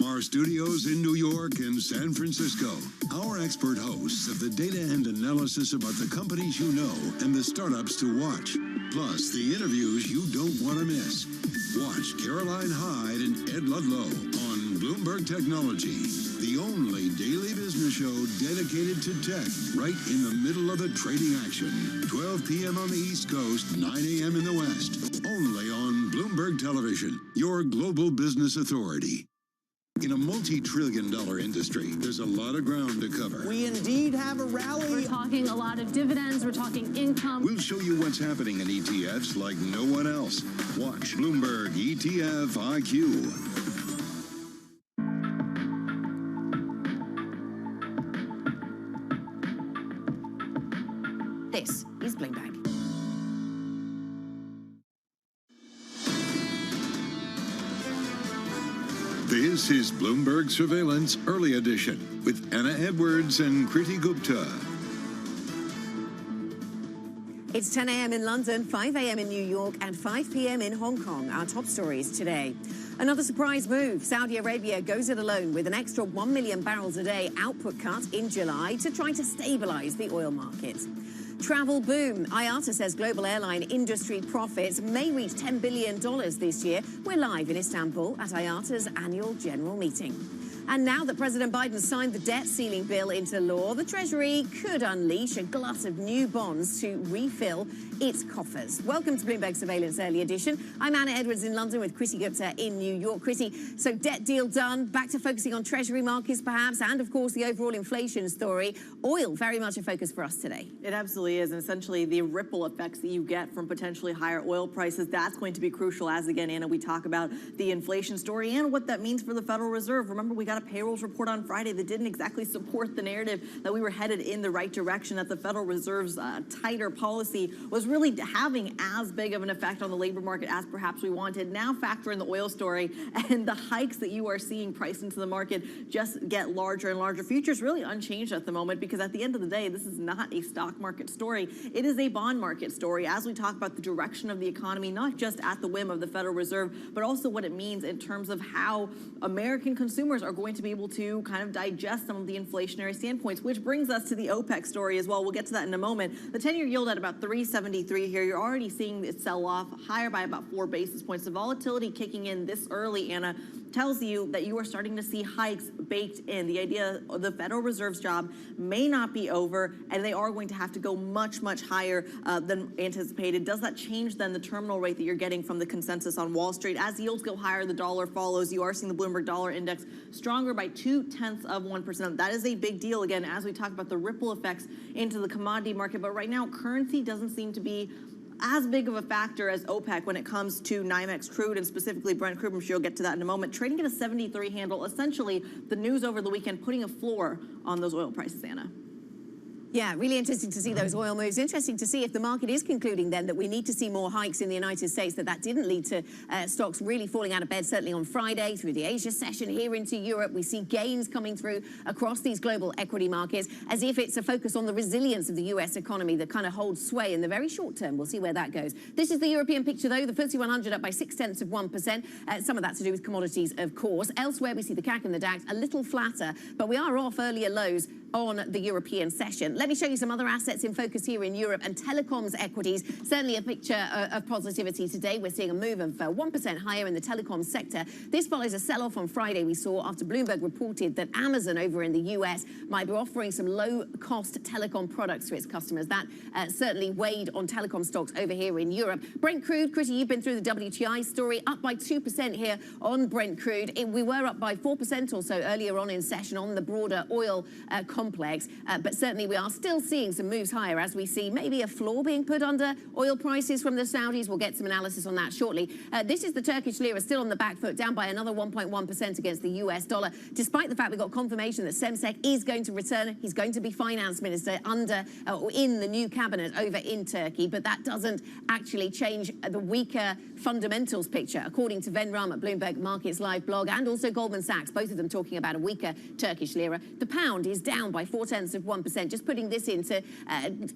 Our studios in New York and San Francisco, our expert hosts of the data and analysis about the companies you know and the startups to watch, plus the interviews you don't want to miss. Watch Caroline Hyde and Ed Ludlow on Bloomberg Technology, the only daily business show dedicated to tech, right in the middle of the trading action. 12 p.m. on the East Coast, 9 a.m. in the West. Only on Bloomberg Television, your global business authority. In a multi-trillion-dollar industry, there's a lot of ground to cover. We indeed have a rally. We're talking a lot of dividends. We're talking income. We'll show you what's happening in ETFs like no one else. Watch Bloomberg ETF IQ. This is Bloomberg. This is Bloomberg Surveillance Early Edition with Anna Edwards and Kriti Gupta. It's 10 a.m. in London, 5 a.m. in New York, and 5 p.m. in Hong Kong. Our top stories today. Another surprise move. Saudi Arabia goes it alone with an extra 1 million barrels a day output cut in July to try to stabilize the oil market. Travel boom. IATA says global airline industry profits may reach $10 billion this year. We're live in Istanbul at IATA's annual general meeting. And now that President Biden signed the debt ceiling bill into law, the Treasury could unleash a glut of new bonds to refill its coffers. Welcome to Bloomberg Surveillance Early Edition. I'm Anna Edwards in London with Kriti Gupta in New York. Kriti, so debt deal done, back to focusing on Treasury markets perhaps, and of course the overall inflation story. Oil, very much a focus for us today. It absolutely is, and essentially the ripple effects that you get from potentially higher oil prices, that's going to be crucial as, again, Anna, we talk about the inflation story and what that means for the Federal Reserve. Remember, we got a payrolls report on Friday that didn't exactly support the narrative that we were headed in the right direction, that the Federal Reserve's tighter policy was really having as big of an effect on the labor market as perhaps we wanted. Now factor in the oil story, and the hikes that you are seeing priced into the market just get larger and larger. Futures really unchanged at the moment, because at the end of the day, this is not a stock market story. It is a bond market story as we talk about the direction of the economy, not just at the whim of the Federal Reserve, but also what it means in terms of how American consumers are going to be able to kind of digest some of the inflationary standpoints, which brings us to the OPEC story as well. We'll get to that in a moment. The 10-year yield at about 3.73 here. You're already seeing it sell off higher by about 4 basis points. The volatility kicking in this early, Anna, tells you that you are starting to see hikes baked in. The idea of the Federal Reserve's job may not be over, and they are going to have to go much, much higher than anticipated. Does that change then the terminal rate that you're getting from the consensus on Wall Street? As yields go higher, the dollar follows. You are seeing the Bloomberg Dollar Index stronger by 0.2%. That is a big deal, again, as we talk about the ripple effects into the commodity market. But right now, currency doesn't seem to be as big of a factor as OPEC when it comes to NYMEX crude and specifically Brent crude. I'm sure you'll get to that in a moment. Trading at a 73 handle, essentially the news over the weekend putting a floor on those oil prices, Anna. Yeah, really interesting to see those oil moves. Interesting to see if the market is concluding then that we need to see more hikes in the United States, that didn't lead to stocks really falling out of bed, certainly on Friday through the Asia session here into Europe. We see gains coming through across these global equity markets, as if it's a focus on the resilience of the US economy that kind of holds sway in the very short term. We'll see where that goes. This is the European picture, though. The FTSE 100 up by 0.6%. Some of that to do with commodities, of course. Elsewhere, we see the CAC and the DAX a little flatter, but we are off earlier lows on the European session. Let me show you some other assets in focus here in Europe, and telecoms equities, certainly a picture of positivity today. We're seeing a move of 1% higher in the telecoms sector. This follows a sell-off on Friday we saw after Bloomberg reported that Amazon over in the US might be offering some low-cost telecom products to its customers. That certainly weighed on telecom stocks over here in Europe. Brent crude, Chrissy, you've been through the WTI story, up by 2% here on Brent crude. We were up by 4% or so earlier on in session on the broader oil complex, but certainly we are still seeing some moves higher as we see maybe a floor being put under oil prices from the Saudis. We'll get some analysis on that shortly. This is the Turkish lira still on the back foot, down by another 1.1% against the US dollar, despite the fact we got confirmation that Semsek is going to return. He's going to be finance minister in the new cabinet over in Turkey, but that doesn't actually change the weaker fundamentals picture, according to Venram at Bloomberg Markets Live blog and also Goldman Sachs, both of them talking about a weaker Turkish lira. The pound is down by 0.4%, just putting this in to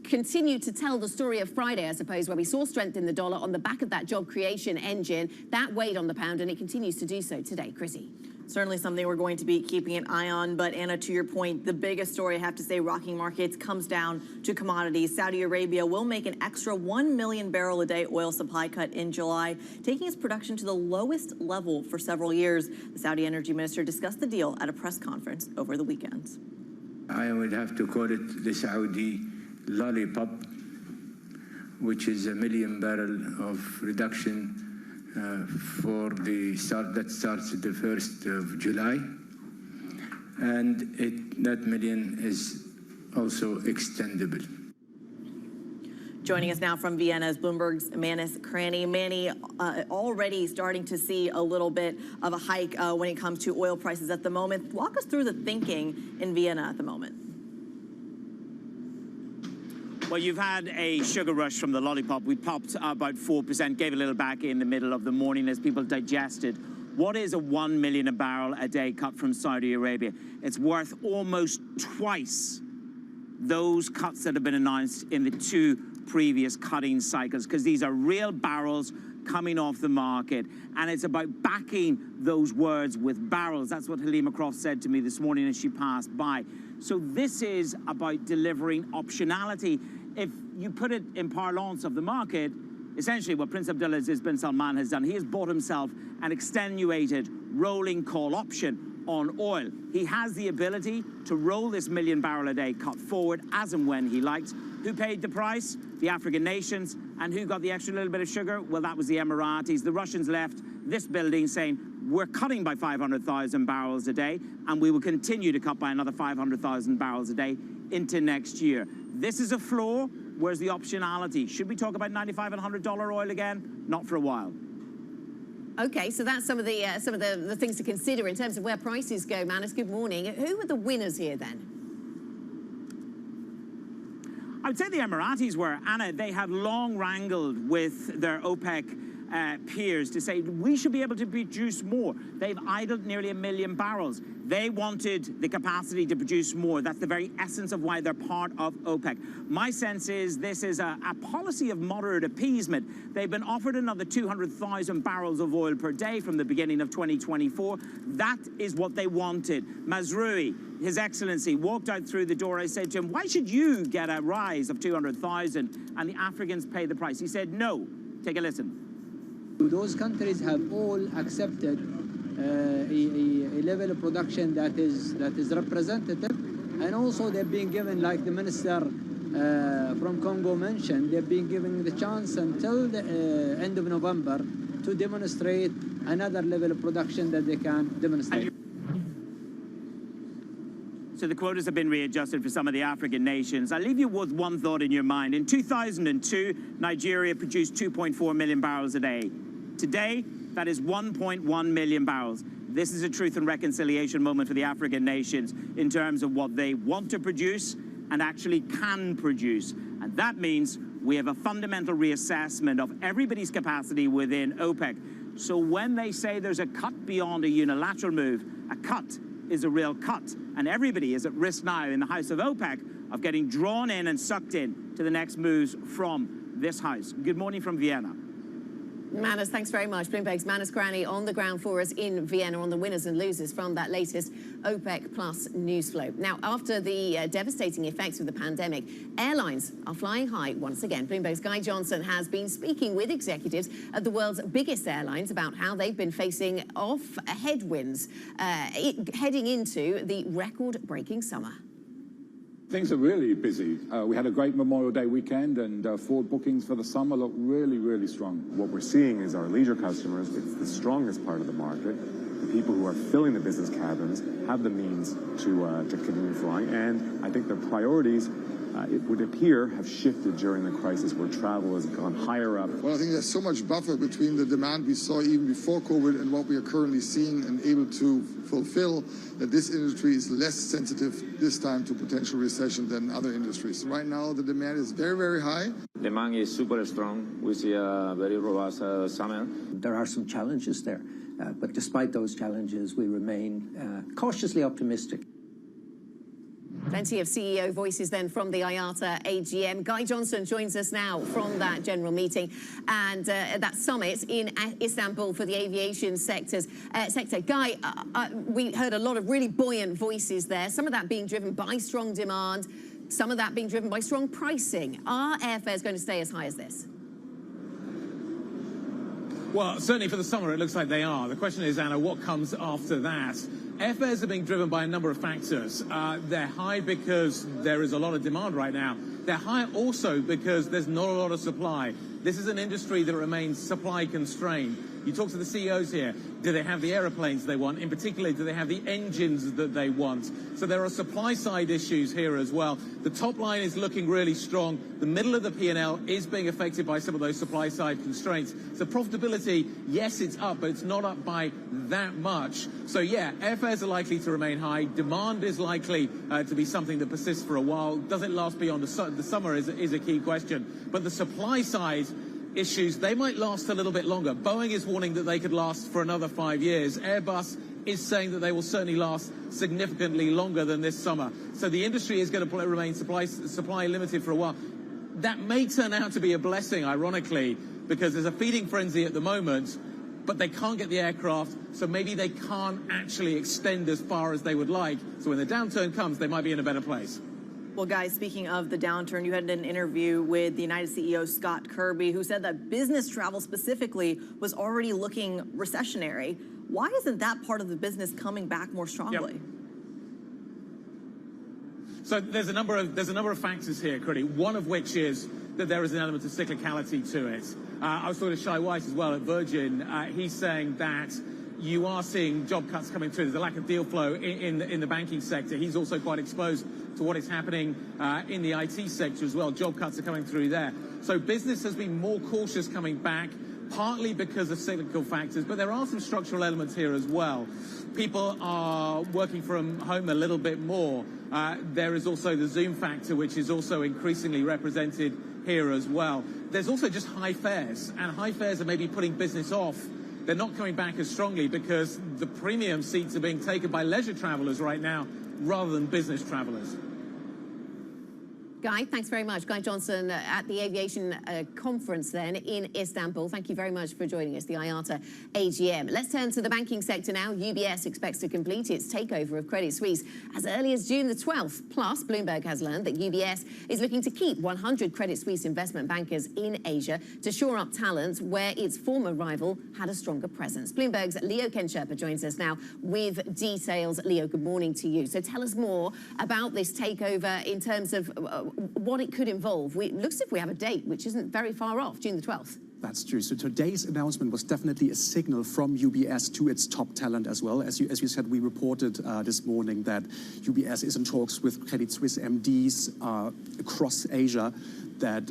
continue to tell the story of Friday, I suppose, where we saw strength in the dollar on the back of that job creation engine. That weighed on the pound, and it continues to do so today. Chrissy. Certainly something we're going to be keeping an eye on. But Anna, to your point, the biggest story, I have to say, rocking markets comes down to commodities. Saudi Arabia will make an extra 1 million barrel a day oil supply cut in July, taking its production to the lowest level for several years. The Saudi energy minister discussed the deal at a press conference over the weekend. I would have to call it the Saudi lollipop, which is 1 million barrel of reduction for the start that starts at the 1st of July, and that million is also extendable. Joining us now from Vienna is Bloomberg's Manis Cranny. Manny, already starting to see a little bit of a hike when it comes to oil prices at the moment. Walk us through the thinking in Vienna at the moment. Well, you've had a sugar rush from the lollipop. We popped about 4%, gave a little back in the middle of the morning as people digested. What is a 1 million a barrel a day cut from Saudi Arabia? It's worth almost twice those cuts that have been announced in the 2 previous cutting cycles, because these are real barrels coming off the market, and it's about backing those words with barrels. That's what Halima Croft said to me this morning as she passed by. So this is about delivering optionality. If you put it in parlance of the market, essentially what Prince Abdulaziz bin Salman has done, he has bought himself an extenuated rolling call option on oil. He has the ability to roll this 1 million barrel a day cut forward as and when he likes. Who paid the price? The African nations. And who got the extra little bit of sugar? Well, that was the Emiratis. The Russians left this building saying, we're cutting by 500,000 barrels a day, and we will continue to cut by another 500,000 barrels a day into next year. This is a floor. Where's the optionality? Should we talk about $95 and $100 oil again? Not for a while. Okay, so that's some of the things to consider in terms of where prices go. Manis, good morning. Who are the winners here then? I would say the Emiratis were. Anna, they have long wrangled with their OPEC peers to say we should be able to produce more. They've idled nearly 1 million barrels. They wanted the capacity to produce more. That's the very essence of why they're part of OPEC. My sense is this is a policy of moderate appeasement. They've been offered another 200,000 barrels of oil per day from the beginning of 2024. That is what they wanted. Mazrui, His Excellency, walked out through the door. I said to him, why should you get a rise of 200,000 and the Africans pay the price? He said, no. Take a listen. Those countries have all accepted a level of production that is representative, and also they're being given, like the minister from Congo mentioned, they're being given the chance until the end of November to demonstrate another level of production that they can demonstrate. So the quotas have been readjusted for some of the African nations. I'll leave you with one thought in your mind. In 2002, Nigeria produced 2.4 million barrels a day. Today, that is 1.1 million barrels. This is a truth and reconciliation moment for the African nations in terms of what they want to produce and actually can produce. And that means we have a fundamental reassessment of everybody's capacity within OPEC. So when they say there's a cut beyond a unilateral move, a cut is a real cut. And everybody is at risk now in the House of OPEC of getting drawn in and sucked in to the next moves from this House. Good morning from Vienna. Manus, thanks very much. Bloomberg's Manus Granny on the ground for us in Vienna on the winners and losers from that latest OPEC plus news flow. Now, after the devastating effects of the pandemic, airlines are flying high once again. Bloomberg's Guy Johnson has been speaking with executives at the world's biggest airlines about how they've been facing off headwinds heading into the record-breaking summer. Things are really busy. We had a great Memorial Day weekend, and forward bookings for the summer look really, really strong. What we're seeing is our leisure customers, it's the strongest part of the market. The people who are filling the business cabins have the means to continue flying, and I think their priorities, it would appear, have shifted during the crisis where travel has gone higher up. Well, I think there's so much buffer between the demand we saw even before COVID and what we are currently seeing and able to fulfill, that this industry is less sensitive this time to potential recession than other industries. Right now, the demand is very, very high. Demand is super strong. We see a very robust summer. There are some challenges there, but despite those challenges, we remain cautiously optimistic. Plenty of CEO voices then from the IATA AGM. Guy Johnson joins us now from that general meeting and that summit in Istanbul for the aviation sector. Guy, we heard a lot of really buoyant voices there, some of that being driven by strong demand, some of that being driven by strong pricing. Are airfares going to stay as high as this? Well, certainly for the summer, it looks like they are. The question is, Anna, what comes after that? Airfares are being driven by a number of factors. They're high because there is a lot of demand right now. They're high also because there's not a lot of supply. This is an industry that remains supply constrained. You talk to the CEOs here. Do they have the aeroplanes they want? In particular, do they have the engines that they want? So there are supply side issues here as well. The top line is looking really strong. The middle of the P&L is being affected by some of those supply side constraints. So profitability, yes, it's up, but it's not up by that much. So yeah, airfares are likely to remain high. Demand is likely to be something that persists for a while. Does it last beyond the summer is a key question. But the supply side issues, they might last a little bit longer. Boeing is warning that they could last for another 5 years. Airbus is saying that they will certainly last significantly longer than this summer. So the industry is going to remain supply limited for a while. That may turn out to be a blessing, ironically, because there's a feeding frenzy at the moment, but they can't get the aircraft, so maybe they can't actually extend as far as they would like. So when the downturn comes, they might be in a better place. Well, guys, speaking of the downturn, you had an interview with the United CEO Scott Kirby, who said that business travel specifically was already looking recessionary. Why isn't that part of the business coming back more strongly? Yep. So there's a number of factors here, Critty, one of which is that there is an element of cyclicality to it. I was talking to Shai Weiss as well at Virgin. He's saying that you are seeing job cuts coming through. There's a lack of deal flow in the banking sector. He's also quite exposed to what is happening in the IT sector as well. Job cuts are coming through there. So business has been more cautious coming back, partly because of cyclical factors, but there are some structural elements here as well. People are working from home a little bit more. There is also the Zoom factor, which is also increasingly represented here as well. There's also just high fares, and high fares are maybe putting business off. They're not coming back as strongly because the premium seats are being taken by leisure travelers right now rather than business travelers. Guy, thanks very much. Guy Johnson at the aviation conference then in Istanbul. Thank you very much for joining us, the IATA AGM. Let's turn to the banking sector now. UBS expects to complete its takeover of Credit Suisse as early as June the 12th. Plus, Bloomberg has learned that UBS is looking to keep 100 Credit Suisse investment bankers in Asia to shore up talent where its former rival had a stronger presence. Bloomberg's Leo Kensherpa joins us now with details. Leo, good morning to you. So tell us more about this takeover in terms of what it could involve. It looks as if we have a date, which isn't very far off, June the 12th. That's true. So today's announcement was definitely a signal from UBS to its top talent as well. As you said, we reported this morning that UBS is in talks with Credit Suisse MDs across Asia that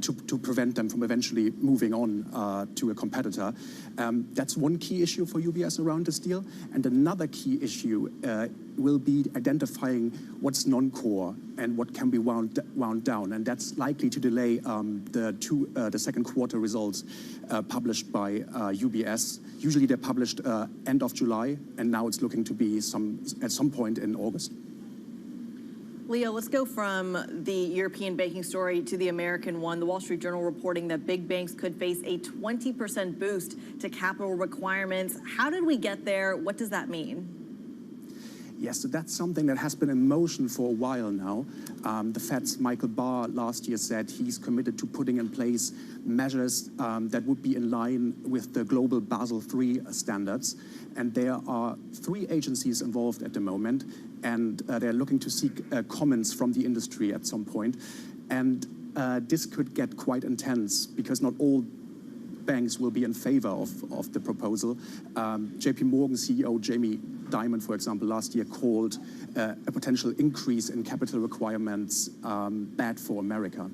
to prevent them from eventually moving on to a competitor. That's one key issue for UBS around this deal. And another key issue will be identifying what's non-core and what can be wound down. And that's likely to delay the second quarter results published by UBS. Usually they're published end of July, and now it's looking to be at some point in August. Leo, let's go from the European banking story to the American one. The Wall Street Journal reporting that big banks could face a 20% boost to capital requirements. How did we get there? What does that mean? Yes, so that's something that has been in motion for a while now. The Fed's Michael Barr last year said he's committed to putting in place measures that would be in line with the global Basel III standards. And there are 3 agencies involved at the moment, and they're looking to seek comments from the industry at some point. And this could get quite intense because not all banks will be in favor of the proposal. JP Morgan CEO Jamie Dimon, for example, last year called a potential increase in capital requirements bad for America.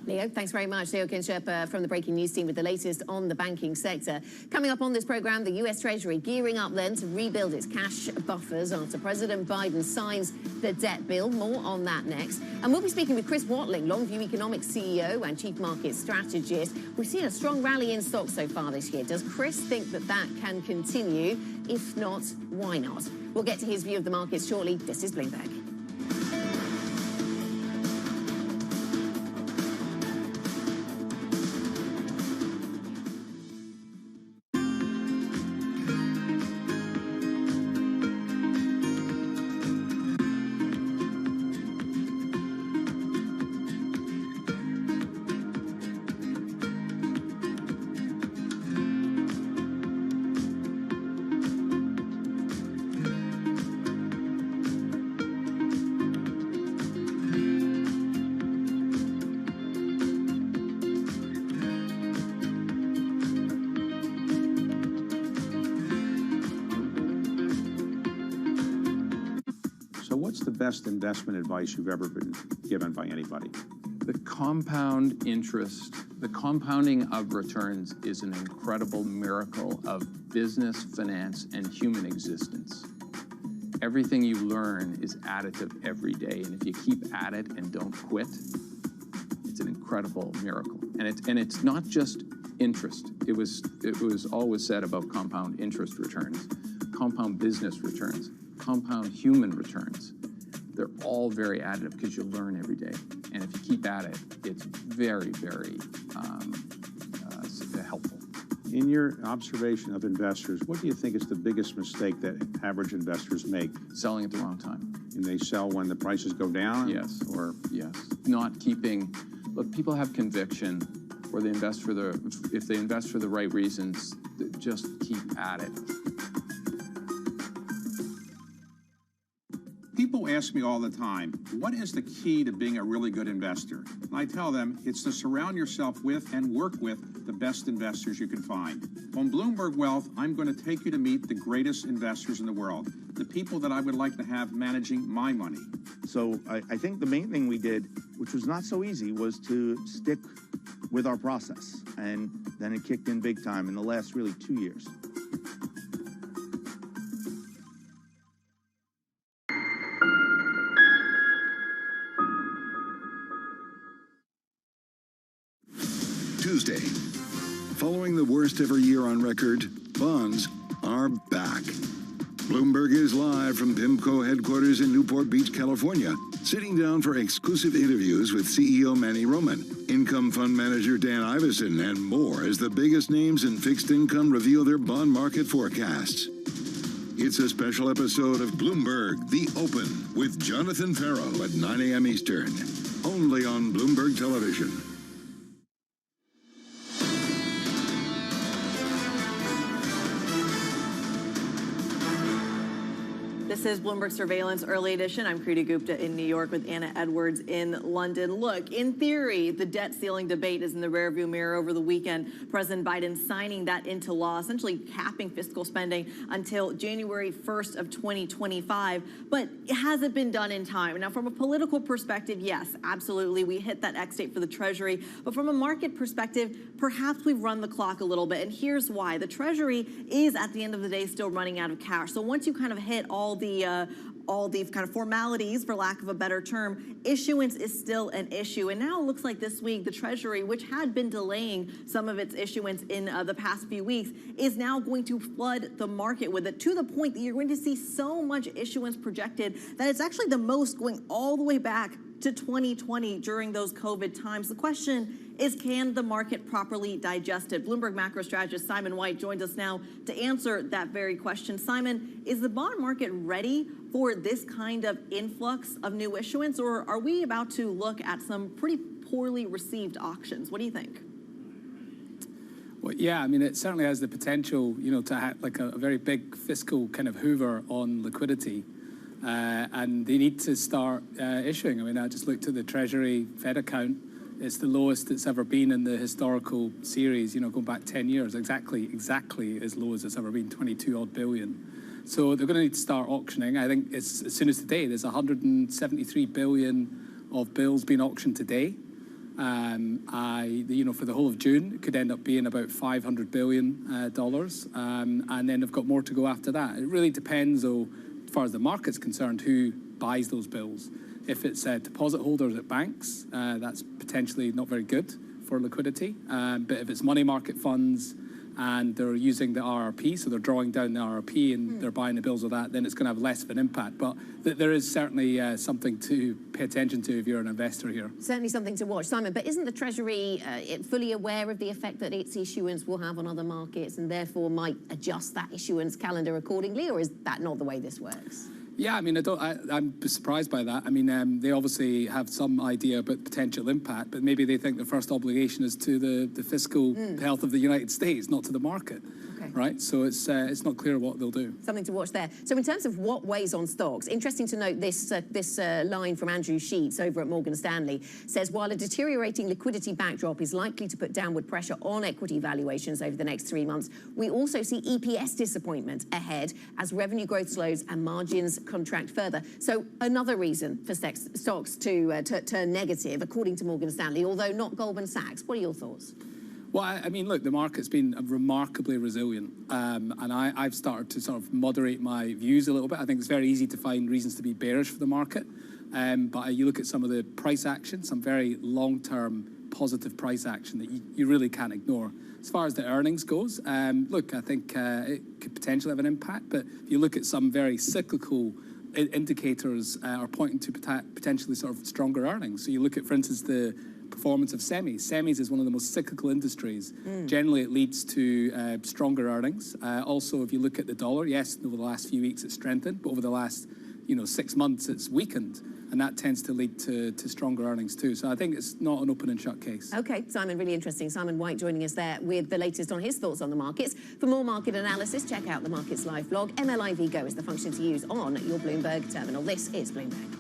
Leo, thanks very much. Leo Kinsherpa from the Breaking News team with the latest on the banking sector. Coming up on this program, the US Treasury gearing up then to rebuild its cash buffers after President Biden signs the debt bill. More on that next. And we'll be speaking with Chris Watling, Longview Economics CEO and Chief Market Strategist. We've seen a strong rally in stocks so far this year. Does Chris think that that can continue? If not, why not? We'll get to his view of the markets shortly. This is Bloomberg. What's the best investment advice you've ever been given by anybody? The compound interest, the compounding of returns is an incredible miracle of business, finance, and human existence. Everything you learn is additive every day, and if you keep at it and don't quit, it's an incredible miracle. And it's not just interest. It was always said about compound interest returns, compound business returns, compound human returns. They're all very additive because you learn every day. And if you keep at it, it's very, very helpful. In your observation of investors, what do you think is the biggest mistake that average investors make? Selling at the wrong time. And they sell when the prices go down? Yes. Or yes. Not keeping, look, people have conviction, or they invest for if they invest for the right reasons, just keep at it. People ask me all the time, what is the key to being a really good investor? And I tell them it's to surround yourself with and work with the best investors you can find. On Bloomberg Wealth, I'm going to take you to meet the greatest investors in the world, the people that I would like to have managing my money. So I think the main thing we did, which was not so easy, was to stick with our process. And then it kicked in big time in the last really 2 years. Tuesday. Following the worst ever year on record, bonds are back. Bloomberg is live from PIMCO headquarters in Newport Beach, California, sitting down for exclusive interviews with CEO Manny Roman, income fund manager Dan Iveson, and more as the biggest names in fixed income reveal their bond market forecasts. It's a special episode of Bloomberg The Open with Jonathan Farrow at 9 a.m. Eastern, only on Bloomberg Television. This is Bloomberg Surveillance Early Edition. I'm Kriti Gupta in New York with Anna Edwards in London. Look, in theory, the debt ceiling debate is in the rearview mirror over the weekend. President Biden signing that into law, essentially capping fiscal spending until January 1st of 2025. But has it been done in time? Now, from a political perspective, yes, absolutely. We hit that X date for the Treasury. But from a market perspective, perhaps we've run the clock a little bit. And here's why. The Treasury is, at the end of the day, still running out of cash. So once you kind of hit all all the kind of formalities, for lack of a better term, issuance is still an issue. And now it looks like this week the Treasury, which had been delaying some of its issuance in the past few weeks, is now going to flood the market with it, to the point that you're going to see so much issuance projected that it's actually the most going all the way back to 2020 during those COVID times. The question is, can the market properly digest it? Bloomberg macro strategist Simon White joins us now to answer that very question. Simon, is the bond market ready for this kind of influx of new issuance, or are we about to look at some pretty poorly received auctions? What do you think? Well, yeah, I mean, it certainly has the potential, to have like a very big fiscal kind of hoover on liquidity. And they need to start issuing. I mean, I just looked at the Treasury Fed account. It's the lowest it's ever been in the historical series, going back 10 years, exactly as low as it's ever been, 22 odd billion. So they're going to need to start auctioning. I think as soon as today, there's 173 billion of bills being auctioned today. For the whole of June, it could end up being about $500 billion. And then they've got more to go after that. It really depends, though, as far as the market's concerned, who buys those bills. If it's deposit holders at banks, that's potentially not very good for liquidity. But if it's money market funds and they're using the RRP, so they're drawing down the RRP and they're buying the bills with that, then it's going to have less of an impact. But there is certainly something to pay attention to if you're an investor here. Certainly something to watch, Simon. But isn't the Treasury fully aware of the effect that its issuance will have on other markets and therefore might adjust that issuance calendar accordingly, or is that not the way this works? Yeah, I mean, I'm surprised by that. I mean, they obviously have some idea about potential impact, but maybe they think the first obligation is to the fiscal health of the United States, not to the market. Okay. Right? So it's not clear what they'll do. Something to watch there. So in terms of what weighs on stocks, interesting to note this line from Andrew Sheets over at Morgan Stanley says, while a deteriorating liquidity backdrop is likely to put downward pressure on equity valuations over the next 3 months, we also see EPS disappointment ahead as revenue growth slows and margins contract further. So another reason for stocks to turn negative, according to Morgan Stanley, although not Goldman Sachs. What are your thoughts? Well, I mean, look, the market's been remarkably resilient, and I've started to sort of moderate my views a little bit. I think it's very easy to find reasons to be bearish for the market, but you look at some of the price action, some very long-term positive price action that you really can't ignore. As far as the earnings goes, look, I think it could potentially have an impact, but if you look at some very cyclical indicators are pointing to potentially sort of stronger earnings. So you look at, for instance, the performance of semis. Semis is one of the most cyclical industries. Generally, it leads to stronger earnings. Also, if you look at the dollar, yes, over the last few weeks it's strengthened, but over the last 6 months it's weakened, and that tends to lead to stronger earnings too. So I think it's not an open and shut case. Okay, Simon, really interesting. Simon White joining us there with the latest on his thoughts on the markets. For more market analysis, check out the Markets Live blog. MLIV Go is the function to use on your Bloomberg terminal. This is Bloomberg.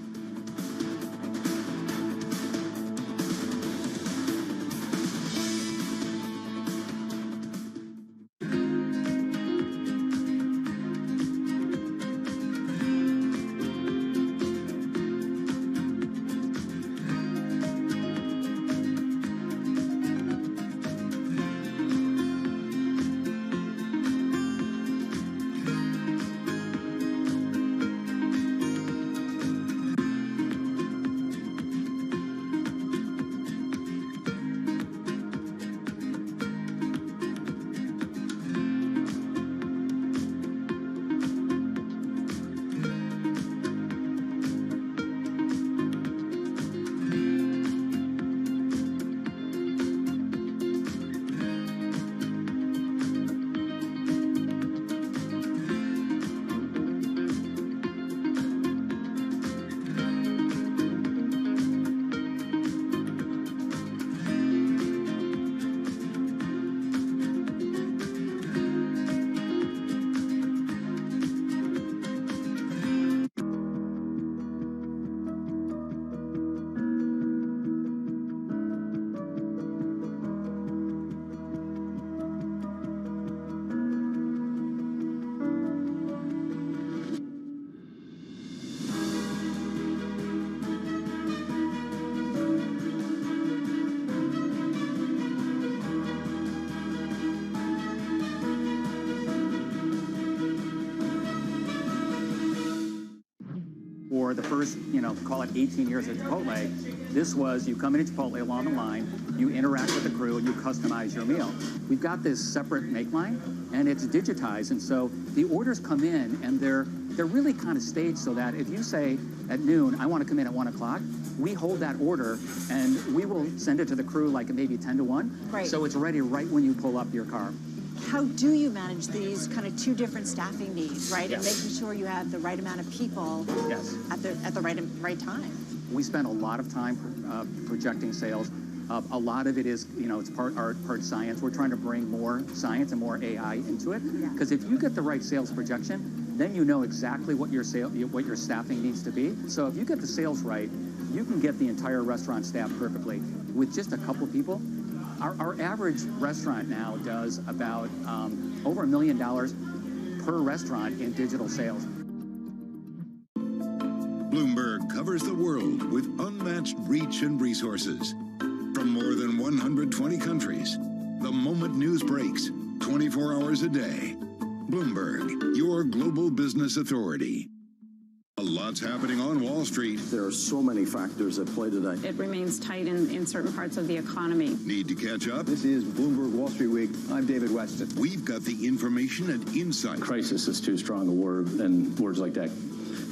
for the first, call it 18 years at Chipotle, this was you come into Chipotle along the line, you interact with the crew, and you customize your meal. We've got this separate make line, and it's digitized, and so the orders come in, and they're really kind of staged so that if you say at noon, I want to come in at 1 o'clock, we hold that order, and we will send it to the crew like maybe 10 to 1, Right. so it's ready right when you pull up your car. How do you manage these kind of two different staffing needs, right? And Yes. making sure you have the right amount of people Yes. at the right time. We spend a lot of time projecting sales. A lot of it is, it's part art, part science. We're trying to bring more science and more AI into it. Because if you get the right sales projection, then you know exactly what your staffing needs to be. So if you get the sales right, you can get the entire restaurant staffed perfectly. With just a couple people, our average restaurant now does about over $1 million per restaurant in digital sales. Bloomberg covers the world with unmatched reach and resources. From more than 120 countries, the moment news breaks, 24 hours a day. Bloomberg, your global business authority. A lot's happening on Wall Street. There are so many factors at play today. It remains tight in certain parts of the economy. Need to catch up? This is Bloomberg Wall Street Week. I'm David Weston. We've got the information and insight. Crisis is too strong a word, and words like that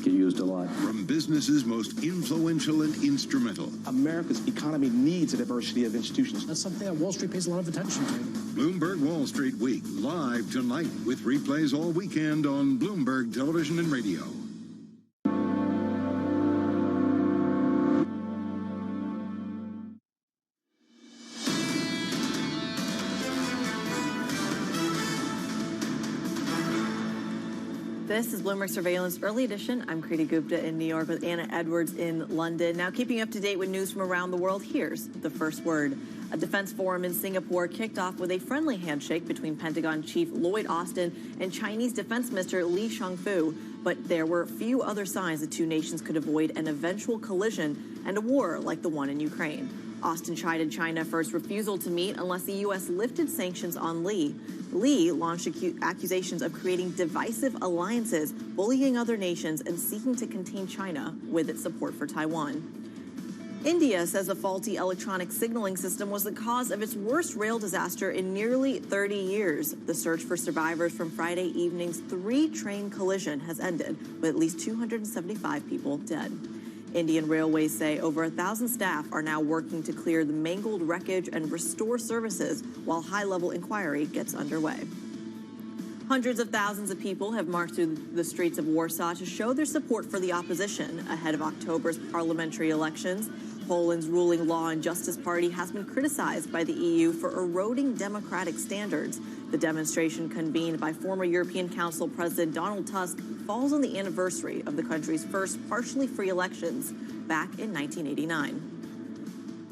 get used a lot. From businesses most influential and instrumental. America's economy needs a diversity of institutions. That's something that Wall Street pays a lot of attention to. Bloomberg Wall Street Week, live tonight with replays all weekend on Bloomberg Television and Radio. This is Bloomberg Surveillance Early Edition. I'm Kriti Gupta in New York with Anna Edwards in London. Now, keeping up to date with news from around the world, here's the first word. A defense forum in Singapore kicked off with a friendly handshake between Pentagon Chief Lloyd Austin and Chinese Defense Minister Li Shangfu. But there were few other signs the two nations could avoid an eventual collision and a war like the one in Ukraine. Austin chided China for its refusal to meet unless the U.S. lifted sanctions on Li. Li launched accusations of creating divisive alliances, bullying other nations, and seeking to contain China with its support for Taiwan. India says a faulty electronic signaling system was the cause of its worst rail disaster in nearly 30 years. The search for survivors from Friday evening's 3-train collision has ended, with at least 275 people dead. Indian Railways say over 1,000 staff are now working to clear the mangled wreckage and restore services while high-level inquiry gets underway. Hundreds of thousands of people have marched through the streets of Warsaw to show their support for the opposition ahead of October's parliamentary elections. Poland's ruling Law and Justice Party has been criticized by the EU for eroding democratic standards. The demonstration, convened by former European Council President Donald Tusk, falls on the anniversary of the country's first partially free elections back in 1989.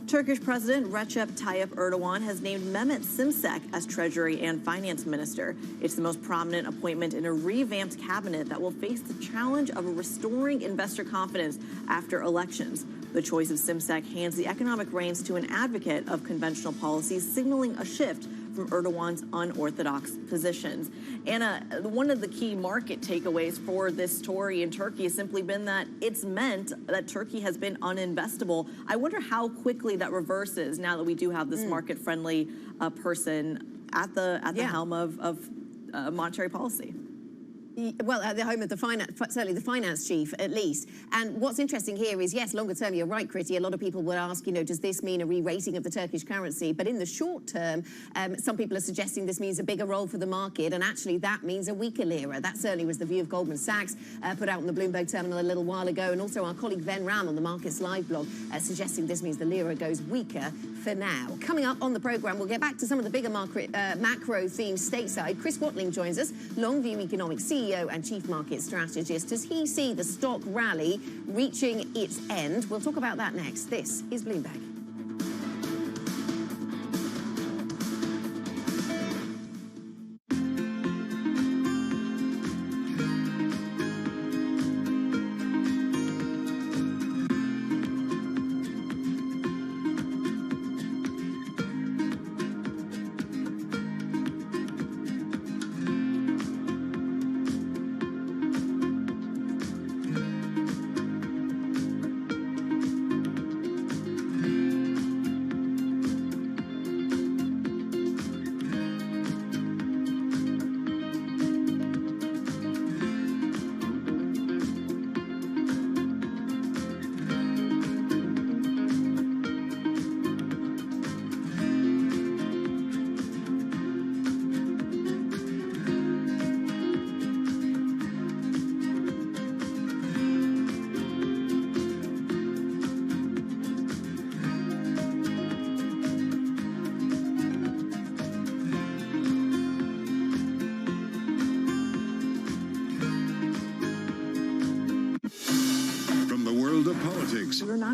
Turkish President Recep Tayyip Erdogan has named Mehmet Şimşek as Treasury and Finance Minister. It's the most prominent appointment in a revamped cabinet that will face the challenge of restoring investor confidence after elections. The choice of Şimşek hands the economic reins to an advocate of conventional policies, signaling a shift from Erdogan's unorthodox positions. Anna, one of the key market takeaways for this story in Turkey has simply been that it's meant that Turkey has been uninvestable. I wonder how quickly that reverses now that we do have this market-friendly person at the helm of monetary policy. Well, at the home of the certainly the finance chief, at least. And what's interesting here is, yes, longer term, you're right, Kriti. A lot of people will ask, does this mean a re-rating of the Turkish currency? But in the short term, some people are suggesting this means a bigger role for the market, and actually that means a weaker lira. That certainly was the view of Goldman Sachs, put out on the Bloomberg terminal a little while ago, and also our colleague Ven Ram on the Markets Live blog, suggesting this means the lira goes weaker for now. Coming up on the programme, we'll get back to some of the bigger macro themes stateside. Chris Watling joins us, Longview Economics CEO and Chief Market Strategist. Does he see the stock rally reaching its end? We'll talk about that next. This is Bloomberg.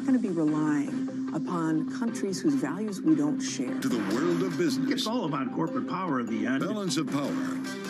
not going to be relying upon countries whose values we don't share. To the world of business. It's all about corporate power in the end. Balance of Power,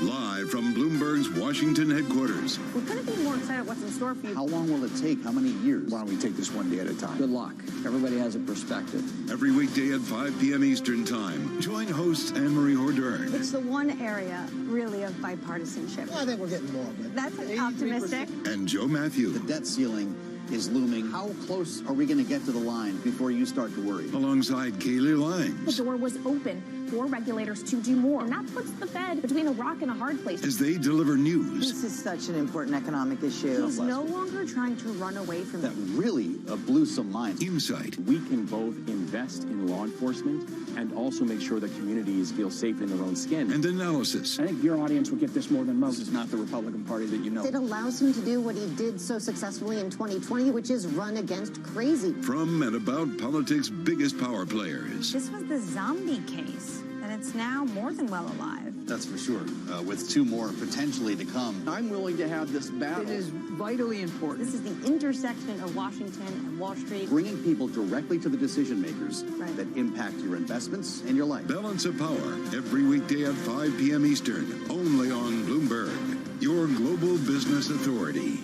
live from Bloomberg's Washington headquarters. We're going to be more excited what's in store for you. How long will it take? How many years? Why don't we take this one day at a time? Good luck. Everybody has a perspective. Every weekday at 5 p.m. Eastern Time. Join hosts Anne-Marie Hordern. It's the one area, really, of bipartisanship. Well, I think we're getting more of it. That's optimistic. And Joe Matthew. The debt ceiling is looming. How close are we going to get to the line before you start to worry? Alongside Kaylee Langs. The door was open for regulators to do more, and that puts the Fed between a rock and a hard place. As they deliver news. This is such an important economic issue. He's no longer trying to run away from that really blew some minds. Insight. We can both invest in law enforcement and also make sure that communities feel safe in their own skin. And analysis. I think your audience will get this more than most. This is not the Republican Party that you know. It allows him to do what he did so successfully in 2020, which is run against crazy. From and about politics' biggest power players. This was the zombie case, and it's now more than well alive. That's for sure, with two more potentially to come. I'm willing to have this battle. It is vitally important. This is the intersection of Washington and Wall Street. Bringing people directly to the decision makers that impact your investments and your life. Balance of Power, every weekday at 5 p.m. Eastern, only on Bloomberg, your global business authority.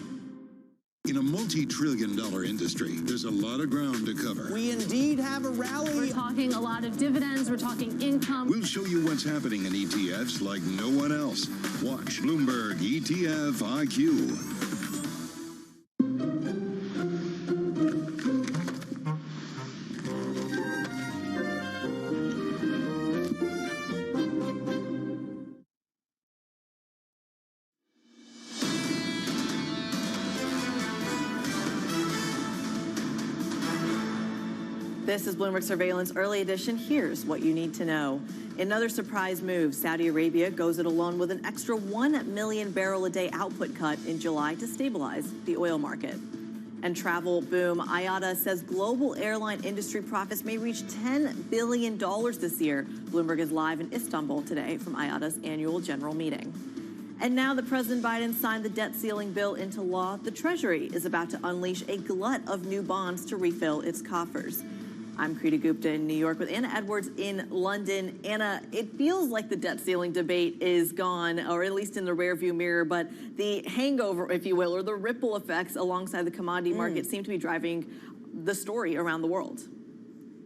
In a multi-trillion-dollar industry, there's a lot of ground to cover. We indeed have a rally. We're talking a lot of dividends. We're talking income. We'll show you what's happening in ETFs like no one else. Watch Bloomberg ETF IQ. This is Bloomberg Surveillance Early Edition. Here's what you need to know. In another surprise move, Saudi Arabia goes it alone with an extra 1 million barrel a day output cut in July to stabilize the oil market. And travel boom, IATA says global airline industry profits may reach $10 billion this year. Bloomberg is live in Istanbul today from IATA's annual general meeting. And now that President Biden signed the debt ceiling bill into law, the Treasury is about to unleash a glut of new bonds to refill its coffers. I'm Kriti Gupta in New York with Anna Edwards in London. Anna, it feels like the debt ceiling debate is gone, or at least in the rearview mirror, but the hangover, if you will, or the ripple effects alongside the commodity market seem to be driving the story around the world.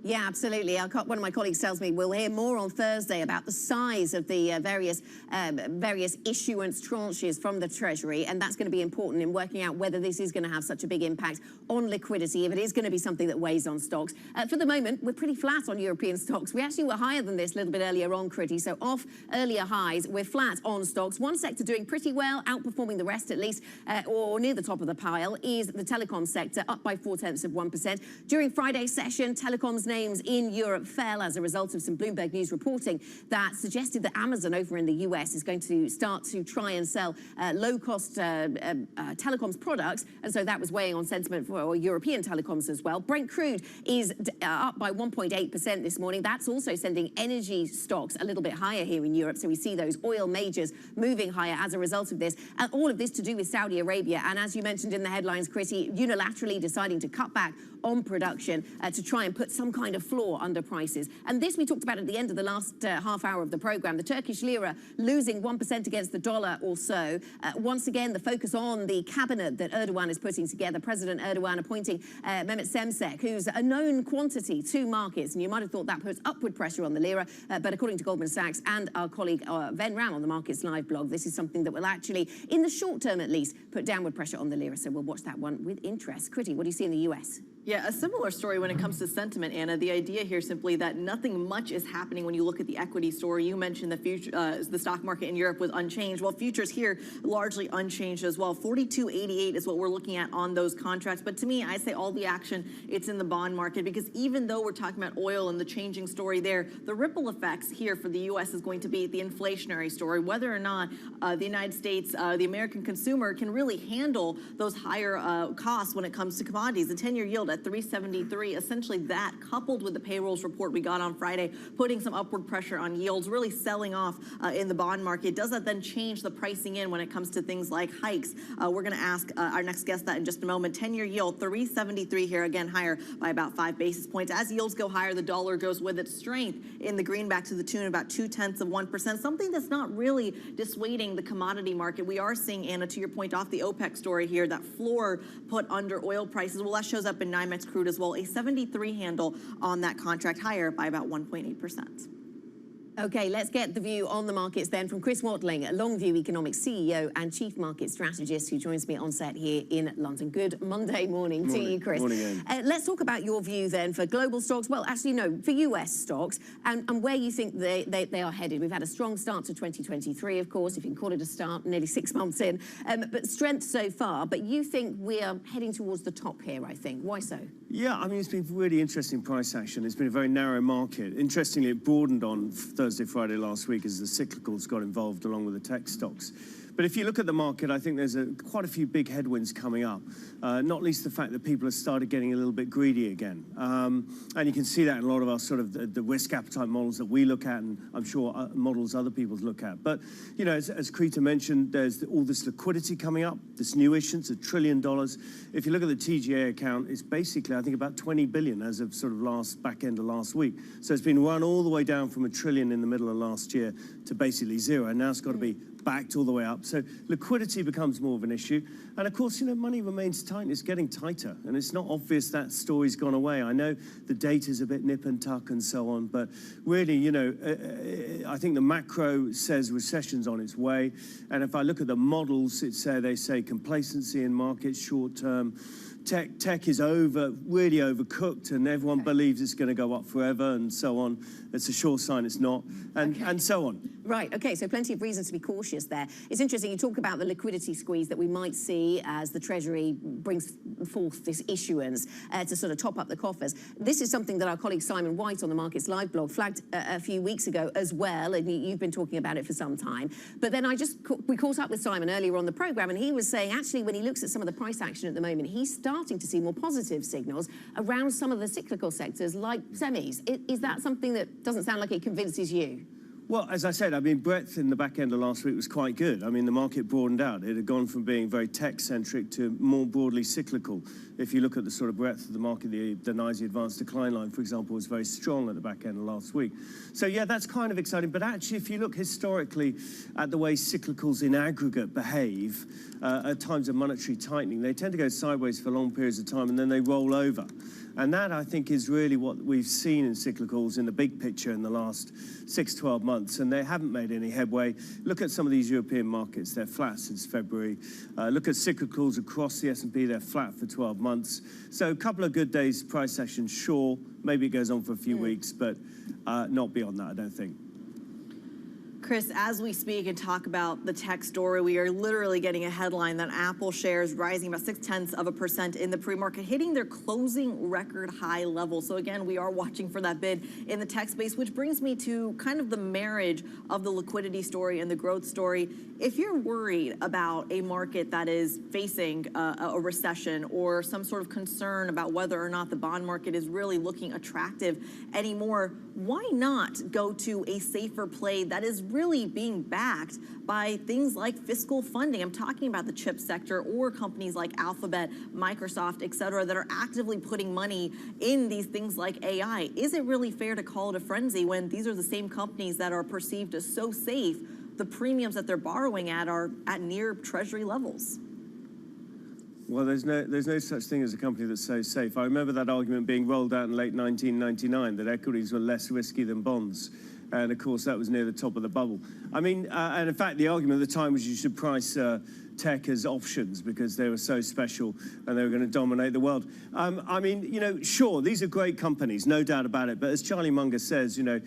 Yeah, absolutely. One of my colleagues tells me we'll hear more on Thursday about the size of the various issuance tranches from the Treasury, and that's going to be important in working out whether this is going to have such a big impact on liquidity, if it is going to be something that weighs on stocks. For the moment, we're pretty flat on European stocks. We actually were higher than this a little bit earlier on, Kriti, so off earlier highs. We're flat on stocks. One sector doing pretty well, outperforming the rest at least, or near the top of the pile, is the telecom sector, up by 0.4%. During Friday's session, telecoms names in Europe fell as a result of some Bloomberg News reporting that suggested that Amazon over in the US is going to start to try and sell low-cost telecoms products, and so that was weighing on sentiment for European telecoms as well. Brent crude is up by 1.8% this morning. That's also sending energy stocks a little bit higher here in Europe, so we see those oil majors moving higher as a result of this. And all of this to do with Saudi Arabia, and as you mentioned in the headlines, Chrissy, unilaterally deciding to cut back on production to try and put some kind of floor under prices. And this we talked about at the end of the last half hour of the program. The Turkish lira losing 1% against the dollar or so. Once again, the focus on the cabinet that Erdogan is putting together. President Erdogan appointing Mehmet Semsek, who's a known quantity to markets. And you might have thought that puts upward pressure on the lira. But according to Goldman Sachs and our colleague Ven Ram on the Markets Live blog, this is something that will actually, in the short term at least, put downward pressure on the lira. So we'll watch that one with interest. Kriti, what do you see in the US? Yeah, a similar story when it comes to sentiment, Anna. The idea here simply that nothing much is happening when you look at the equity story. You mentioned the stock market in Europe was unchanged. Well, futures here largely unchanged as well. 42.88 is what we're looking at on those contracts. But to me, I say all the action, it's in the bond market, because even though we're talking about oil and the changing story there, the ripple effects here for the U.S. is going to be the inflationary story, whether or not the United States, the American consumer can really handle those higher costs when it comes to commodities. The 10-year yield at 373. Essentially that, coupled with the payrolls report we got on Friday, putting some upward pressure on yields, really selling off in the bond market. Does that then change the pricing in when it comes to things like hikes? We're going to ask our next guest that in just a moment. 10-year yield, 373 here, again higher by about 5 basis points. As yields go higher, the dollar goes with its strength in the greenback to the tune of about 0.2%, something that's not really dissuading the commodity market. We are seeing, Anna, to your point, off the OPEC story here, that floor put under oil prices. Well, that shows up in NYMEX crude as well. A 73 handle on that contract, higher by about 1.8%. Okay, let's get the view on the markets then from Chris Watling, Longview Economics CEO and Chief Market Strategist, who joins me on set here in London. Good Monday morning to you, Chris. Morning. Let's talk about your view then for global stocks. Well, actually, no, for US stocks and where you think they are headed. We've had a strong start to 2023, of course, if you can call it a start, nearly 6 months in, but strength so far. But you think we're heading towards the top here, I think. Why so? Yeah, I mean, it's been really interesting price action. It's been a very narrow market. Interestingly, it broadened on Thursday, Friday last week as the cyclicals got involved along with the tech stocks. But if you look at the market, I think there's quite a few big headwinds coming up, not least the fact that people have started getting a little bit greedy again. And you can see that in a lot of our sort of the risk appetite models that we look at, and I'm sure models other people look at. But, you know, as Krita mentioned, there's all this liquidity coming up, this new issuance, $1 trillion. If you look at the TGA account, it's basically, I think, about 20 billion as of sort of back end of last week. So it's been run all the way down from $1 trillion in the middle of last year to basically zero. And now it's got to be backed all the way up. So liquidity becomes more of an issue. And of course, you know, money remains tight. It's getting tighter. And it's not obvious that story's gone away. I know the data's a bit nip and tuck and so on. But really, you know, I think the macro says recession's on its way. And if I look at the models, they say complacency in markets short term. Tech is really overcooked, and everyone believes it's going to go up forever and so on. It's a sure sign it's not, and so on. Right, okay, so plenty of reasons to be cautious there. It's interesting, you talk about the liquidity squeeze that we might see as the Treasury brings forth this issuance to sort of top up the coffers. This is something that our colleague Simon White on the Markets Live blog flagged a few weeks ago as well, and you've been talking about it for some time. But then we caught up with Simon earlier on the programme, and he was saying, actually, when he looks at some of the price action at the moment, he's starting to see more positive signals around some of the cyclical sectors like semis. Is that something that doesn't sound like it convinces you? Well, as I said, I mean, breadth in the back end of last week was quite good. I mean, the market broadened out. It had gone from being very tech-centric to more broadly cyclical. If you look at the sort of breadth of the market, the NYSE advanced decline line, for example, was very strong at the back end of last week. So, yeah, that's kind of exciting. But actually, if you look historically at the way cyclicals in aggregate behave at times of monetary tightening, they tend to go sideways for long periods of time, and then they roll over. And that, I think, is really what we've seen in cyclicals in the big picture in the last 6-12 months, and they haven't made any headway. Look at some of these European markets. They're flat since February. Look at cyclicals across the S&P. They're flat for 12 months. So a couple of good days price action, sure. Maybe it goes on for a few weeks, but not beyond that, I don't think. Chris, as we speak and talk about the tech story, we are literally getting a headline that Apple shares rising about 0.6% in the pre-market, hitting their closing record high level. So again, we are watching for that bid in the tech space, which brings me to kind of the marriage of the liquidity story and the growth story. If you're worried about a market that is facing a recession or some sort of concern about whether or not the bond market is really looking attractive anymore, why not go to a safer play that is really being backed by things like fiscal funding? I'm talking about the chip sector or companies like Alphabet, Microsoft, et cetera, that are actively putting money in these things like AI. Is it really fair to call it a frenzy when these are the same companies that are perceived as so safe? The premiums that they're borrowing at are at near Treasury levels. Well, there's no such thing as a company that's so safe. I remember that argument being rolled out in late 1999, that equities were less risky than bonds. And, of course, that was near the top of the bubble. I mean, and in fact, the argument at the time was you should price tech as options because they were so special and they were going to dominate the world. I mean, you know, sure, these are great companies, no doubt about it. But as Charlie Munger says, you know,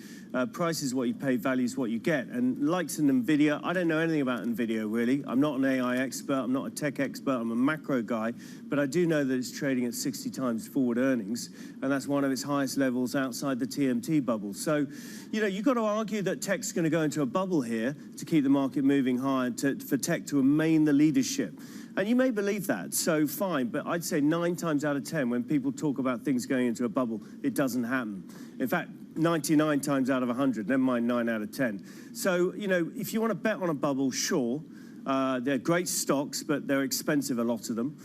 price is what you pay, value is what you get. And likes in NVIDIA, I don't know anything about NVIDIA, really. I'm not an AI expert. I'm not a tech expert. I'm a macro guy. But I do know that it's trading at 60 times forward earnings. And that's one of its highest levels outside the TMT bubble. So, you know, you've got to argue that tech's going to go into a bubble here to keep the market moving high and for tech to remain the leadership. And you may believe that, so fine, but I'd say 9 times out of 10, when people talk about things going into a bubble, it doesn't happen. In fact, 99 times out of 100, never mind 9 out of 10. So, you know, if you want to bet on a bubble, sure, they're great stocks, but they're expensive, a lot of them.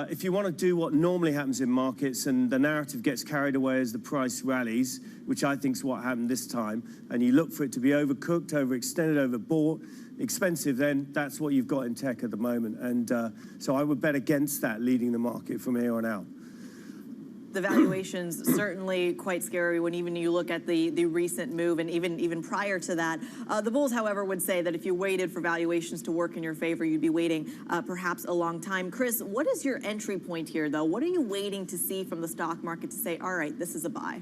If you want to do what normally happens in markets and the narrative gets carried away as the price rallies, which I think is what happened this time, and you look for it to be overcooked, overextended, overbought, expensive, then that's what you've got in tech at the moment. And so I would bet against that leading the market from here on out. The valuations certainly quite scary when even you look at the recent move, and even prior to that. The bulls, however, would say that if you waited for valuations to work in your favor, you'd be waiting perhaps a long time. Chris, what is your entry point here, though? What are you waiting to see from the stock market to say, all right, this is a buy?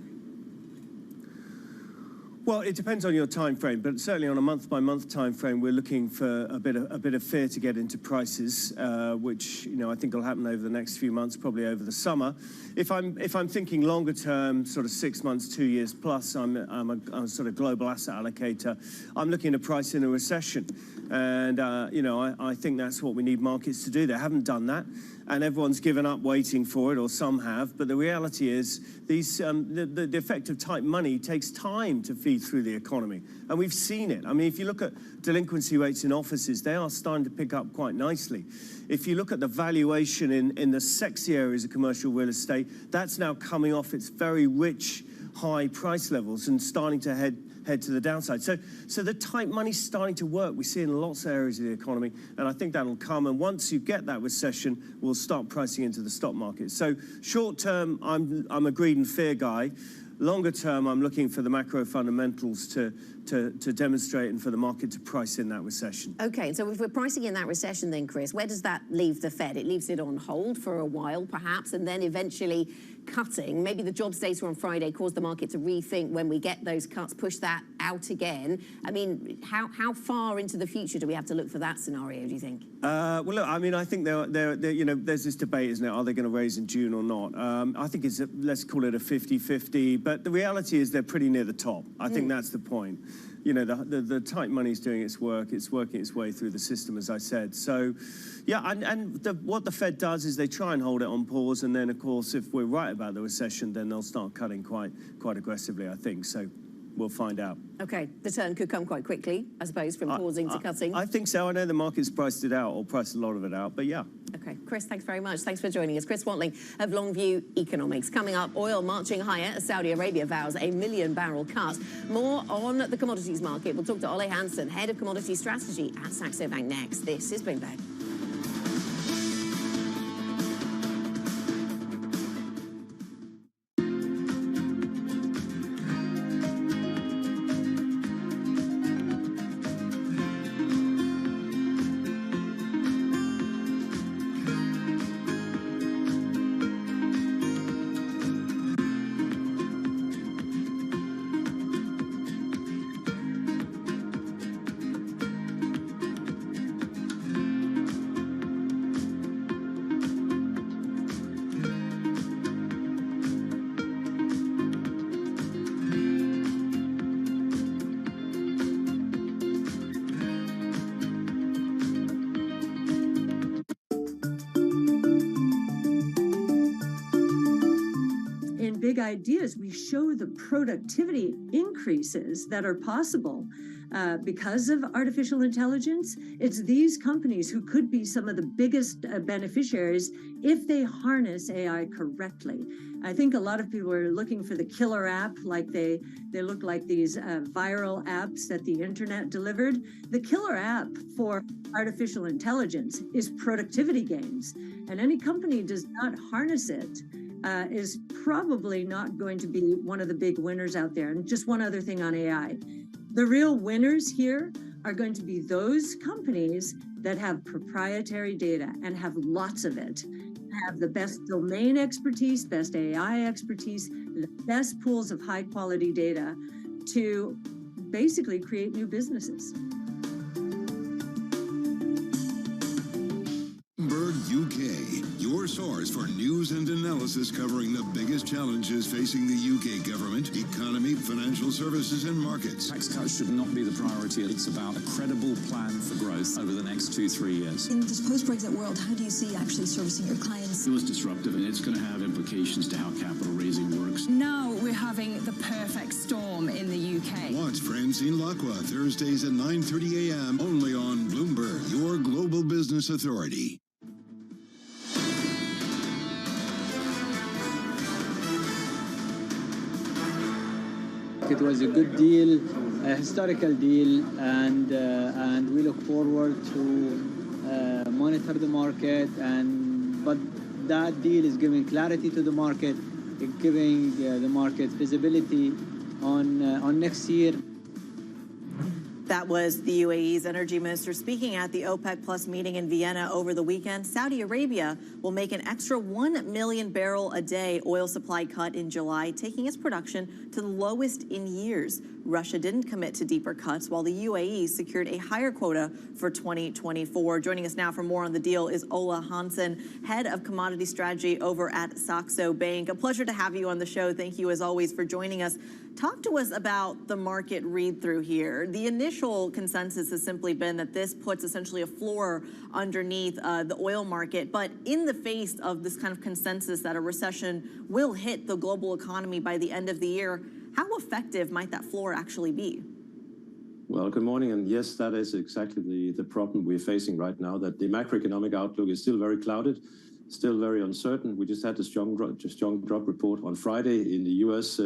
Well, it depends on your time frame, but certainly on a month-by-month time frame, we're looking for a bit of fear to get into prices, which, you know, I think will happen over the next few months, probably over the summer. If I'm thinking longer term, sort of 6 months, 2 years plus, I'm a sort of global asset allocator. I'm looking to price in a recession, and you know, I think that's what we need markets to do. They haven't done that, and everyone's given up waiting for it, or some have. But the reality is, the effect of tight money takes time to feed through the economy, and we've seen it. I mean, if you look at delinquency rates in offices, they are starting to pick up quite nicely. If you look at the valuation in the sexy areas of commercial real estate, that's now coming off its very rich high price levels and starting to head to the downside. So the tight money's starting to work. We see it in lots of areas of the economy, and I think that'll come. And once you get that recession, we'll start pricing into the stock market. So short term, I'm a greed and fear guy. Longer term, I'm looking for the macro fundamentals to demonstrate and for the market to price in that recession. Okay, so if we're pricing in that recession then, Chris, where does that leave the Fed? It leaves it on hold for a while, perhaps, and then eventually cutting. Maybe the jobs data on Friday caused the market to rethink when we get those cuts, push that out again. I mean, how far into the future do we have to look for that scenario, do you think? Well, look, I mean, I think you know, there's this debate, isn't it? Are they going to raise in June or not? I think it's, let's call it a 50-50, but the reality is they're pretty near the top. I think that's the point. You know, the tight money's doing its work. It's working its way through the system, as I said. So, yeah, and what the Fed does is they try and hold it on pause, and then, of course, if we're right about the recession, then they'll start cutting quite aggressively, I think. So we'll find out. Okay, the turn could come quite quickly, I suppose, from pausing to cutting. I think so. I know the market's priced it out, or priced a lot of it out, but yeah. Okay, Chris, thanks very much. Thanks for joining us. Chris Watling of Longview Economics. Coming up, oil marching higher as Saudi Arabia vows a 1 million barrel cut. More on the commodities market. We'll talk to Ole Hansen, Head of Commodity Strategy at Saxo Bank next. This is Bloomberg. Big ideas, we show the productivity increases that are possible because of artificial intelligence. It's these companies who could be some of the biggest beneficiaries if they harness AI correctly. I think a lot of people are looking for the killer app, like they look like these viral apps that the internet delivered. The killer app for artificial intelligence is productivity gains, and any company does not harness it is probably not going to be one of the big winners out there. And just one other thing on AI. The real winners here are going to be those companies that have proprietary data and have lots of it, have the best domain expertise, best AI expertise, the best pools of high quality data to basically create new businesses. Bloomberg UK, your source for news and analysis covering the biggest challenges facing the UK government, economy, financial services, and markets. Tax cuts should not be the priority. It's about a credible plan for growth over the next 2-3 years. In this post-Brexit world, how do you see actually servicing your clients? It was disruptive, and it's going to have implications to how capital raising works. Now we're having the perfect storm in the UK. Watch Francine Lacqua Thursdays at 9:30 a.m. only on Bloomberg, your global business authority. It was a good deal, a historical deal, and we look forward to monitor the market. But that deal is giving clarity to the market, giving the market visibility on next year. That was the UAE's energy minister speaking at the OPEC Plus meeting in Vienna over the weekend. Saudi Arabia will make an extra 1 million barrel a day oil supply cut in July, taking its production to the lowest in years. Russia didn't commit to deeper cuts, while the UAE secured a higher quota for 2024. Joining us now for more on the deal is Ola Hansen, head of commodity strategy over at Saxo Bank. A pleasure to have you on the show. Thank you, as always, for joining us. Talk to us about the market read-through here. The initial consensus has simply been that this puts essentially a floor underneath the oil market. But in the face of this kind of consensus that a recession will hit the global economy by the end of the year, how effective might that floor actually be? Well, good morning. And yes, that is exactly the problem we're facing right now, that the macroeconomic outlook is still very clouded, still very uncertain. We just had a strong drop report on Friday in the U.S.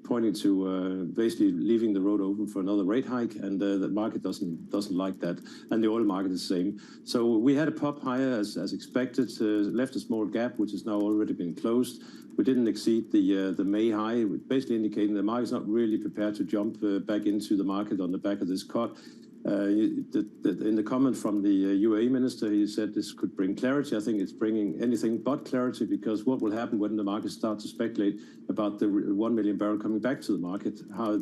Pointing to basically leaving the road open for another rate hike, and the market doesn't like that, and the oil market is the same. So we had a pop higher as expected, left a small gap, which has now already been closed. We didn't exceed the May high, basically indicating the market's not really prepared to jump back into the market on the back of this cut. In the comment from the UAE minister, he said this could bring clarity. I think it's bringing anything but clarity, because what will happen when the market starts to speculate about the 1 million barrel coming back to the market? How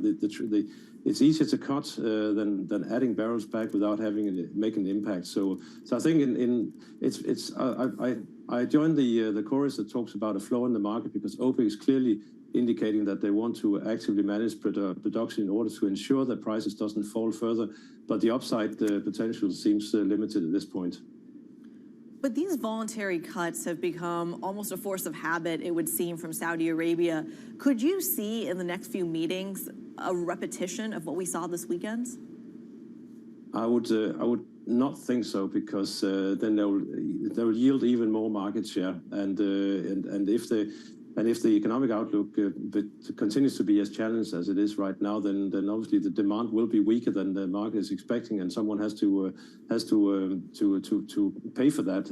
it's easier to cut than adding barrels back without making an impact. So I think I joined the chorus that talks about a floor in the market, because OPEC is clearly indicating that they want to actively manage production in order to ensure that prices doesn't fall further. But the upside potential seems limited at this point. But these voluntary cuts have become almost a force of habit, it would seem, from Saudi Arabia. Could you see in the next few meetings a repetition of what we saw this weekend? I would not think so, because then they'll yield even more market share, and if the economic outlook continues to be as challenged as it is right now, then obviously the demand will be weaker than the market is expecting, and someone has to pay for that,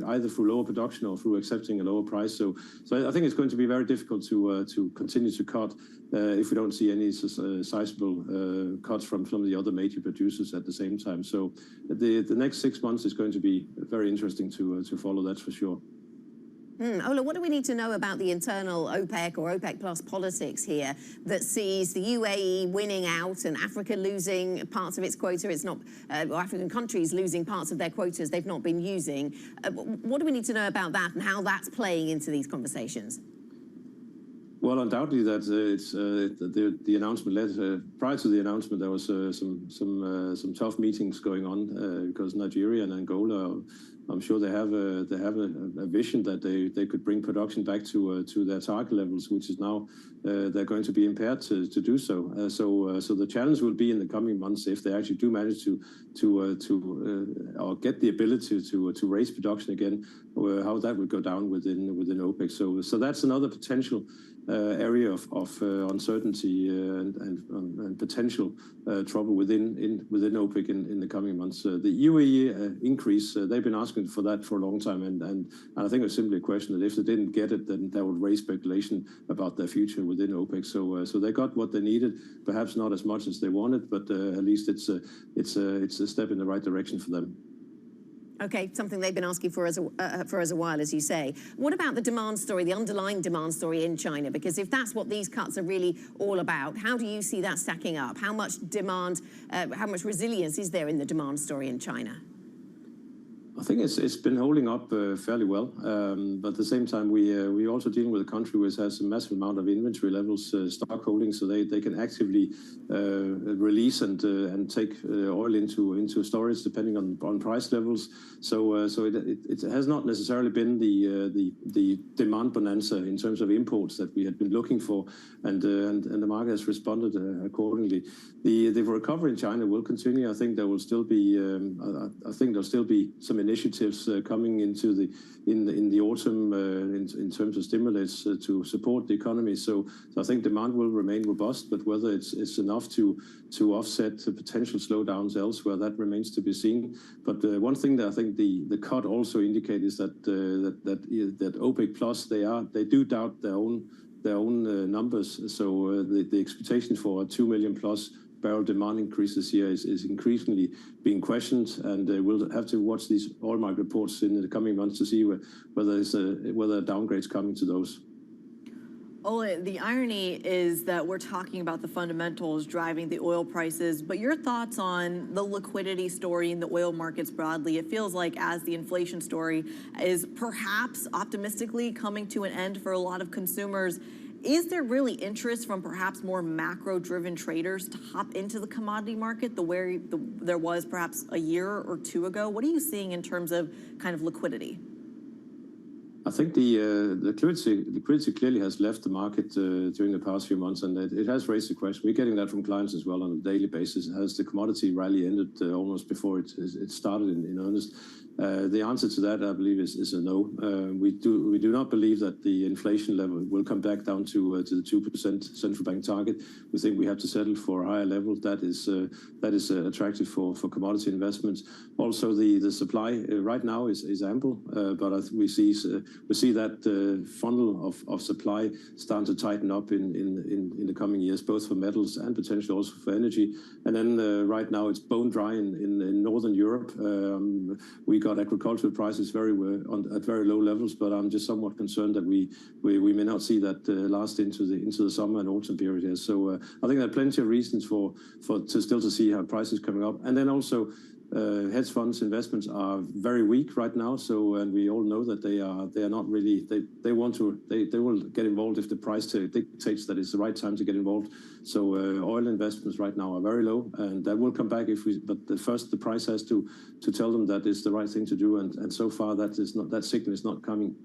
either through lower production or through accepting a lower price. So I think it's going to be very difficult to continue to cut if we don't see any sizable cuts from some of the other major producers at the same time. So the next 6 months is going to be very interesting to follow, that's for sure. Ola, what do we need to know about the internal OPEC or OPEC Plus politics here that sees the UAE winning out and Africa losing parts of its quota? It's not, or African countries losing parts of their quotas they've not been using. What do we need to know about that and how that's playing into these conversations? Well, undoubtedly, that it's the announcement led. Prior to the announcement, there was some tough meetings going on because Nigeria and Angola, I'm sure they have a vision that they could bring production back to their target levels, which is now they're going to be impaired to do so. So the challenge will be in the coming months, if they actually do manage or get the ability to raise production again, how that would go down within OPEC. So that's another potential area of uncertainty and potential trouble within OPEC in the coming months. The UAE increase, they've been asking for that for a long time, and I think it's simply a question that if they didn't get it, then that would raise speculation about their future within OPEC. So they got what they needed, perhaps not as much as they wanted, but at least it's a step in the right direction for them. Okay, something they've been asking for as a while, as you say. What about the demand story, the underlying demand story in China? Because if that's what these cuts are really all about, how do you see that stacking up? How much demand, how much resilience is there in the demand story in China? I think it's been holding up fairly well, but at the same time we also dealing with a country which has a massive amount of inventory levels, stock holdings, so they can actively release and take oil into storage depending on price levels. So it has not necessarily been the demand bonanza in terms of imports that we had been looking for, and the market has responded accordingly. The recovery in China will continue. I think there will still be some initiatives coming into the autumn in terms of stimulus to support the economy. So I think demand will remain robust, but whether it's enough to offset the potential slowdowns elsewhere, that remains to be seen. But one thing that I think the cut also indicates is that OPEC Plus they do doubt their own numbers. So the expectation for a 2 million plus barrel demand increase this year is increasingly being questioned, and we'll have to watch these oil market reports in the coming months to see whether downgrades coming to those. Ole, the irony is that we're talking about the fundamentals driving the oil prices, but your thoughts on the liquidity story in the oil markets broadly? It feels like as the inflation story is perhaps optimistically coming to an end for a lot of consumers, is there really interest from perhaps more macro-driven traders to hop into the commodity market the way there was perhaps a year or two ago? What are you seeing in terms of kind of liquidity? I think the liquidity clearly has left the market during the past few months, and it has raised the question. We're getting that from clients as well on a daily basis. Has the commodity rally ended almost before it started in earnest? The answer to that, I believe, is a no. We do not believe that the inflation level will come back down to the 2% central bank target. We think we have to settle for a higher level. That is attractive for commodity investments. Also, the supply right now is ample, but we see that funnel of supply starting to tighten up in the coming years, both for metals and potentially also for energy. And then right now it's bone dry in Northern Europe. We got agricultural prices at very low levels, but I'm just somewhat concerned that we may not see that last into the summer and autumn period here. So I think there are plenty of reasons to see how prices coming up, and then also hedge funds investments are very weak right now. So and we all know that they are not really they will get involved if the price dictates that it's the right time to get involved. So oil investments right now are very low, and that will come back but first the price has to tell them that it's the right thing to do, and so far that signal is not coming.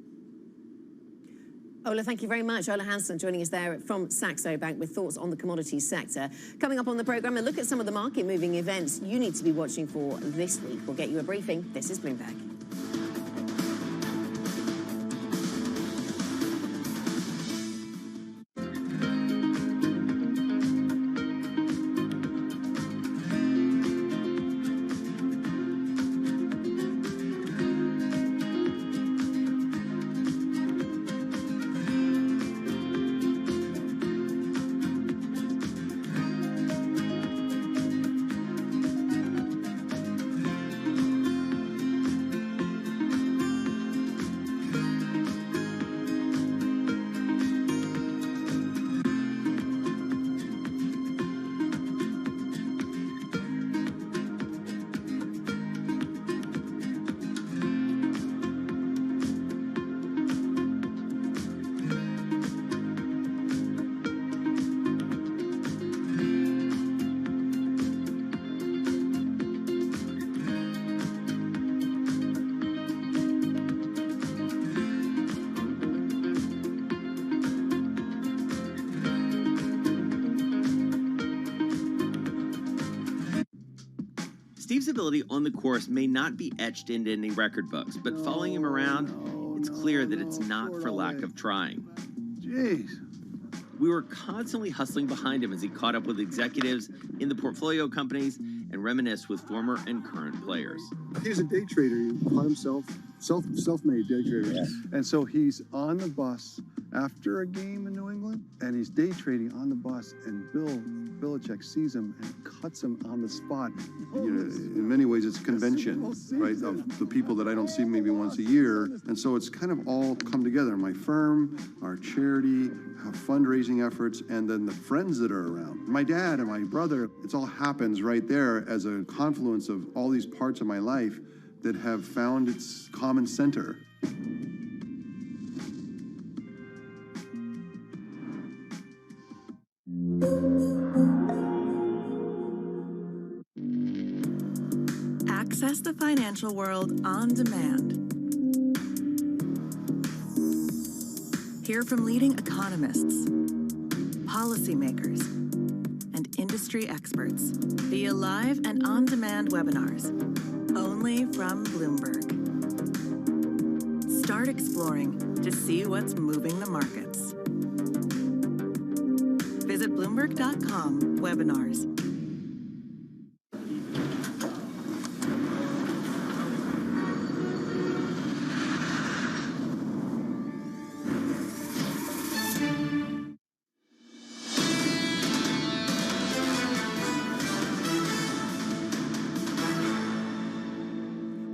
Ole, thank you very much. Ole Hansen joining us there from Saxo Bank with thoughts on the commodities sector. Coming up on the programme, a look at some of the market-moving events you need to be watching for this week. We'll get you a briefing. This is Bloomberg. Steve's ability on the course may not be etched into any record books, but following him around, it's clear that it's not for lack of trying. Jeez. We were constantly hustling behind him as he caught up with executives in the portfolio companies and reminisced with former and current players. He's a day trader. He called himself self-made day trader. Yeah. And so he's on the bus after a game in New England, and he's day trading on the bus, and Bill Belichick sees him and cuts him on the spot. You know, in many ways, it's a convention, right, of the people that I don't see maybe once a year. And so it's kind of all come together. My firm, our charity, our fundraising efforts, and then the friends that are around. My dad and my brother, it all happens right there as a confluence of all these parts of my life that have found its common center. Access the financial world on demand. Hear from leading economists, policymakers, and industry experts via live and on-demand webinars, only from Bloomberg. Start exploring to see what's moving the markets. Visit Bloomberg.com/webinars.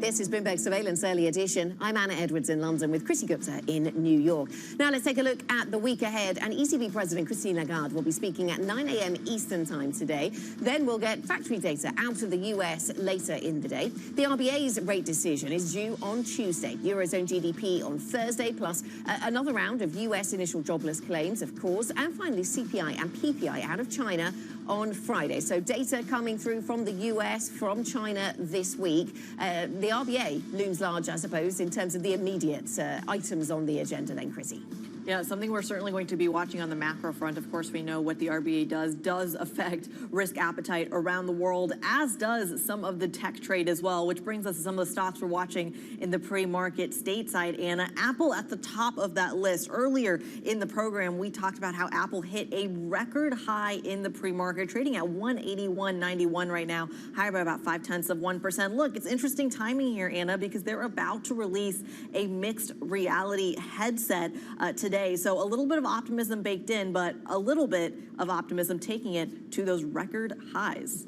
This is Bloomberg Surveillance Early Edition. I'm Anna Edwards in London with Chrissy Gupta in New York. Now let's take a look at the week ahead. And ECB President Christine Lagarde will be speaking at 9 a.m. Eastern time today. Then we'll get factory data out of the US later in the day. The RBA's rate decision is due on Tuesday. Eurozone GDP on Thursday, plus another round of US initial jobless claims, of course. And finally, CPI and PPI out of China on Friday. So data coming through from the US, from China this week. The RBA looms large, I suppose, in terms of the immediate items on the agenda then, Chrissy. Yeah, something we're certainly going to be watching on the macro front. Of course, we know what the RBA does affect risk appetite around the world, as does some of the tech trade as well, which brings us to some of the stocks we're watching in the pre-market stateside. Anna, Apple at the top of that list. Earlier in the program, we talked about how Apple hit a record high in the pre-market, trading at 181.91 right now, higher by about 0.5%. Look, it's interesting timing here, Anna, because they're about to release a mixed reality headset today. So a little bit of optimism baked in, but a little bit of optimism taking it to those record highs.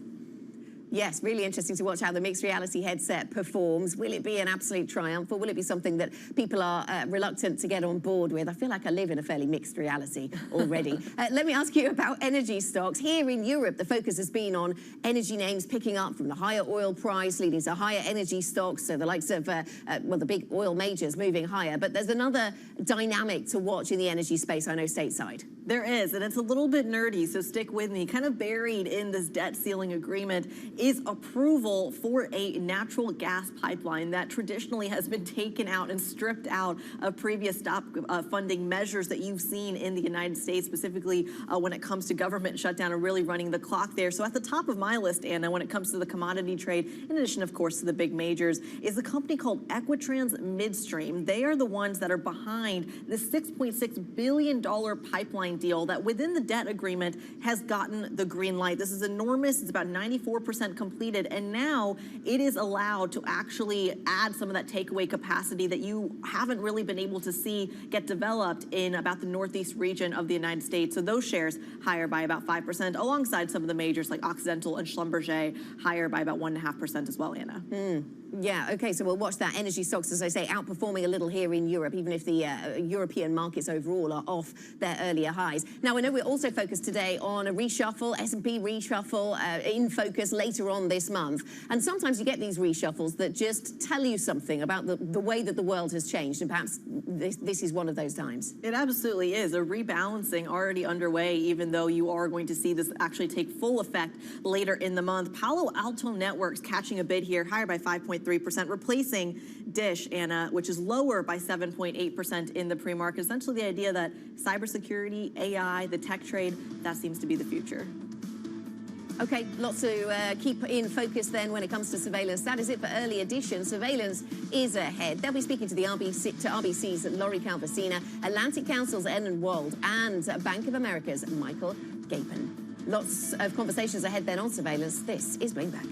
Yes, really interesting to watch how the mixed reality headset performs. Will it be an absolute triumph, or will it be something that people are reluctant to get on board with? I feel like I live in a fairly mixed reality already. Let me ask you about energy stocks. Here in Europe, the focus has been on energy names picking up from the higher oil price, leading to higher energy stocks. So the likes of, well, the big oil majors moving higher. But there's another dynamic to watch in the energy space, I know, stateside. There is, and it's a little bit nerdy, so stick with me. Kind of buried in this debt ceiling agreement is approval for a natural gas pipeline that traditionally has been taken out and stripped out of previous stop funding measures that you've seen in the United States, specifically when it comes to government shutdown and really running the clock there. So at the top of my list, Anna, when it comes to the commodity trade, in addition, of course, to the big majors, is a company called Equitrans Midstream. They are the ones that are behind the $6.6 billion pipeline deal that within the debt agreement has gotten the green light. This is enormous. It's about 94% completed, and now it is allowed to actually add some of that takeaway capacity that you haven't really been able to see get developed in about the northeast region of the United States. So those shares higher by about 5%, alongside some of the majors like Occidental and Schlumberger, higher by about 1.5% as well, Anna. Yeah, okay, so we'll watch that. Energy stocks, as I say, outperforming a little here in Europe, even if the European markets overall are off their earlier highs. Now, I know we're also focused today on a reshuffle, S&P reshuffle in focus later on this month. And sometimes you get these reshuffles that just tell you something about the way that the world has changed, and perhaps this is one of those times. It absolutely is. A rebalancing already underway, even though you are going to see this actually take full effect later in the month. Palo Alto Networks catching a bid here, higher by 5.3%, replacing Dish, Anna, which is lower by 7.8% in the pre-market. Essentially the idea that cybersecurity, AI, the tech trade, that seems to be the future. Okay, lots to keep in focus then when it comes to surveillance. That is it for Early Edition. Surveillance is ahead. They'll be speaking to RBC's Laurie Calvasina, Atlantic Council's Ellen Wald, and Bank of America's Michael Gapin. Lots of conversations ahead then on surveillance. This is Bloomberg.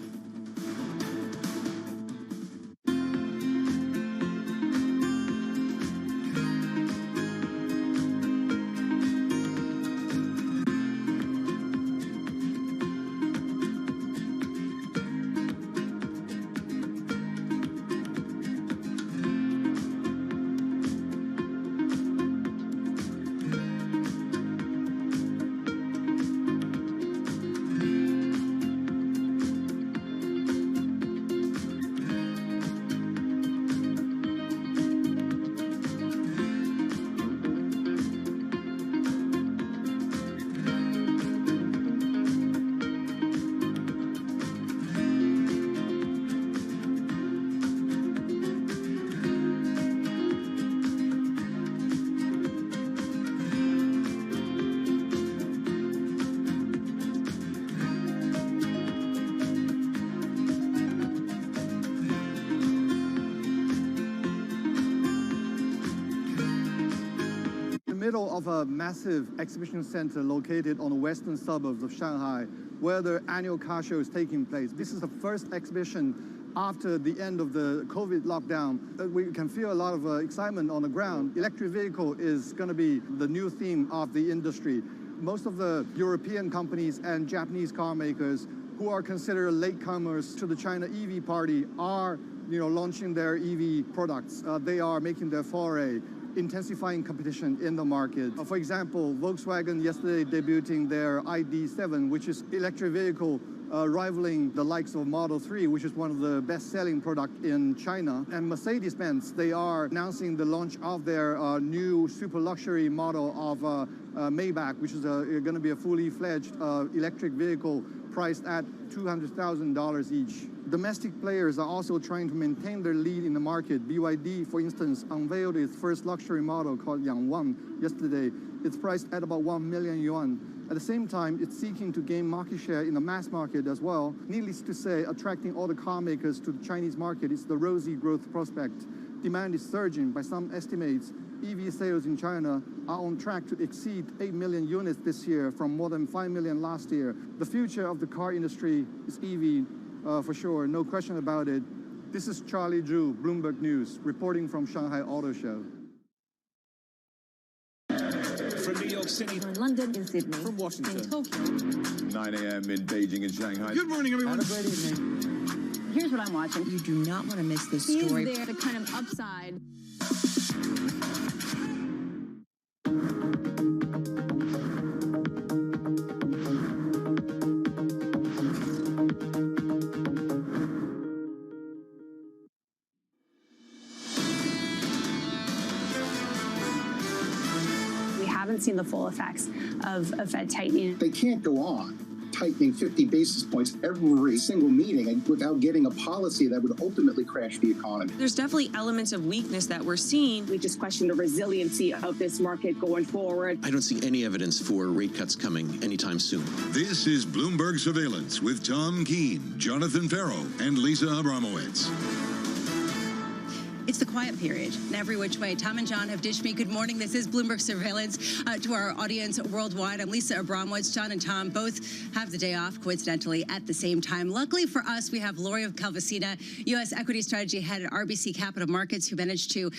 middle of a massive exhibition center located on the western suburbs of Shanghai, where the annual car show is taking place. This is the first exhibition after the end of the COVID lockdown. We can feel a lot of excitement on the ground. Electric vehicle is going to be the new theme of the industry. Most of the European companies and Japanese car makers who are considered latecomers to the China EV party are, launching their EV products. They are making their foray, intensifying competition in the market. For example, Volkswagen yesterday debuting their ID.7, which is electric vehicle rivaling the likes of Model 3, which is one of the best-selling products in China. And Mercedes-Benz, they are announcing the launch of their new super luxury model of Maybach, which is going to be a fully fledged electric vehicle priced at $200,000 each. Domestic players are also trying to maintain their lead in the market. BYD, for instance, unveiled its first luxury model called Yangwang yesterday. It's priced at about 1 million yuan. At the same time, it's seeking to gain market share in the mass market as well. Needless to say, attracting all the car makers to the Chinese market is the rosy growth prospect. Demand is surging. By some estimates, EV sales in China are on track to exceed 8 million units this year from more than 5 million last year. The future of the car industry is EV, for sure, no question about it. This is Charlie Zhu, Bloomberg News, reporting from Shanghai Auto Show. From New York City, In London, in Sydney, from Washington, in Tokyo. 9 a.m. in Beijing and Shanghai. Good morning, everyone. Have a great evening. Here's what I'm watching. You do not want to miss this Is story. there the kind of upside? We haven't seen the full effects of Fed tightening. They can't go on tightening 50 basis points every single meeting and without getting a policy that would ultimately crash the economy. There's definitely elements of weakness that we're seeing. We just question the resiliency of this market going forward. I don't see any evidence for rate cuts coming anytime soon. This is Bloomberg Surveillance with Tom Keene, Jonathan Farrow, and Lisa Abramowitz. It's the quiet period in every which way. Tom and John have dished me. Good morning. This is Bloomberg Surveillance to our audience worldwide. I'm Lisa Abramowitz. John and Tom both have the day off, coincidentally, at the same time. Luckily for us, we have Lori Calvasina, U.S. Equity Strategy Head at RBC Capital Markets, who managed to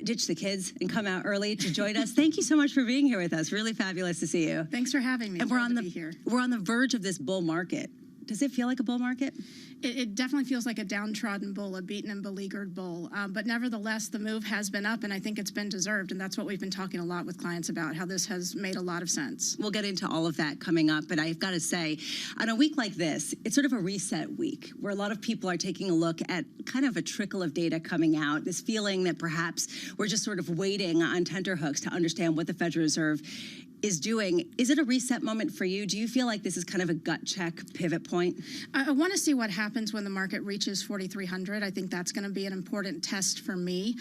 ditch the kids and come out early to join us. Thank you so much for being here with us. Really fabulous to see you. Thanks for having me. And we're on the verge of this bull market. Does it feel like a bull market? It definitely feels like a downtrodden bull, a beaten and beleaguered bull. But nevertheless, the move has been up, and I think it's been deserved. And that's what we've been talking a lot with clients about, how this has made a lot of sense. We'll get into all of that coming up. But I've got to say, on a week like this, it's sort of a reset week where a lot of people are taking a look at kind of a trickle of data coming out, this feeling that perhaps we're just sort of waiting on tenterhooks to understand what the Federal Reserve is doing. Is it a reset moment for you? Do you feel like this is kind of a gut check pivot point? I want to see what happens when the market reaches 4,300. I think that's going to be an important test for me.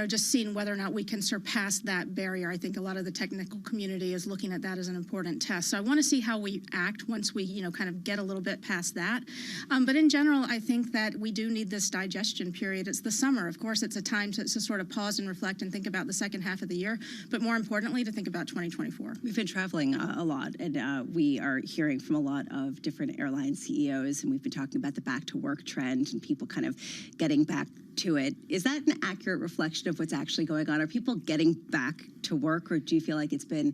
Just seeing whether or not we can surpass that barrier. I think a lot of the technical community is looking at that as an important test. So I want to see how we act once we, kind of get a little bit past that. But in general, I think that we do need this digestion period. It's the summer. Of course, it's a time to sort of pause and reflect and think about the second half of the year, but more importantly, to think about 2020. We've been traveling a lot, and we are hearing from a lot of different airline CEOs, and we've been talking about the back-to-work trend and people kind of getting back to it. Is that an accurate reflection of what's actually going on? Are people getting back to work, or do you feel like it's been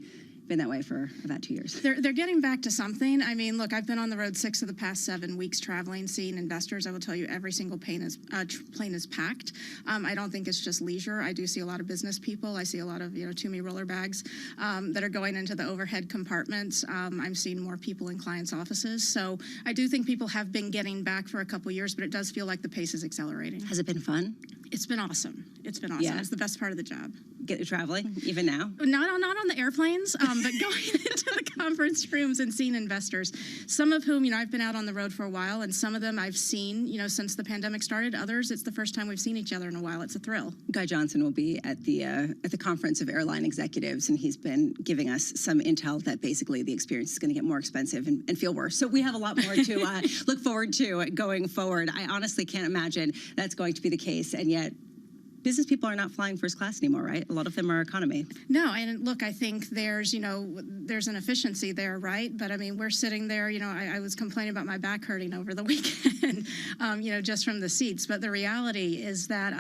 that way for about 2 years? They're getting back to something. I mean, look, I've been on the road 6 of the past 7 weeks traveling, seeing investors. I will tell you every single plane is packed. I don't think it's just leisure. I do see a lot of business people. I see a lot of, Toomey roller bags that are going into the overhead compartments. I'm seeing more people in clients' offices. So I do think people have been getting back for a couple years, but it does feel like the pace is accelerating. Has it been fun? It's been awesome. It's been awesome. Yeah. It's the best part of the job. Traveling, even now? Not on the airplanes, but going into the conference rooms and seeing investors, some of whom, I've been out on the road for a while, and some of them I've seen, since the pandemic started. Others, it's the first time we've seen each other in a while. It's a thrill. Guy Johnson will be at the conference of airline executives, and he's been giving us some intel that basically the experience is going to get more expensive and feel worse. So we have a lot more to look forward to going forward. I honestly can't imagine that's going to be the case, and yet business people are not flying first class anymore, right? A lot of them are economy. No, and look, I think there's an efficiency there, right? But I mean, we're sitting there, I was complaining about my back hurting over the weekend, just from the seats. But the reality is that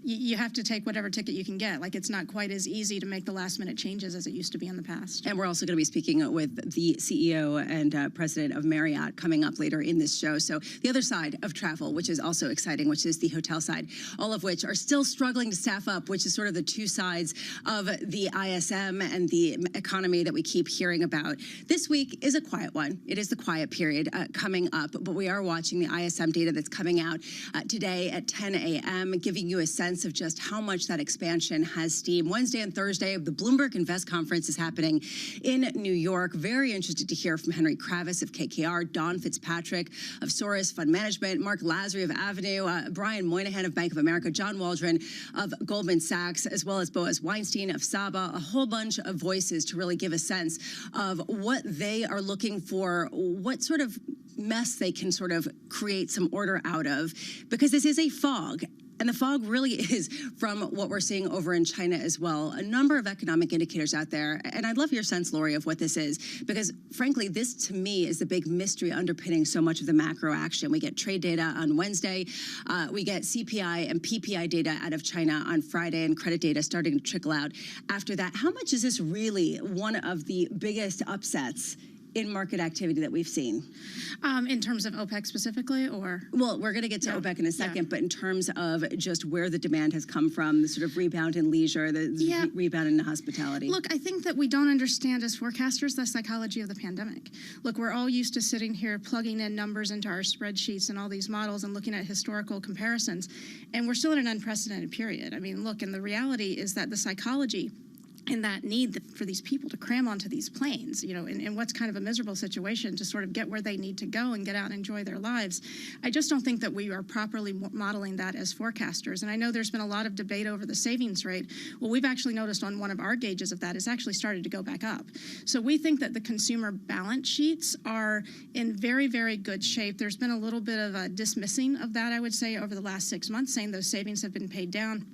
you have to take whatever ticket you can get. Like, it's not quite as easy to make the last minute changes as it used to be in the past. And we're also going to be speaking with the CEO and president of Marriott coming up later in this show. So the other side of travel, which is also exciting, which is the hotel side, all of which are still struggling to staff up, which is sort of the two sides of the ISM and the economy that we keep hearing about. This week is a quiet one. It is the quiet period coming up, but we are watching the ISM data that's coming out today at 10 a.m., giving you a sense of just how much that expansion has steam. Wednesday and Thursday, the Bloomberg Invest Conference is happening in New York. Very interested to hear from Henry Kravis of KKR, Don Fitzpatrick of Soros Fund Management, Mark Lazary of Avenue, Brian Moynihan of Bank of America, John Waldron of Goldman Sachs, as well as Boaz Weinstein of Saba, a whole bunch of voices to really give a sense of what they are looking for, what sort of mess they can sort of create some order out of, because this is a fog. And the fog really is from what we're seeing over in China as well. A number of economic indicators out there. And I'd love your sense, Lori, of what this is, because frankly, this to me is the big mystery underpinning so much of the macro action. We get trade data on Wednesday. We get CPI and PPI data out of China on Friday, and credit data starting to trickle out after that. How much is this really one of the biggest upsets in market activity that we've seen? In terms of OPEC specifically, or? Well, we're going to get to OPEC in a second, but in terms of just where the demand has come from, the sort of rebound in leisure, the rebound in hospitality. Look, I think that we don't understand as forecasters the psychology of the pandemic. Look, we're all used to sitting here plugging in numbers into our spreadsheets and all these models and looking at historical comparisons, and we're still in an unprecedented period. I mean, look, and the reality is that the psychology and that need for these people to cram onto these planes, in what's kind of a miserable situation to sort of get where they need to go and get out and enjoy their lives. I just don't think that we are properly modeling that as forecasters. And I know there's been a lot of debate over the savings rate. Well, we've actually noticed on one of our gauges of that, it's actually started to go back up. So we think that the consumer balance sheets are in very, very good shape. There's been a little bit of a dismissing of that, I would say, over the last 6 months, saying those savings have been paid down.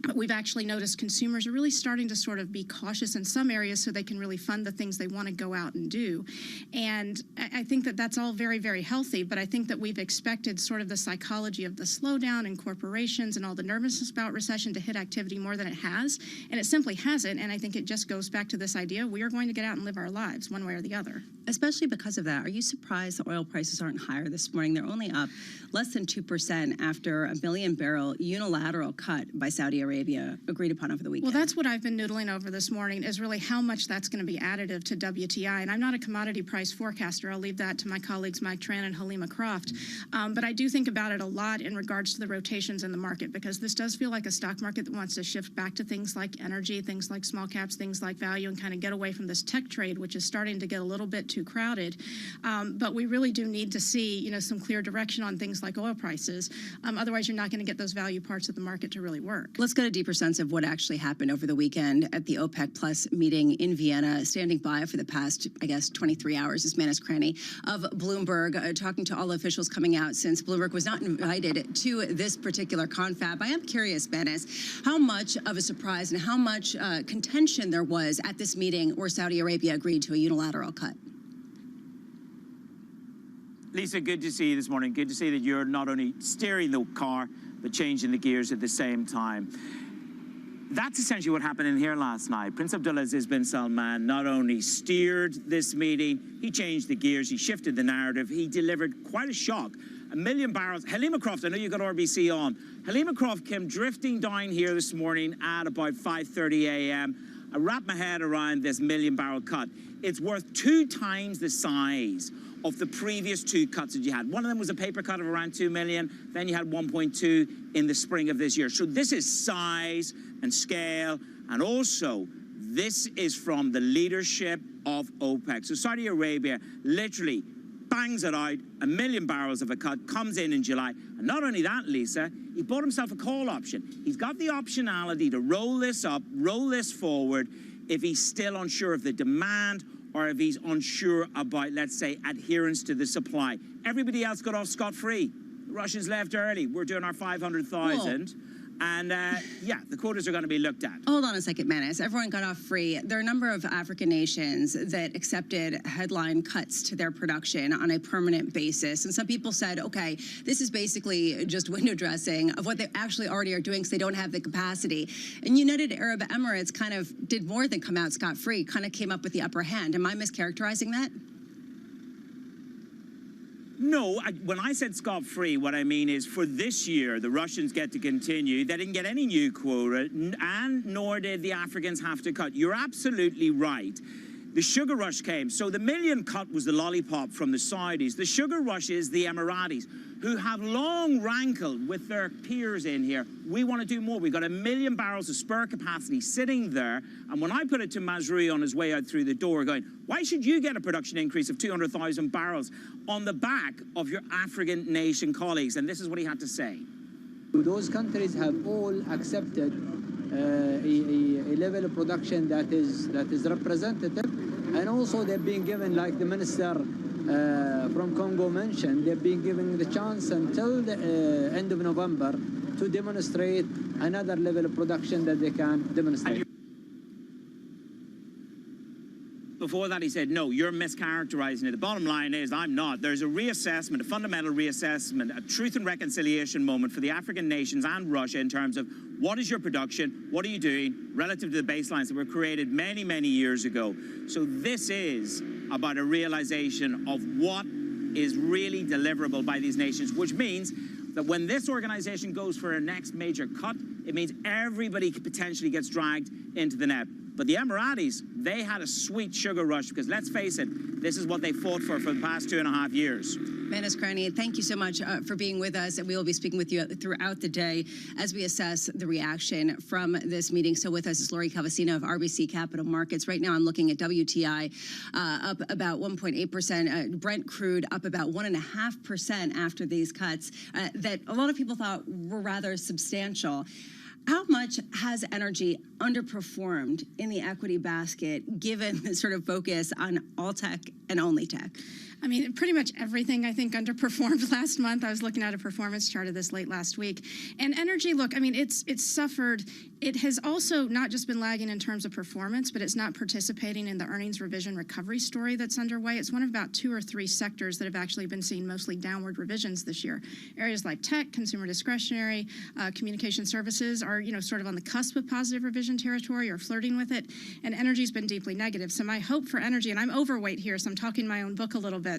But we've actually noticed consumers are really starting to sort of be cautious in some areas so they can really fund the things they want to go out and do. And I think that that's all very, very healthy, but I think that we've expected sort of the psychology of the slowdown in corporations and all the nervousness about recession to hit activity more than it has, and it simply hasn't. And I think it just goes back to this idea, we are going to get out and live our lives one way or the other. Especially because of that, are you surprised the oil prices aren't higher this morning? They're only up less than 2% after a million-barrel unilateral cut by Saudi Arabia agreed upon over the weekend. Well, that's what I've been noodling over this morning, is really how much that's going to be additive to WTI. And I'm not a commodity price forecaster. I'll leave that to my colleagues Mike Tran and Halima Croft. But I do think about it a lot in regards to the rotations in the market, because this does feel like a stock market that wants to shift back to things like energy, things like small caps, things like value, and kind of get away from this tech trade, which is starting to get a little bit too crowded. But we really do need to see, some clear direction on things like oil prices. Otherwise, you're not going to get those value parts of the market to really work. Let's get a deeper sense of what actually happened over the weekend at the OPEC Plus meeting in Vienna. Standing by for the past, 23 hours is Manus Cranny of Bloomberg, talking to all officials coming out since Bloomberg was not invited to this particular confab. I am curious, Manus, how much of a surprise and how much contention there was at this meeting where Saudi Arabia agreed to a unilateral cut. Lisa, good to see you this morning. Good to see that you're not only steering the car, but changing the gears at the same time. That's essentially what happened in here last night. Prince Abdulaziz bin Salman not only steered this meeting, he changed the gears, he shifted the narrative, he delivered quite a shock. 1 million barrels. Halima Croft, I know you got RBC on. Halima Croft came drifting down here this morning at about 5:30 a.m. I wrapped my head around this 1 million barrel cut. It's worth 2 times the size of the previous 2 cuts that you had. One of them was a paper cut of around 2 million. Then you had 1.2 in the spring of this year. So this is size and scale. And also, this is from the leadership of OPEC. So Saudi Arabia literally bangs it out, 1 million barrels of a cut, comes in July. And not only that, Lisa, he bought himself a call option. He's got the optionality to roll this up, roll this forward, if he's still unsure of the demand or if he's unsure about, let's say, adherence to the supply. Everybody else got off scot-free. The Russians left early. We're doing our 500,000. And yeah, the quotas are going to be looked at. Hold on a second, Manus. Everyone got off free. There are a number of African nations that accepted headline cuts to their production on a permanent basis. And some people said, okay, this is basically just window dressing of what they actually already are doing because they don't have the capacity. And United Arab Emirates kind of did more than come out scot-free, kind of came up with the upper hand. Am I mischaracterizing that? No, when I said scot-free, what I mean is for this year, the Russians get to continue. They didn't get any new quota, and nor did the Africans have to cut. You're absolutely right. The sugar rush came. So the million cut was the lollipop from the Saudis. The sugar rush is the Emiratis, who have long rankled with their peers in here. We want to do more. We've got 1 million barrels of spare capacity sitting there. And when I put it to Masri on his way out through the door, going, why should you get a production increase of 200,000 barrels on the back of your African nation colleagues? And this is what he had to say. Those countries have all accepted a level of production that is representative, and also they're being given, like the minister from Congo mentioned, they're being given the chance until the end of November to demonstrate another level of production that they can demonstrate. Before that, he said, no, you're mischaracterizing it. The bottom line is, I'm not. There's a reassessment, a fundamental reassessment, a truth and reconciliation moment for the African nations and Russia in terms of what is your production, what are you doing relative to the baselines that were created many, many years ago. So this is about a realization of what is really deliverable by these nations, which means that when this organization goes for a next major cut, it means everybody potentially gets dragged into the net. But the Emiratis, they had a sweet sugar rush because, let's face it, this is what they fought for the past 2.5 years. Manus Carney, thank you so much for being with us, and we will be speaking with you throughout the day as we assess the reaction from this meeting. So with us is Lori Calvasina of RBC Capital Markets. Right now I'm looking at WTI up about 1.8%, Brent crude up about 1.5% after these cuts that a lot of people thought were rather substantial. How much has energy underperformed in the equity basket, given the sort of focus on all tech and only tech? I mean, pretty much everything, I think, underperformed last month. I was looking at a performance chart of this late last week. And energy, look, I mean, it's suffered. It has also not just been lagging in terms of performance, but it's not participating in the earnings revision recovery story that's underway. It's one of about 2 or 3 sectors that have actually been seeing mostly downward revisions this year. Areas like tech, consumer discretionary, communication services are, you know, sort of on the cusp of positive revision territory or flirting with it. And energy's been deeply negative. So my hope for energy, and I'm overweight here, so I'm talking my own book a little bit.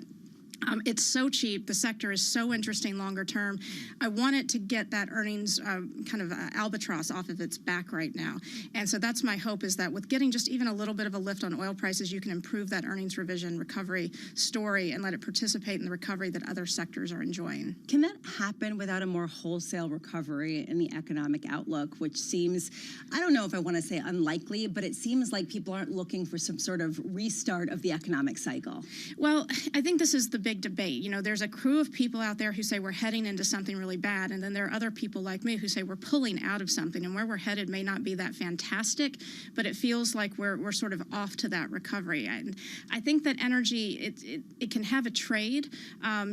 It's so cheap. The sector is so interesting longer term. I want it to get that earnings kind of albatross off of its back right now. And so that's my hope, is that with getting just even a little bit of a lift on oil prices, you can improve that earnings revision recovery story and let it participate in the recovery that other sectors are enjoying. Can that happen without a more wholesale recovery in the economic outlook, which seems, I don't know if I want to say unlikely, but it seems like people aren't looking for some sort of restart of the economic cycle? Well, I think this is the big debate. You know, there's a crew of people out there who say we're heading into something really bad, and then there are other people like me who say we're pulling out of something, and where we're headed may not be that fantastic, but it feels like we're sort of off to that recovery. And I think that energy, it can have a trade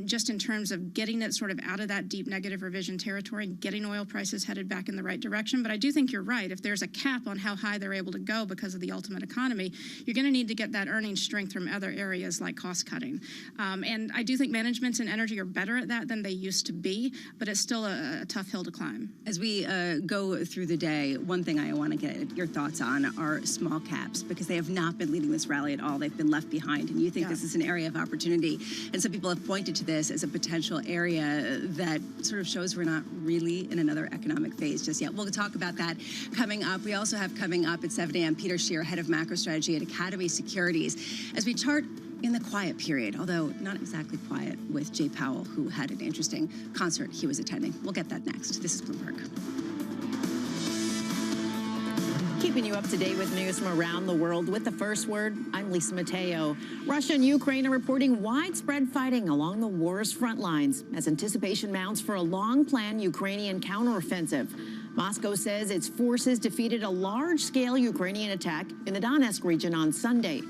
just in terms of getting it sort of out of that deep negative revision territory and getting oil prices headed back in the right direction. But I do think you're right. If there's a cap on how high they're able to go because of the ultimate economy, you're going to need to get that earnings strength from other areas like cost cutting. And I do think managements in energy are better at that than they used to be, but it's still a tough hill to climb. As we go through the day, one thing I want to get your thoughts on are small caps, because they have not been leading this rally at all. They've been left behind, and you think this is an area of opportunity. And some people have pointed to this as a potential area that sort of shows we're not really in another economic phase just yet. We'll talk about that coming up. We also have coming up at 7 a.m. Peter Scheer, head of macro strategy at Academy Securities, as we chart in the quiet period, although not exactly quiet, with Jay Powell, who had an interesting concert he was attending. We'll get that next. This is Bloomberg. Keeping you up to date with news from around the world with the first word, I'm Lisa Mateo. Russia and Ukraine are reporting widespread fighting along the war's front lines as anticipation mounts for a long-planned Ukrainian counteroffensive. Moscow says its forces defeated a large-scale Ukrainian attack in the Donetsk region on Sunday.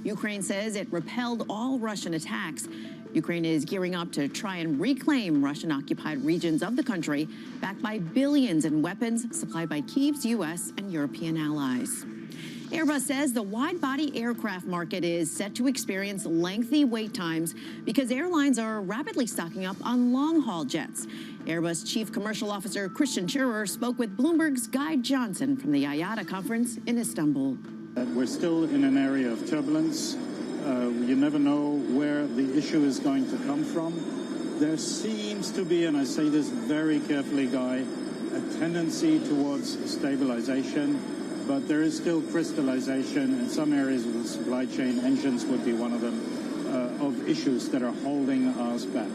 Ukraine says it repelled all Russian attacks. Ukraine is gearing up to try and reclaim Russian-occupied regions of the country, backed by billions in weapons supplied by Kyiv's U.S. and European allies. Airbus says the wide-body aircraft market is set to experience lengthy wait times because airlines are rapidly stocking up on long-haul jets. Airbus Chief Commercial Officer Christian Schurer spoke with Bloomberg's Guy Johnson from the IATA conference in Istanbul. We're still in an area of turbulence. You never know where the issue is going to come from. There seems to be, and I say this very carefully, Guy, a tendency towards stabilization, but there is still crystallization in some areas of the supply chain. Engines would be one of them, of issues that are holding us back.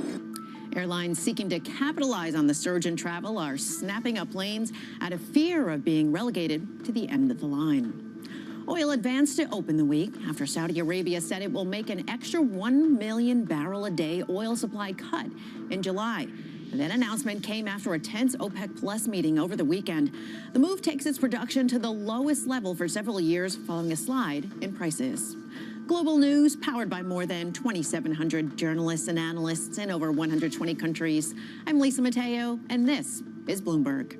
Airlines seeking to capitalize on the surge in travel are snapping up planes out of fear of being relegated to the end of the line. Oil advanced to open the week after Saudi Arabia said it will make an extra 1 million barrel a day oil supply cut in July. And that announcement came after a tense OPEC Plus meeting over the weekend. The move takes its production to the lowest level for several years following a slide in prices. Global news powered by more than 2,700 journalists and analysts in over 120 countries. I'm Lisa Mateo, and this is Bloomberg.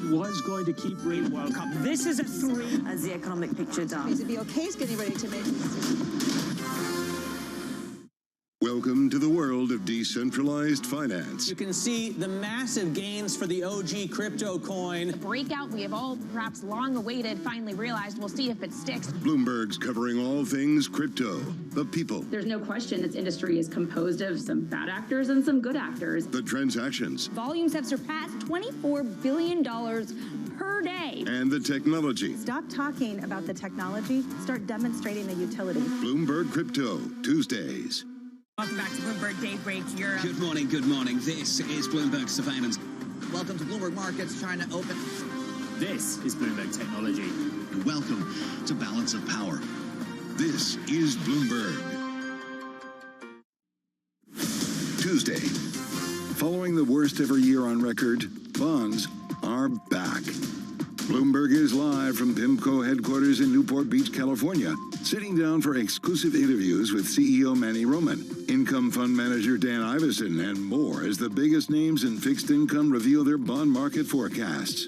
Was going to keep rating World Cup. This is a 3. As the economic picture does. The OK is getting ready to make a decision. Welcome to the world of decentralized finance. You can see the massive gains for the OG crypto coin. The breakout we have all perhaps long awaited finally realized. We'll see if it sticks. Bloomberg's covering all things crypto, the people. There's no question this industry is composed of some bad actors and some good actors. The transactions. Volumes have surpassed $24 billion per day. And the technology. Stop talking about the technology. Start demonstrating the utility. Bloomberg Crypto, Tuesdays. Welcome back to Bloomberg Daybreak Europe. Good morning, good morning. This is Bloomberg Surveillance. Welcome to Bloomberg Markets, China Open. This is Bloomberg Technology. And welcome to Balance of Power. This is Bloomberg. Tuesday. Following the worst ever year on record, bonds are back. Bloomberg is live from PIMCO headquarters in Newport Beach, California, sitting down for exclusive interviews with CEO Manny Roman, income fund manager Dan Iveson, and more as the biggest names in fixed income reveal their bond market forecasts.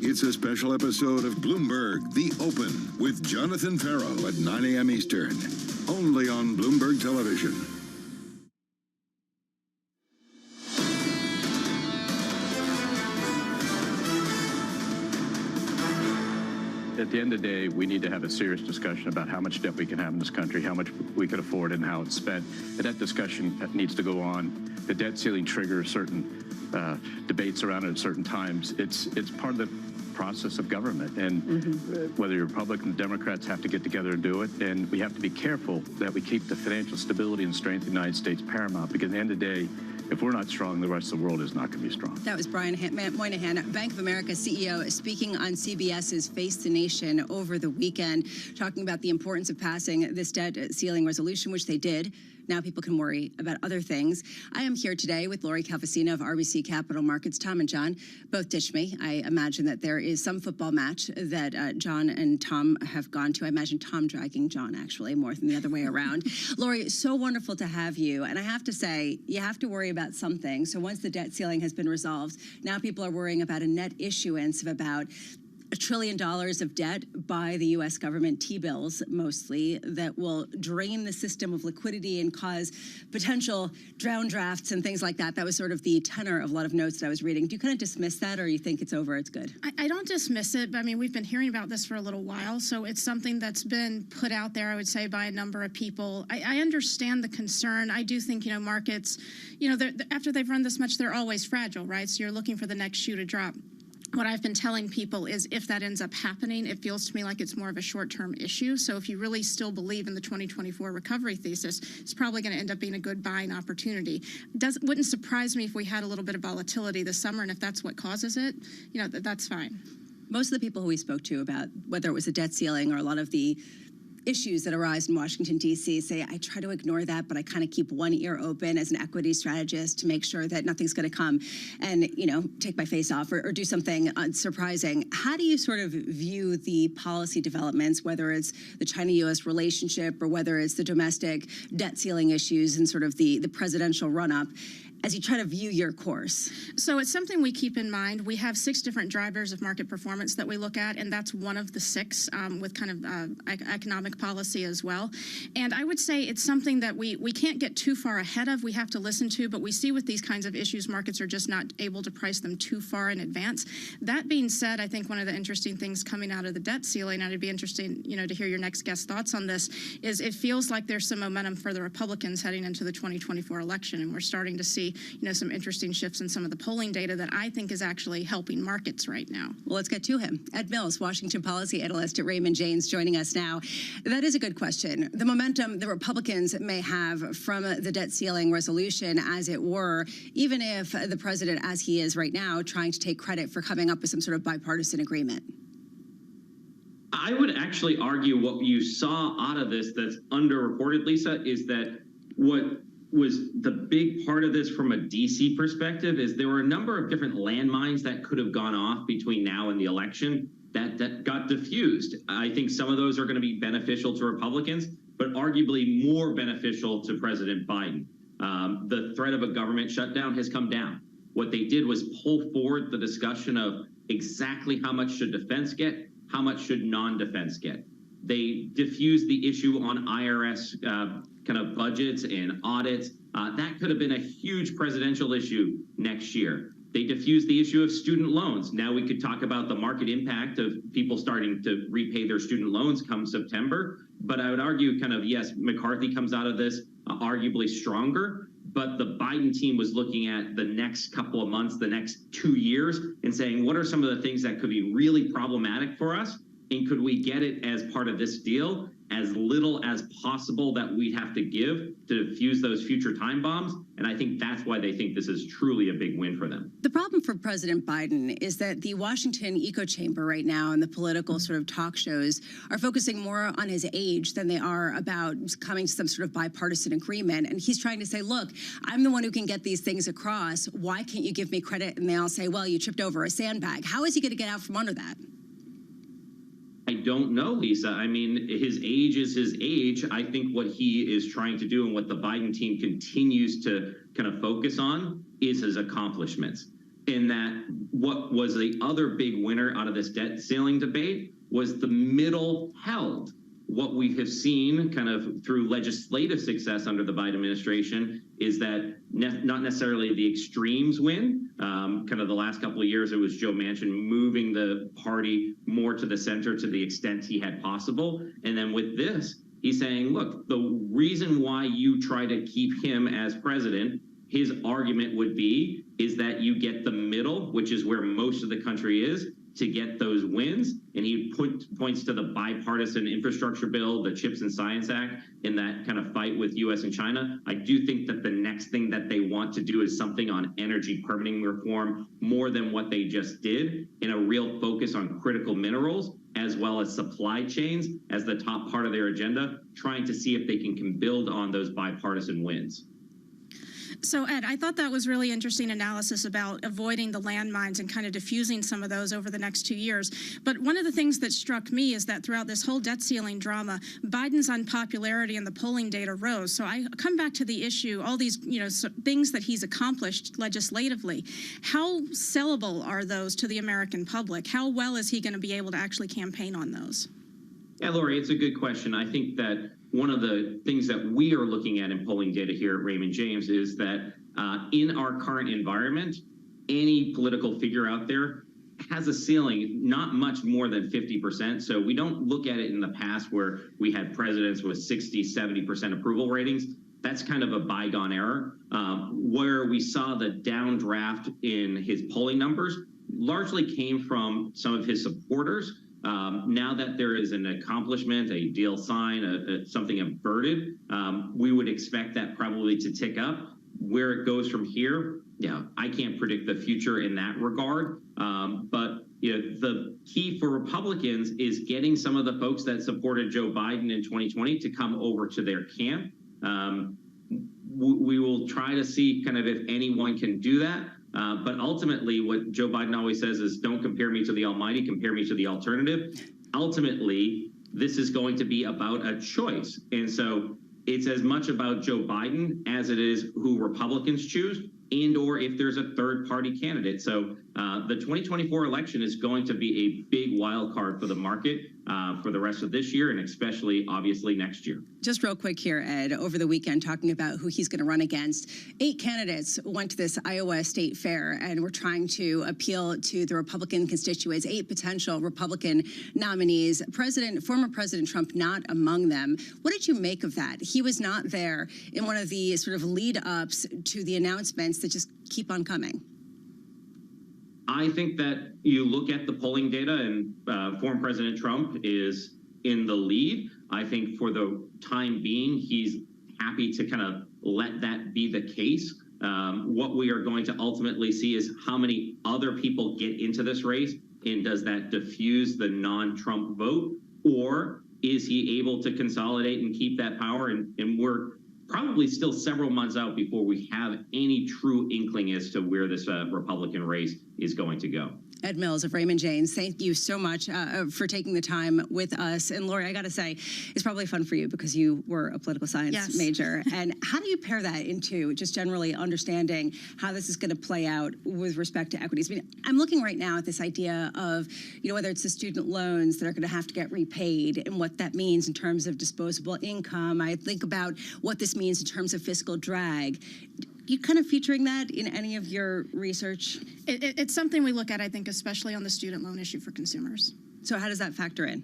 It's a special episode of Bloomberg The Open with Jonathan Farrow at 9 a.m. Eastern, only on Bloomberg Television. At the end of the day, we need to have a serious discussion about how much debt we can have in this country, how much we can afford, and how it's spent. And that discussion needs to go on. The debt ceiling triggers certain debates around it at certain times. It's part of the process of government, and whether you're Republicans, Democrats have to get together and do it. And we have to be careful that we keep the financial stability and strength of the United States paramount, because at the end of the day, if we're not strong, the rest of the world is not going to be strong. That was Brian Moynihan, Bank of America CEO, speaking on CBS's Face the Nation over the weekend, talking about the importance of passing this debt ceiling resolution, which they did. Now people can worry about other things. I am here today with Lori Calvasina of RBC Capital Markets. Tom and John both ditched me. I imagine that there is some football match that John and Tom have gone to. I imagine Tom dragging John, actually, more than the other way around. Lori, so wonderful to have you. And I have to say, you have to worry about something. So once the debt ceiling has been resolved, now people are worrying about a net issuance of about $1 trillion of debt by the U.S. government, T-bills mostly, that will drain the system of liquidity and cause potential drown drafts and things like that. That was sort of the tenor of a lot of notes that I was reading. Do you kind of dismiss that, or you think it's over, it's good? I don't dismiss it, but I mean, we've been hearing about this for a little while, so it's something that's been put out there, I would say, by a number of people. I understand the concern. I do think, markets, after they've run this much, they're always fragile, right? So you're looking for the next shoe to drop. What I've been telling people is if that ends up happening, it feels to me like it's more of a short-term issue. So if you really still believe in the 2024 recovery thesis, it's probably going to end up being a good buying opportunity. Wouldn't surprise me if we had a little bit of volatility this summer, and if that's what causes it, that's fine. Most of the people who we spoke to about whether it was a debt ceiling or a lot of the issues that arise in Washington, D.C. say, I try to ignore that, but I kind of keep one ear open as an equity strategist to make sure that nothing's going to come and, take my face off or do something surprising. How do you sort of view the policy developments, whether it's the China-U.S. relationship or whether it's the domestic debt ceiling issues and sort of the presidential run-up, as you try to view your course? So it's something we keep in mind. We have 6 different drivers of market performance that we look at, and that's one of the 6 with kind of economic policy as well. And I would say it's something that we can't get too far ahead of. We have to listen to, but we see with these kinds of issues, markets are just not able to price them too far in advance. That being said, I think one of the interesting things coming out of the debt ceiling, and it'd be interesting, to hear your next guest's thoughts on this, is it feels like there's some momentum for the Republicans heading into the 2024 election, and we're starting to see some interesting shifts in some of the polling data that I think is actually helping markets right now. Well, let's get to him. Ed Mills, Washington policy analyst at Raymond James, joining us now. That is a good question. The momentum the Republicans may have from the debt ceiling resolution, as it were, even if the president, as he is right now, trying to take credit for coming up with some sort of bipartisan agreement. I would actually argue what you saw out of this that's underreported, Lisa, is that what was the big part of this from a DC perspective is there were a number of different landmines that could have gone off between now and the election that got diffused. I think some of those are going to be beneficial to Republicans, but arguably more beneficial to President Biden. The threat of a government shutdown has come down. What they did was pull forward the discussion of exactly how much should defense get, how much should non-defense get. They diffused the issue on IRS kind of budgets and audits. That could have been a huge presidential issue next year. They diffused the issue of student loans. Now we could talk about the market impact of people starting to repay their student loans come September. But I would argue yes, McCarthy comes out of this arguably stronger. But the Biden team was looking at the next couple of months, the next 2 years, and saying, what are some of the things that could be really problematic for us? And could we get it as part of this deal, as little as possible that we'd have to give to defuse those future time bombs? And I think that's why they think this is truly a big win for them. The problem for President Biden is that the Washington echo chamber right now and the political sort of talk shows are focusing more on his age than they are about coming to some sort of bipartisan agreement. And he's trying to say, look, I'm the one who can get these things across. Why can't you give me credit? And they all say, well, you tripped over a sandbag. How is he going to get out from under that? I don't know, Lisa. I mean, his age is his age. I think what he is trying to do and what the Biden team continues to kind of focus on is his accomplishments. In that what was the other big winner out of this debt ceiling debate was the middle held. What we have seen kind of through legislative success under the Biden administration is that not necessarily the extremes win. Kind of the last couple of years, it was Joe Manchin moving the party more to the center to the extent he had possible. And then with this, he's saying, look, the reason why you try to keep him as president, his argument would be, is that you get the middle, which is where most of the country is, to get those wins. And he points to the bipartisan infrastructure bill, the CHIPS and Science Act, in that kind of fight with US and China. I do think that the next thing that they want to do is something on energy permitting reform, more than what they just did, and a real focus on critical minerals, as well as supply chains as the top part of their agenda, trying to see if they can build on those bipartisan wins. So, Ed, I thought that was really interesting analysis about avoiding the landmines and kind of diffusing some of those over the next 2 years. But one of the things that struck me is that throughout this whole debt ceiling drama, Biden's unpopularity in the polling data rose. So I come back to the issue, all these things that he's accomplished legislatively. How sellable are those to the American public? How well is he going to be able to actually campaign on those? Yeah, Lori, it's a good question. I think that one of the things that we are looking at in polling data here at Raymond James is that in our current environment, any political figure out there has a ceiling not much more than 50%. So we don't look at it in the past where we had presidents with 60, 70% approval ratings. That's kind of a bygone era. Where we saw the downdraft in his polling numbers largely came from some of his supporters. Now that there is an accomplishment, a deal signed, something averted, we would expect that probably to tick up. Where it goes from here, yeah, I can't predict the future in that regard. But the key for Republicans is getting some of the folks that supported Joe Biden in 2020 to come over to their camp. We will try to see kind of if anyone can do that. But ultimately, what Joe Biden always says is, don't compare me to the almighty, compare me to the alternative. Ultimately, this is going to be about a choice. And so it's as much about Joe Biden as it is who Republicans choose, and or if there's a third party candidate. So the 2024 election is going to be a big wild card for the market for the rest of this year, and especially, obviously, next year. Just real quick here, Ed, over the weekend, talking about who he's going to run against. 8 candidates went to this Iowa State Fair and were trying to appeal to the Republican constituents, 8 potential Republican nominees, former President Trump not among them. What did you make of that? He was not there in one of the sort of lead-ups to the announcements that just keep on coming. I think that you look at the polling data and former President Trump is in the lead. I think for the time being, he's happy to kind of let that be the case. What we are going to ultimately see is how many other people get into this race, and does that diffuse the non-Trump vote, or is he able to consolidate and keep that power? And we're probably still several months out before we have any true inkling as to where this Republican race is going to go. Ed Mills of Raymond James, thank you so much for taking the time with us. And Lori, I got to say, it's probably fun for you because you were a political science major. And how do you pair that into just generally understanding how this is going to play out with respect to equities? I mean, I'm looking right now at this idea of, whether it's the student loans that are going to have to get repaid and what that means in terms of disposable income. I think about what this means in terms of fiscal drag. You kind of featuring that in any of your research? It's something we look at, I think, especially on the student loan issue for consumers. So how does that factor in?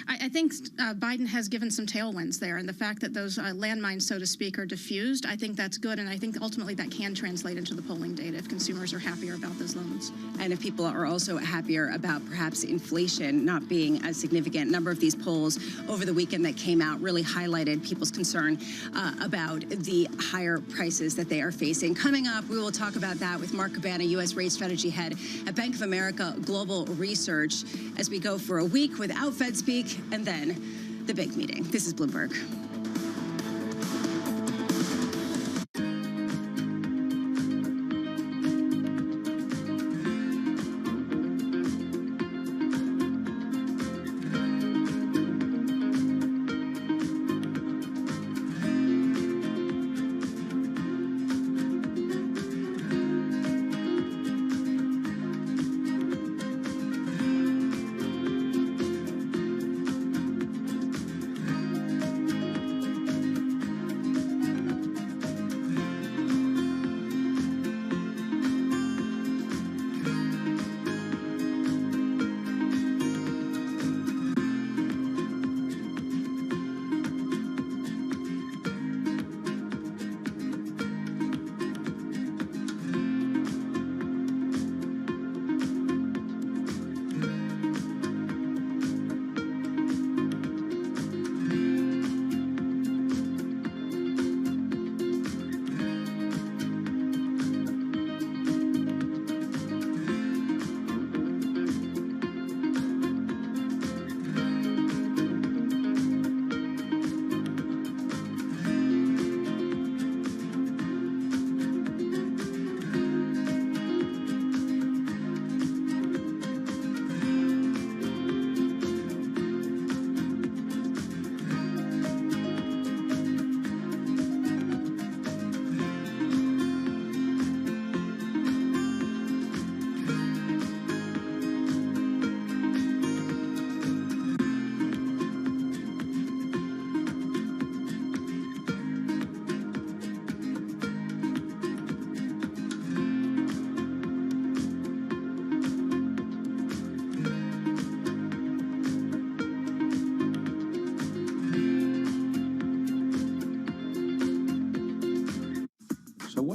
I think Biden has given some tailwinds there, and the fact that those landmines, so to speak, are diffused, I think that's good, and I think ultimately that can translate into the polling data if consumers are happier about those loans. And if people are also happier about perhaps inflation not being as significant. A number of these polls over the weekend that came out really highlighted people's concern about the higher prices that they are facing. Coming up, we will talk about that with Mark Cabana, U.S. Rate Strategy Head at Bank of America Global Research, as we go for a week without Fed speak and then the big meeting. This is Bloomberg.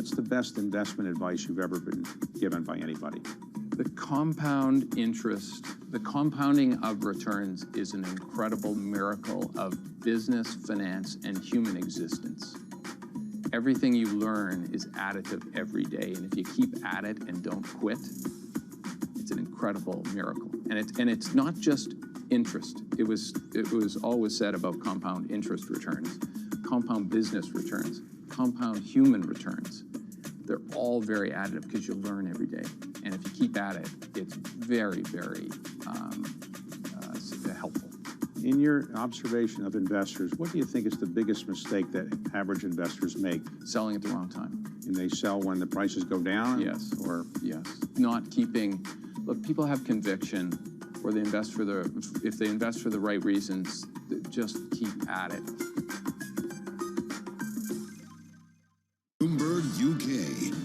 What's the best investment advice you've ever been given by anybody? The compound interest, the compounding of returns is an incredible miracle of business, finance, and human existence. Everything you learn is additive every day, and if you keep at it and don't quit, it's an incredible miracle. And it's not just interest. It was always said about compound interest returns, compound business returns, compound human returns. They're all very additive because you learn every day. And if you keep at it, it's very, very helpful. In your observation of investors, what do you think is the biggest mistake that average investors make? Selling at the wrong time. And they sell when the prices go down? Yes. Or yes. Not keeping, look, people have conviction, or they invest for if they invest for the right reasons, just keep at it. Bloomberg UK,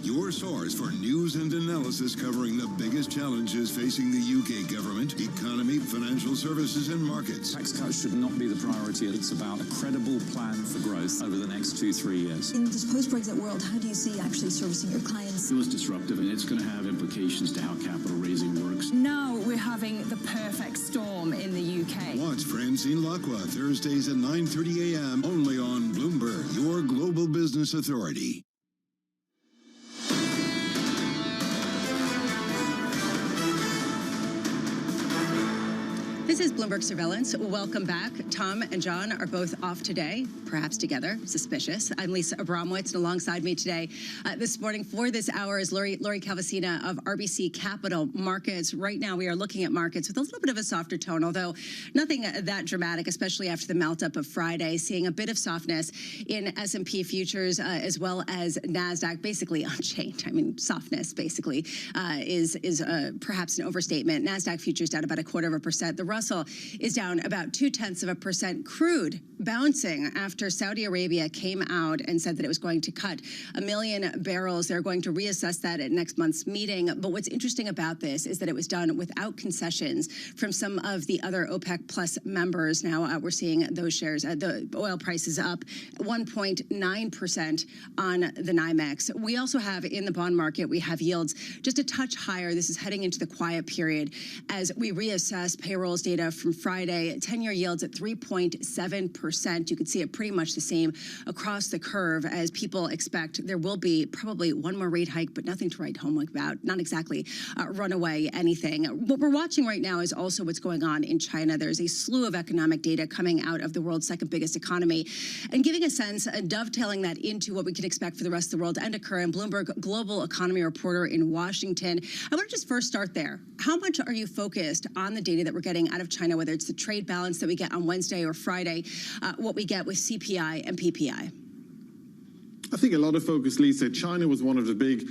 your source for news and analysis covering the biggest challenges facing the UK government, economy, financial services and markets. Tax cuts should not be the priority. It's about a credible plan for growth over the next 2-3 years. In this post-Brexit world, how do you see actually servicing your clients? It was disruptive, and it's going to have implications to how capital raising works. Now we're having the perfect storm in the UK. Watch Francine Lacqua Thursdays at 9:30 a.m. only on Bloomberg, your global business authority. This is Bloomberg Surveillance. Welcome back. Tom and John are both off today, perhaps together. Suspicious. I'm Lisa Abramowitz, and alongside me today this morning for this hour is Lori Calvasina of RBC Capital Markets. Right now we are looking at markets with a little bit of a softer tone, although nothing that dramatic, especially after the melt-up of Friday, seeing a bit of softness in S&P futures as well as NASDAQ, basically unchanged. I mean, softness basically is perhaps an overstatement. NASDAQ futures down about 0.25%. The Russell is down about 0.2%. Crude bouncing after Saudi Arabia came out and said that it was going to cut 1 million barrels. They're going to reassess that at next month's meeting. But what's interesting about this is that it was done without concessions from some of the other OPEC plus members. Now we're seeing those shares, the oil prices up 1.9% on the NYMEX. We also have in the bond market, we have yields just a touch higher. This is heading into the quiet period as we reassess payrolls data from Friday. 10-year yields at 3.7%. You can see it pretty much the same across the curve as people expect there will be probably one more rate hike, but nothing to write home about. Not exactly runaway anything. What we're watching right now is also what's going on in China. There's a slew of economic data coming out of the world's second biggest economy and giving a sense, dovetailing that into what we can expect for the rest of the world and occur in Bloomberg Global Economy Reporter in Washington. I want to just first start there. How much are you focused on the data that we're getting out of China, whether it's the trade balance that we get on Wednesday or Friday, what we get with CPI and PPI? I think a lot of focus, Lisa. China was one of the big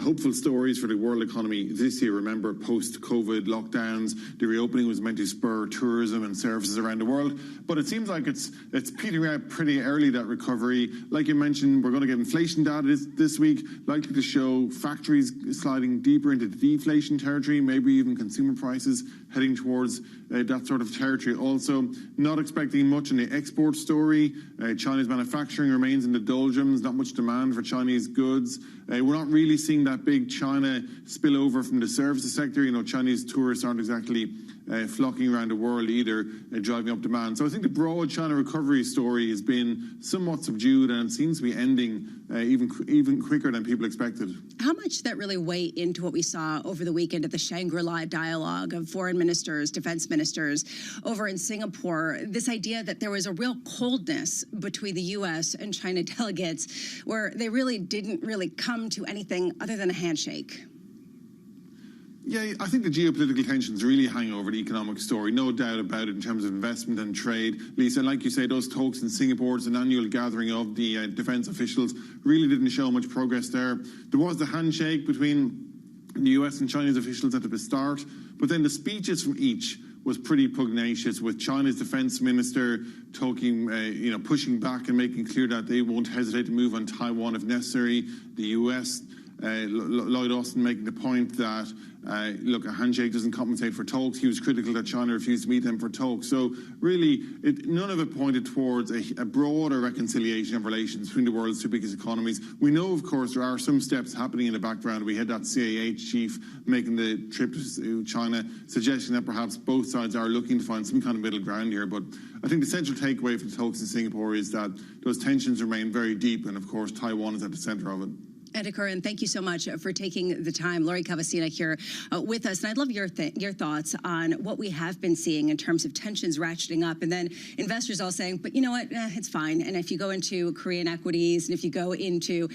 hopeful stories for the world economy this year. Remember, post-COVID lockdowns, the reopening was meant to spur tourism and services around the world. But it seems like it's petering out pretty early, that recovery. Like you mentioned, we're going to get inflation data this week, likely to show factories sliding deeper into deflation territory, maybe even consumer prices heading towards that sort of territory. Also, not expecting much in the export story. China's manufacturing remains in the doldrums, not much demand for Chinese goods. We're not really seeing that big China spillover from the services sector. You know, Chinese tourists aren't exactly flocking around the world either, driving up demand. So I think the broad China recovery story has been somewhat subdued, and it seems to be ending even quicker than people expected. How much that really weigh into what we saw over the weekend at the Shangri-La dialogue of foreign ministers, defense ministers over in Singapore? This idea that there was a real coldness between the U.S. and China delegates where they really didn't come to anything other than a handshake. Yeah, I think the geopolitical tensions really hang over the economic story, no doubt about it, in terms of investment and trade. Lisa, like you say, those talks in Singapore, it's an annual gathering of the defence officials, really didn't show much progress there. There was the handshake between the US and Chinese officials at the start, but then the speeches from each was pretty pugnacious, with China's defense minister talking, pushing back and making clear that they won't hesitate to move on Taiwan if necessary. The US Lloyd Austin making the point that, look, a handshake doesn't compensate for talks. He was critical that China refused to meet them for talks. So really, none of it pointed towards a broader reconciliation of relations between the world's two biggest economies. We know, of course, there are some steps happening in the background. We had that CAH chief making the trip to China, suggesting that perhaps both sides are looking to find some kind of middle ground here. But I think the central takeaway from the talks in Singapore is that those tensions remain very deep, and of course, Taiwan is at the center of it. Ed Curran, thank you so much for taking the time. Lori Cavacina here with us. And I'd love your thoughts on what we have been seeing in terms of tensions ratcheting up, and then investors all saying, but you know what, it's fine. And if you go into Korean equities, and if you go into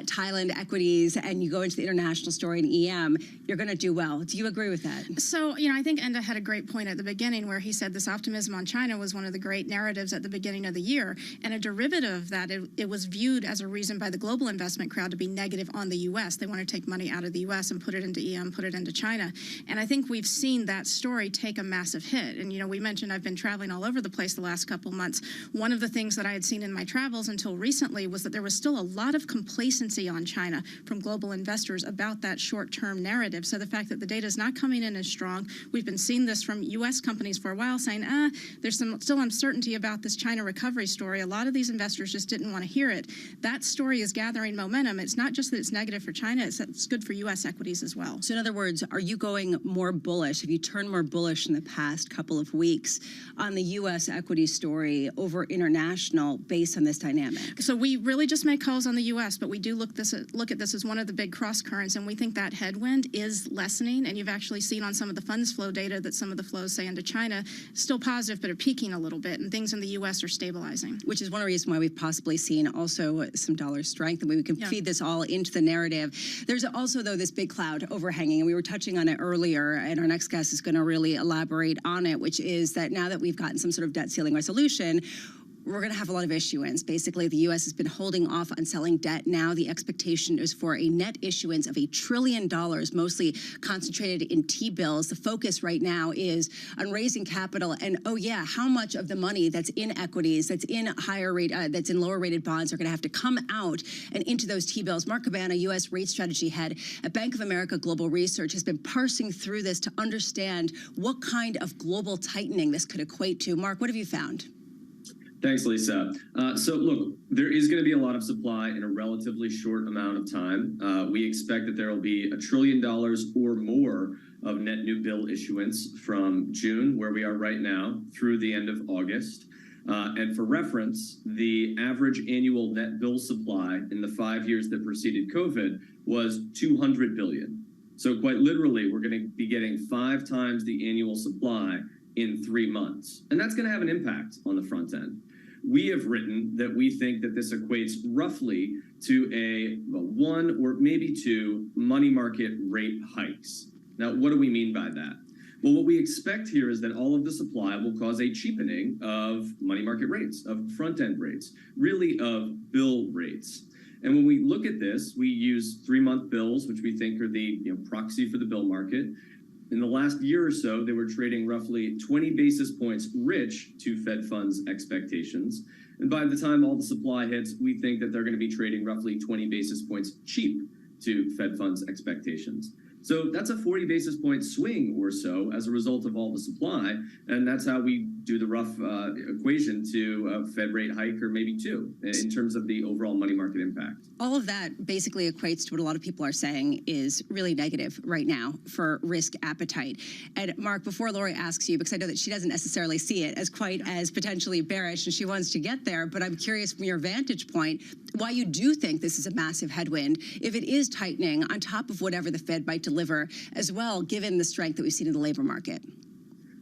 Thailand equities, and you go into the international story in EM, you're going to do well. Do you agree with that? So, you know, I think Enda had a great point at the beginning where he said this optimism on China was one of the great narratives at the beginning of the year. And a derivative of that, it was viewed as a reason by the global investment crowd to be negative on the U.S. They want to take money out of the U.S. and put it into EM, put it into China. And I think we've seen that story take a massive hit. And, you know, we mentioned I've been traveling all over the place the last couple months. One of the things that I had seen in my travels until recently was that there was still a lot of complacency on China from global investors about that short-term narrative. So the fact that the data is not coming in as strong, we've been seeing this from U.S. companies for a while saying, there's still uncertainty about this China recovery story. A lot of these investors just didn't want to hear it. That story is gathering momentum. It's not just that it's negative for China, it's good for U.S. equities as well. So in other words, are you going more bullish? Have you turned more bullish in the past couple of weeks on the U.S. equity story over international based on this dynamic? So we really just make calls on the U.S., but we do look at this as one of the big cross currents, and we think that headwind is lessening. And you've actually seen on some of the funds flow data that some of the flows, say, into China, still positive, but are peaking a little bit, and things in the U.S. are stabilizing. Which is one reason why we've possibly seen also some dollar strength, and we can feed this all into the narrative. There's also, though, this big cloud overhanging, and we were touching on it earlier, and our next guest is going to really elaborate on it, which is that now that we've gotten some sort of debt ceiling resolution, we're going to have a lot of issuance. Basically, the U.S. has been holding off on selling debt. Now the expectation is for a net issuance of $1 trillion, mostly concentrated in T-bills. The focus right now is on raising capital. And, oh, yeah, how much of the money that's in equities, that's in higher rate, that's in lower rated bonds are going to have to come out and into those T-bills. Mark Cabana, U.S. rate strategy head at Bank of America Global Research, has been parsing through this to understand what kind of global tightening this could equate to. Mark, what have you found? Thanks, Lisa. So look, there is going to be a lot of supply in a relatively short amount of time. We expect that there will be $1 trillion or more of net new bill issuance from June, where we are right now, through the end of August. And for reference, the average annual net bill supply in the 5 years that preceded COVID was 200 billion. So quite literally, we're going to be getting 5 times the annual supply in 3 months. And that's going to have an impact on the front end. We have written that we think that this equates roughly to a 1 or maybe 2 money market rate hikes. Now, what do we mean by that? Well, what we expect here is that all of the supply will cause a cheapening of money market rates, of front-end rates, really of bill rates. And when we look at this, we use 3-month bills, which we think are the proxy for the bill market. In the last year or so, they were trading roughly 20 basis points rich to Fed funds expectations. And by the time all the supply hits, we think that they're going to be trading roughly 20 basis points cheap to Fed funds expectations. So that's a 40 basis point swing or so as a result of all the supply. And that's how we do the rough equation to a Fed rate hike or maybe 2 in terms of the overall money market impact. All of that basically equates to what a lot of people are saying is really negative right now for risk appetite. And Mark, before Lori asks you, because I know that she doesn't necessarily see it as quite as potentially bearish and she wants to get there, but I'm curious from your vantage point why you do think this is a massive headwind if it is tightening on top of whatever the Fed might deliver as well, given the strength that we've seen in the labor market.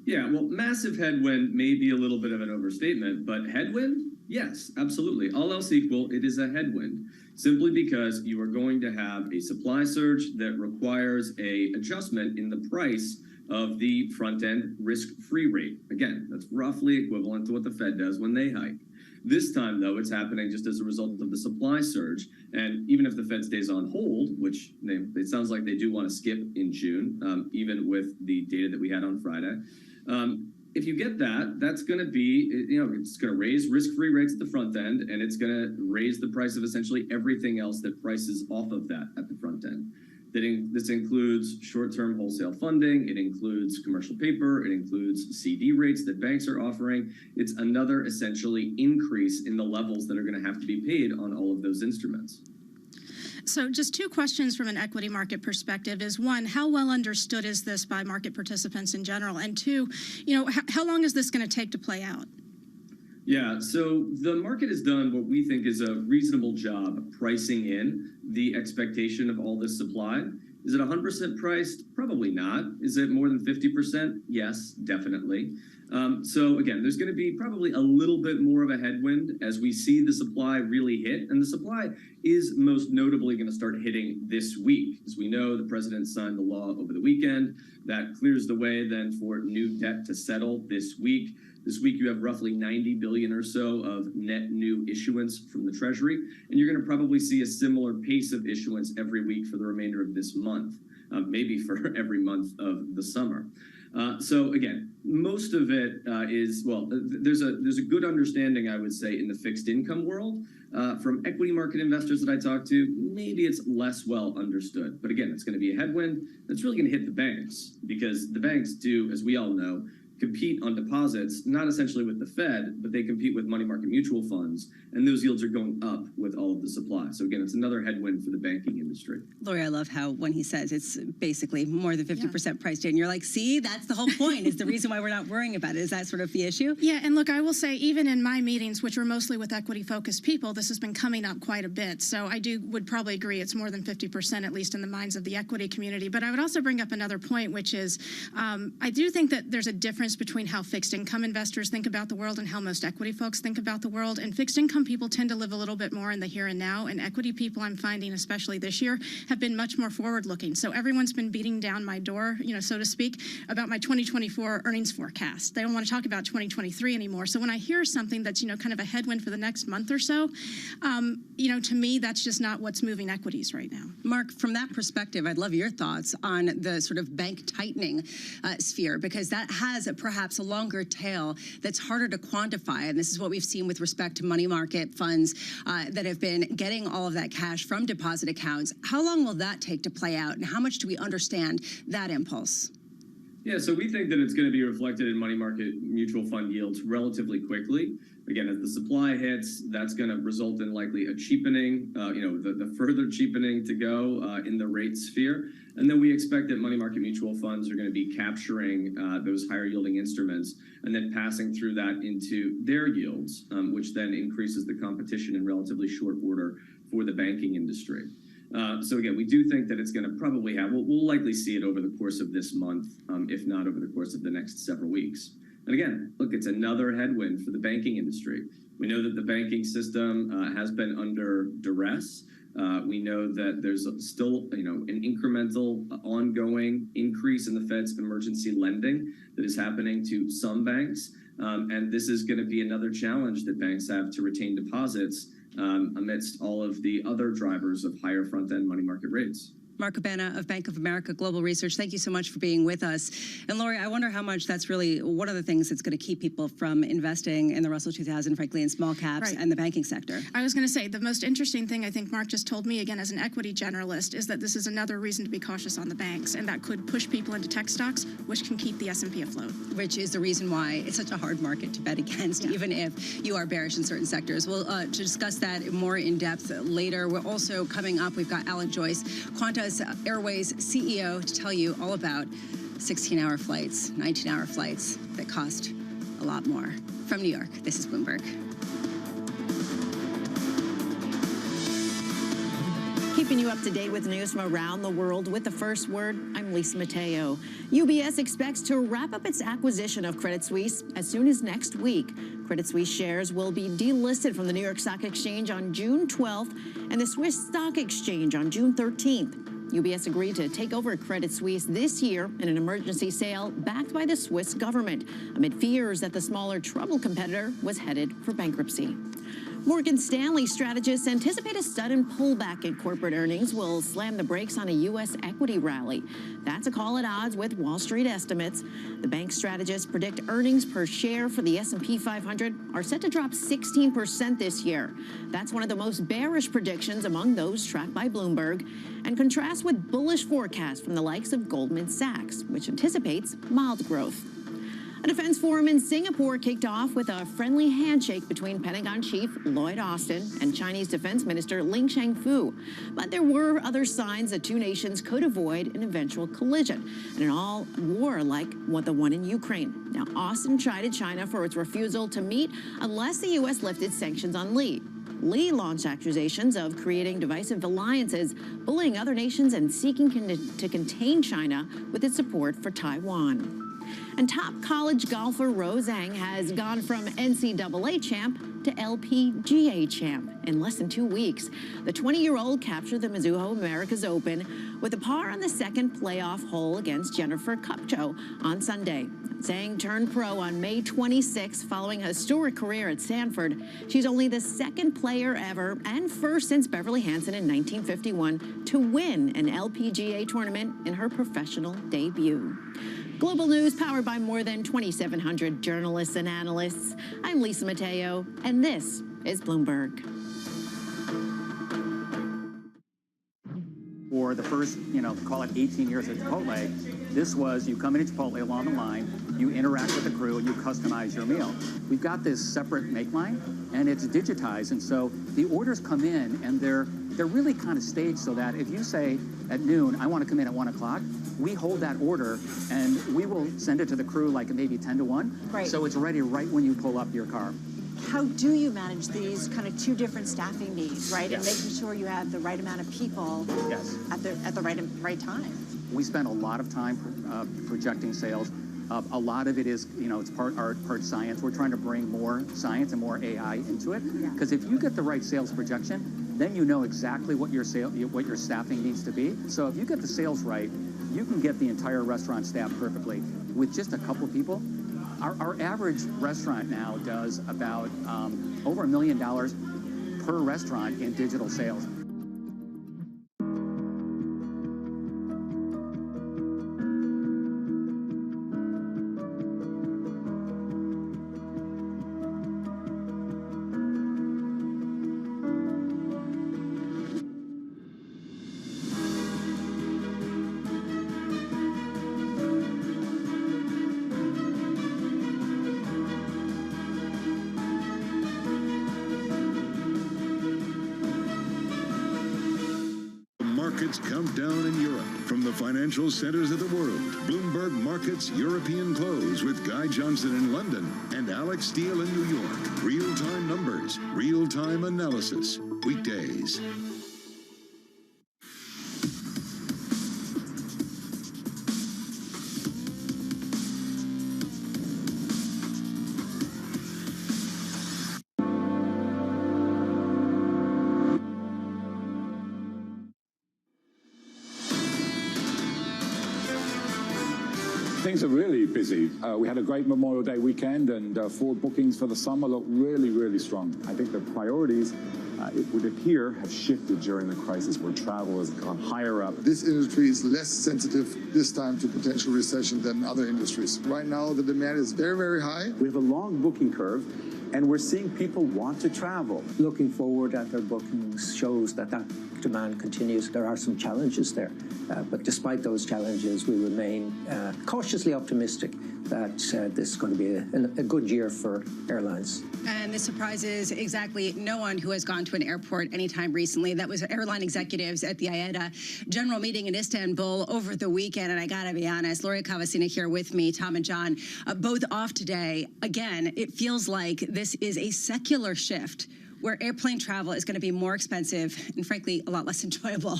Yeah, well, massive headwind may be a little bit of an overstatement, but headwind? Yes, absolutely. All else equal, it is a headwind, simply because you are going to have a supply surge that requires an adjustment in the price of the front-end risk-free rate. Again, that's roughly equivalent to what the Fed does when they hike. This time, though, it's happening just as a result of the supply surge. And even if the Fed stays on hold, which it sounds like they do want to skip in June, even with the data that we had on Friday, if you get that, that's going to be, it's going to raise risk-free rates at the front end, and it's going to raise the price of essentially everything else that prices off of that at the front end. This includes short-term wholesale funding, it includes commercial paper, it includes CD rates that banks are offering. It's another essentially increase in the levels that are going to have to be paid on all of those instruments. So just two questions from an equity market perspective is one, how well understood is this by market participants in general? And two, how long is this going to take to play out? Yeah, so the market has done what we think is a reasonable job pricing in the expectation of all this supply. Is it 100% priced? Probably not. Is it more than 50%? Yes, definitely. So again, there's going to be probably a little bit more of a headwind as we see the supply really hit. And the supply is most notably going to start hitting this week. As we know, the president signed the law over the weekend. That clears the way then for new debt to settle this week. This week, you have roughly 90 billion or so of net new issuance from the Treasury, and you're going to probably see a similar pace of issuance every week for the remainder of this month, maybe for every month of the summer. So again, most of it is, well, there's a good understanding, I would say, in the fixed income world. From equity market investors that I talk to, maybe it's less well understood. But again, it's going to be a headwind that's really going to hit the banks, because the banks do, as we all know, compete on deposits, not essentially with the Fed, but they compete with money market mutual funds, and those yields are going up with all of the supply. So again, it's another headwind for the banking industry. Lori, I love how when he says it's basically more than 50% priced in, you're like, see, that's the whole point, is the reason why we're not worrying about it. Is that sort of the issue? Yeah, and look, I will say, even in my meetings, which were mostly with equity-focused people, this has been coming up quite a bit. So I would probably agree it's more than 50%, at least in the minds of the equity community. But I would also bring up another point, which is I do think that there's a difference between how fixed income investors think about the world and how most equity folks think about the world. And fixed income people tend to live a little bit more in the here and now. And equity people, I'm finding, especially this year, have been much more forward looking. So everyone's been beating down my door, so to speak, about my 2024 earnings forecast. They don't want to talk about 2023 anymore. So when I hear something that's, kind of a headwind for the next month or so, to me, that's just not what's moving equities right now. Mark, from that perspective, I'd love your thoughts on the sort of bank tightening sphere, because that has perhaps a longer tail that's harder to quantify. And this is what we've seen with respect to money market funds that have been getting all of that cash from deposit accounts. How long will that take to play out, and how much do we understand that impulse? Yeah, so we think that it's going to be reflected in money market mutual fund yields relatively quickly. Again, as the supply hits, that's going to result in likely a cheapening, the further cheapening to go in the rate sphere. And then we expect that money market mutual funds are going to be capturing those higher yielding instruments and then passing through that into their yields, which then increases the competition in relatively short order for the banking industry. So again, we do think that it's going to probably have, we'll likely see it over the course of this month, if not over the course of the next several weeks. And again, look, it's another headwind for the banking industry. We know that the banking system has been under duress. We know that there's still, an incremental ongoing increase in the Fed's emergency lending that is happening to some banks. And this is going to be another challenge that banks have to retain deposits amidst all of the other drivers of higher front-end money market rates. Mark Urbana of Bank of America Global Research, thank you so much for being with us. And Lori, I wonder how much that's really one of the things that's going to keep people from investing in the Russell 2000, frankly, in small caps and the banking sector. I was going to say, the most interesting thing I think Mark just told me, again, as an equity generalist, is that this is another reason to be cautious on the banks, and that could push people into tech stocks, which can keep the S&P afloat. Which is the reason why it's such a hard market to bet against, even if you are bearish in certain sectors. We'll to discuss that more in depth later. We're also coming up, we've got Alan Joyce, Qantas Airways CEO, to tell you all about 16-hour flights, 19-hour flights that cost a lot more. From New York, this is Bloomberg. Keeping you up to date with news from around the world with the first word, I'm Lisa Mateo. UBS expects to wrap up its acquisition of Credit Suisse as soon as next week. Credit Suisse shares will be delisted from the New York Stock Exchange on June 12th and the Swiss Stock Exchange on June 13th. UBS agreed to take over Credit Suisse this year in an emergency sale backed by the Swiss government, amid fears that the smaller troubled competitor was headed for bankruptcy. Morgan Stanley strategists anticipate a sudden pullback in corporate earnings will slam the brakes on a U.S. equity rally. That's a call at odds with Wall Street estimates. The bank strategists predict earnings per share for the S&P 500 are set to drop 16% this year. That's one of the most bearish predictions among those tracked by Bloomberg, and contrasts with bullish forecasts from the likes of Goldman Sachs, which anticipates mild growth. A defense forum in Singapore kicked off with a friendly handshake between Pentagon Chief Lloyd Austin and Chinese Defense Minister Ling Shangfu. But there were other signs that two nations could avoid an eventual collision, and an all-war like the one in Ukraine. Now, Austin chided China for its refusal to meet unless the U.S. lifted sanctions on Lee. Lee launched accusations of creating divisive alliances, bullying other nations, and seeking to contain China with its support for Taiwan. And top college golfer Rose Zhang has gone from NCAA champ to LPGA champ in less than 2 weeks. The 20-year-old captured the Mizuho Americas Open with a par on the second playoff hole against Jennifer Kupcho on Sunday. Zhang turned pro on May 26 following a historic career at Stanford. She's only the second player ever and first since Beverly Hansen in 1951 to win an LPGA tournament in her professional debut. Global news powered by more than 2,700 journalists and analysts. I'm Lisa Mateo, and this is Bloomberg. For the first, call it 18 years at Chipotle, this was you come into Chipotle along the line, you interact with the crew, and you customize your meal. We've got this separate make line, and it's digitized, and so the orders come in, and they're really kind of staged so that if you say at noon, I want to come in at 1 o'clock, we hold that order, and we will send it to the crew like maybe 10 to 1. Right. So it's ready right when you pull up your car. How do you manage these kind of two different staffing needs, right? Yes. And making sure you have the right amount of people Yes. at the right time. We spend a lot of time projecting sales. A lot of it is, it's part art, part science. We're trying to bring more science and more AI into it. Because if you get the right sales projection, then you know exactly what your staffing needs to be. So if you get the sales right, you can get the entire restaurant staffed perfectly. With just a couple people, our average restaurant now does about over $1 million per restaurant in digital sales. Markets countdown in Europe from the financial centers of the world. Bloomberg Markets European Close with Guy Johnson in London and Alex Steele in New York. Real-time numbers, real-time analysis. Weekdays. Things are really busy. We had a great Memorial Day weekend, and forward bookings for the summer look really, really strong. I think the priorities, it would appear, have shifted during the crisis where travel has gone higher up. This industry is less sensitive this time to potential recession than other industries. Right now, the demand is very, very high. We have a long booking curve, and we're seeing people want to travel. Looking forward at their bookings shows that demand continues. There are some challenges there, but despite those challenges, we remain cautiously optimistic that this is going to be a good year for airlines. And this surprises exactly no one who has gone to an airport anytime recently. That was airline executives at the IATA general meeting in Istanbul over the weekend. And I got to be honest, Lori Kavasina here with me, Tom and John, both off today. Again, it feels like this is a secular shift where airplane travel is going to be more expensive and, frankly, a lot less enjoyable.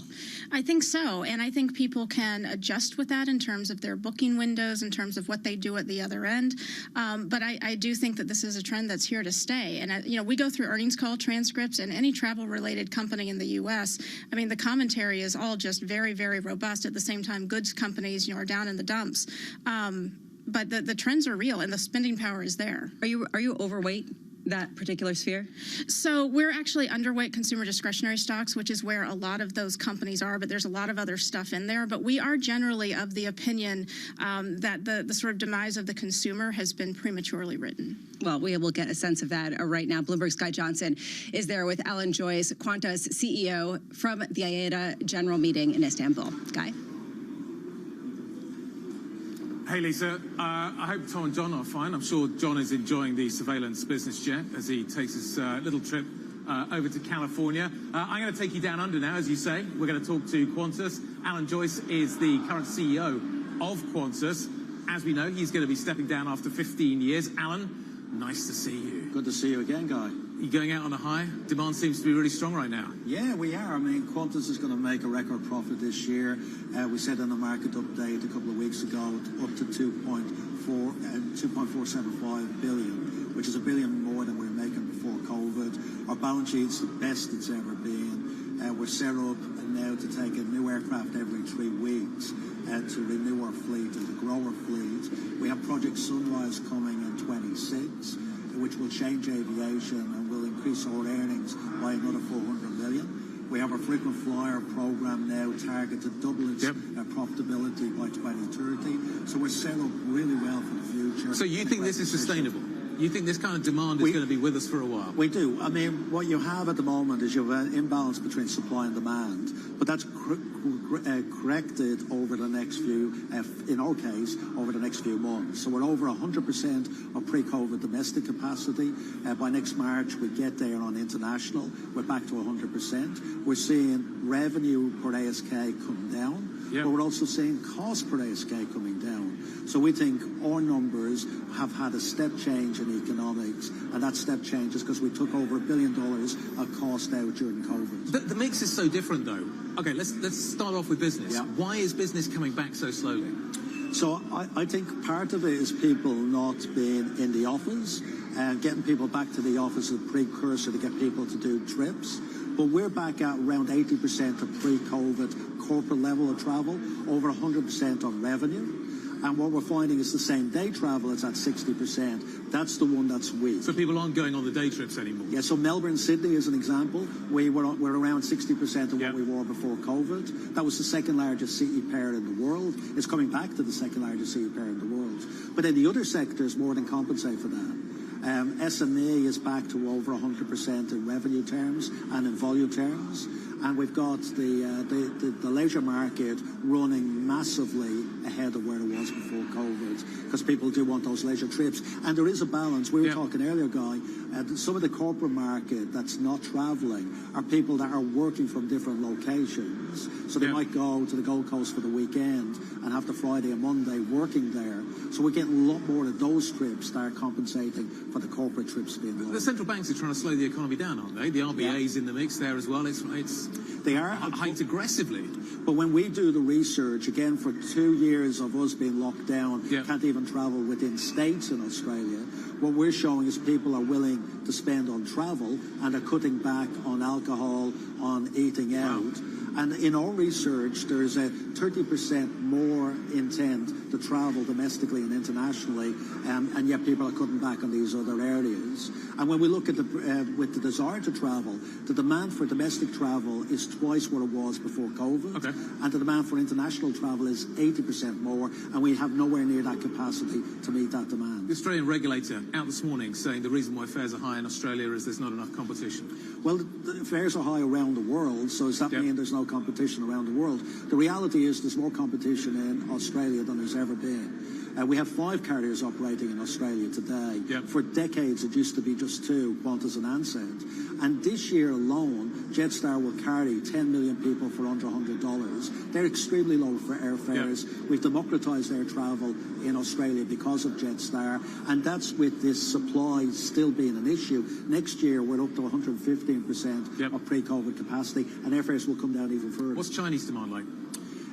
I think so, and I think people can adjust with that in terms of their booking windows, in terms of what they do at the other end. But I do think that this is a trend that's here to stay. And, we go through earnings call transcripts, and any travel-related company in the U.S., I mean, the commentary is all just very, very robust. At the same time, goods companies, are down in the dumps. But the trends are real, and the spending power is there. Are you overweight that particular sphere? So we're actually underweight consumer discretionary stocks, which is where a lot of those companies are, but there's a lot of other stuff in there. But we are generally of the opinion that the sort of demise of the consumer has been prematurely written. Well, we will get a sense of that right now. Bloomberg's Guy Johnson is there with Alan Joyce, Qantas CEO, from the IATA General Meeting in Istanbul. Guy? Hey, Lisa. I hope Tom and John are fine. I'm sure John is enjoying the surveillance business jet as he takes his little trip over to California. I'm going to take you down under now, as you say. We're going to talk to Qantas. Alan Joyce is the current CEO of Qantas. As we know, he's going to be stepping down after 15 years. Alan, nice to see you. Good to see you again, Guy. You going out on a high? Demand seems to be really strong right now. Yeah, we are. I mean, Qantas is going to make a record profit this year. We said in the market update a couple of weeks ago up to 2.475 billion, which is $1 billion more than we were making before COVID. Our balance sheet's the best it's ever been. We're set up now to take a new aircraft every 3 weeks to renew our fleet and to grow our fleet. We have Project Sunrise coming in 26, which will change aviation and will increase our earnings by another 400 million. We have our frequent flyer program now targeted to double its profitability by 2030. So we're set up really well for the future. So you think this is sustainable? You think this kind of demand is going to be with us for a while? We do. I mean, what you have at the moment is you have an imbalance between supply and demand, but that's corrected over the next few, in our case, over the next few months. So we're over 100% of pre-COVID domestic capacity. By next March, we get there on international. We're back to 100%. We're seeing revenue per ASK come down, but we're also seeing cost per ASK coming down. So we think our numbers have had a step change in economics, and that step change is because we took over $1 billion of cost out during COVID. The mix is so different, though. Okay, let's start off with business. Yeah. Why is business coming back so slowly? So I think part of it is people not being in the office and getting people back to the office is a precursor to get people to do trips. But we're back at around 80% of pre-COVID corporate level of travel, over 100% on revenue. And what we're finding is the same day travel is at 60%. That's the one that's weak. So people aren't going on the day trips anymore? Yeah, so Melbourne, Sydney is an example. We're around 60% of what we were before COVID. That was the second largest city pair in the world. It's coming back to the second largest city pair in the world. But then the other sectors more than compensate for that. SME is back to over 100% in revenue terms and in volume terms. And we've got the leisure market running massively ahead of where it was before COVID, because people do want those leisure trips. And there is a balance. We were talking earlier, Guy, some of the corporate market that's not traveling are people that are working from different locations. So they might go to the Gold Coast for the weekend and have the Friday and Monday working there. So we're getting a lot more of those trips that are compensating for the corporate trips being low. The central banks are trying to slow the economy down, aren't they? The RBA's in the mix there as well. They are hiked aggressively. But when we do the research, again, for 2 years of us being locked down, can't even travel within states in Australia, what we're showing is people are willing to spend on travel and are cutting back on alcohol, on eating out. And in our research, there's a 30% more intent to travel domestically and internationally, and yet people are cutting back on these other areas. And when we look at with the desire to travel, the demand for domestic travel is twice what it was before COVID, and the demand for international travel is 80% more, and we have nowhere near that capacity to meet that demand. The Australian regulator out this morning saying the reason why fares are high in Australia is there's not enough competition. Well, the fares are high around the world, so does that mean there's no competition around the world? The reality is there's more competition in Australia than there's ever been. We have 5 carriers operating in Australia today. For decades, it used to be just 2, Qantas and Ansett. And this year alone, Jetstar will carry 10 million people for under $100. They're extremely low for airfares. We've democratized air travel in Australia because of Jetstar, and that's with this supply still being an issue. Next year, we're up to 115% of pre-COVID capacity, and airfares will come down even further. What's Chinese demand like?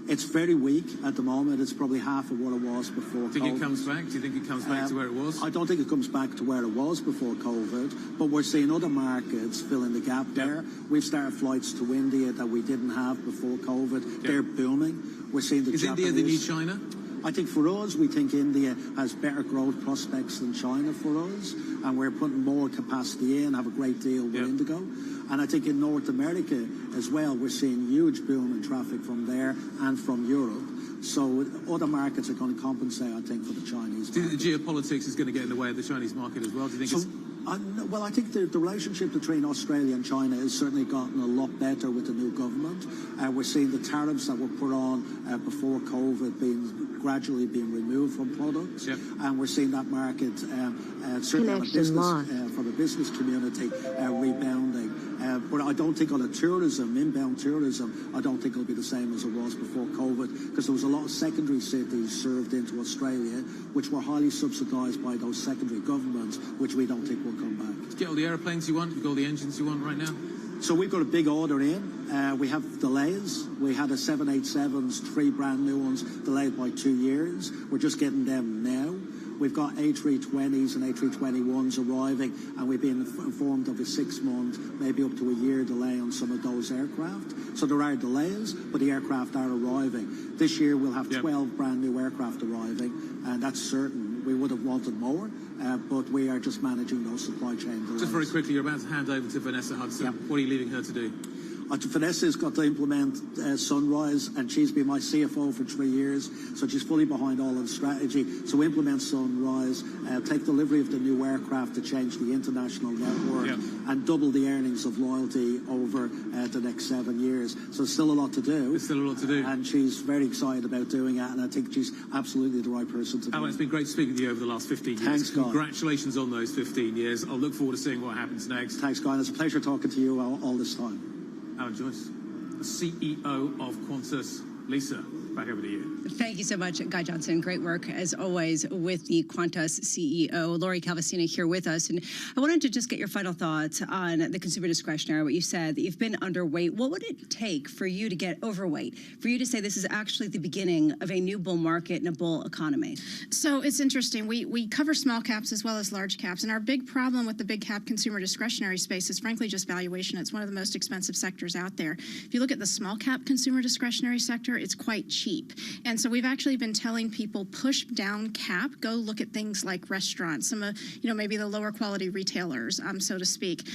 It's very weak at the moment. It's probably half of what it was before COVID. Do you think it comes back? Do you think it comes back to where it was? I don't think it comes back to where it was before COVID, but we're seeing other markets fill in the gap there. We've started flights to India that we didn't have before COVID. They're booming. We're seeing the Japanese. Is India the new China? I think for us, we think India has better growth prospects than China for us, and we're putting more capacity in, have a great deal with Indigo. And I think in North America as well, we're seeing huge boom in traffic from there and from Europe. So other markets are going to compensate, I think, for the Chinese market. Do you think the geopolitics is going to get in the way of the Chinese market as well? Do you think well, I think the relationship between Australia and China has certainly gotten a lot better with the new government. We're seeing the tariffs that were put on before COVID gradually being removed from products, and we're seeing that market certainly on for the business community rebounding. But I don't think on inbound tourism, I don't think it'll be the same as it was before COVID, because there was a lot of secondary cities served into Australia, which were highly subsidised by those secondary governments, which we don't think will come back. Did you get all the airplanes you want? You got all the engines you want right now? So we've got a big order in. We have delays. We had a 787s, 3 brand new ones, delayed by 2 years. We're just getting them now. We've got A320s and A321s arriving, and we've been informed of a 6-month, maybe up to a year delay on some of those aircraft. So there are delays, but the aircraft are arriving. This year we'll have 12 brand new aircraft arriving, and that's certain. We would have wanted more, but we are just managing those supply chain delays. Just very quickly, you're about to hand over to Vanessa Hudson. What are you leaving her to do? Vanessa's got to implement Sunrise, and she's been my CFO for 3 years, so she's fully behind all of the strategy. So implement Sunrise, take delivery of the new aircraft to change the international network, and double the earnings of loyalty over the next 7 years. So there's still a lot to do. There's still a lot to do. And she's very excited about doing it, and I think she's absolutely the right person to do it. Alan, it's been great speaking to you over the last 15 years. Thanks, Guy. Congratulations on those 15 years. I'll look forward to seeing what happens next. Thanks, Guy. It's a pleasure talking to you all this time. Alan Joyce, the CEO of Qantas. Lisa, back over to you. Thank you so much, Guy Johnson. Great work, as always, with the Qantas CEO. Lori Calvasina here with us. And I wanted to just get your final thoughts on the consumer discretionary, what you said, that you've been underweight. What would it take for you to get overweight, for you to say this is actually the beginning of a new bull market and a bull economy? So it's interesting. We cover small caps as well as large caps. And our big problem with the big cap consumer discretionary space is, frankly, just valuation. It's one of the most expensive sectors out there. If you look at the small cap consumer discretionary sector, it's quite cheap. And so we've actually been telling people, push down cap, go look at things like restaurants, some of, maybe the lower quality retailers, so to speak,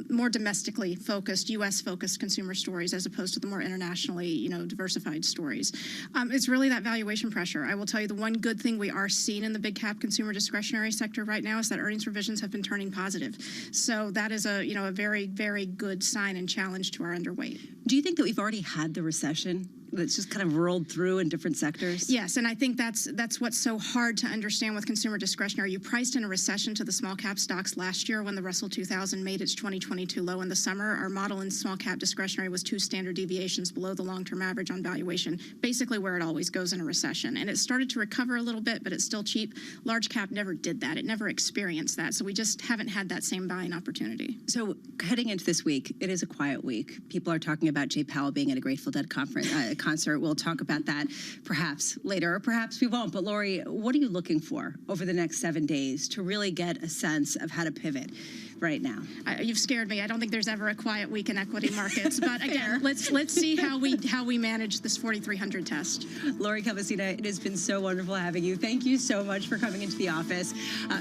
more domestically focused, U.S. focused consumer stories as opposed to the more internationally, diversified stories. It's really that valuation pressure. I will tell you the one good thing we are seeing in the big cap consumer discretionary sector right now is that earnings revisions have been turning positive. So that is a very, very good sign and challenge to our underweight. Do you think that we've already had the recession that's just kind of rolled through in different sectors? Yes, and I think that's what's so hard to understand with consumer discretionary. You priced in a recession to the small cap stocks last year when the Russell 2000 made its 2022 low in the summer. Our model in small cap discretionary was 2 standard deviations below the long-term average on valuation, basically where it always goes in a recession. And it started to recover a little bit, but it's still cheap. Large cap never did that. It never experienced that. So we just haven't had that same buying opportunity. So heading into this week, it is a quiet week. People are talking about Jay Powell being at a Grateful Dead concert. We'll talk about that perhaps later, or perhaps we won't. But Lori, what are you looking for over the next 7 days to really get a sense of how to pivot right now? You've scared me. I don't think there's ever a quiet week in equity markets. But again, let's see how we manage this 4,300 test. Lori Calvasina, it has been so wonderful having you. Thank you so much for coming into the office.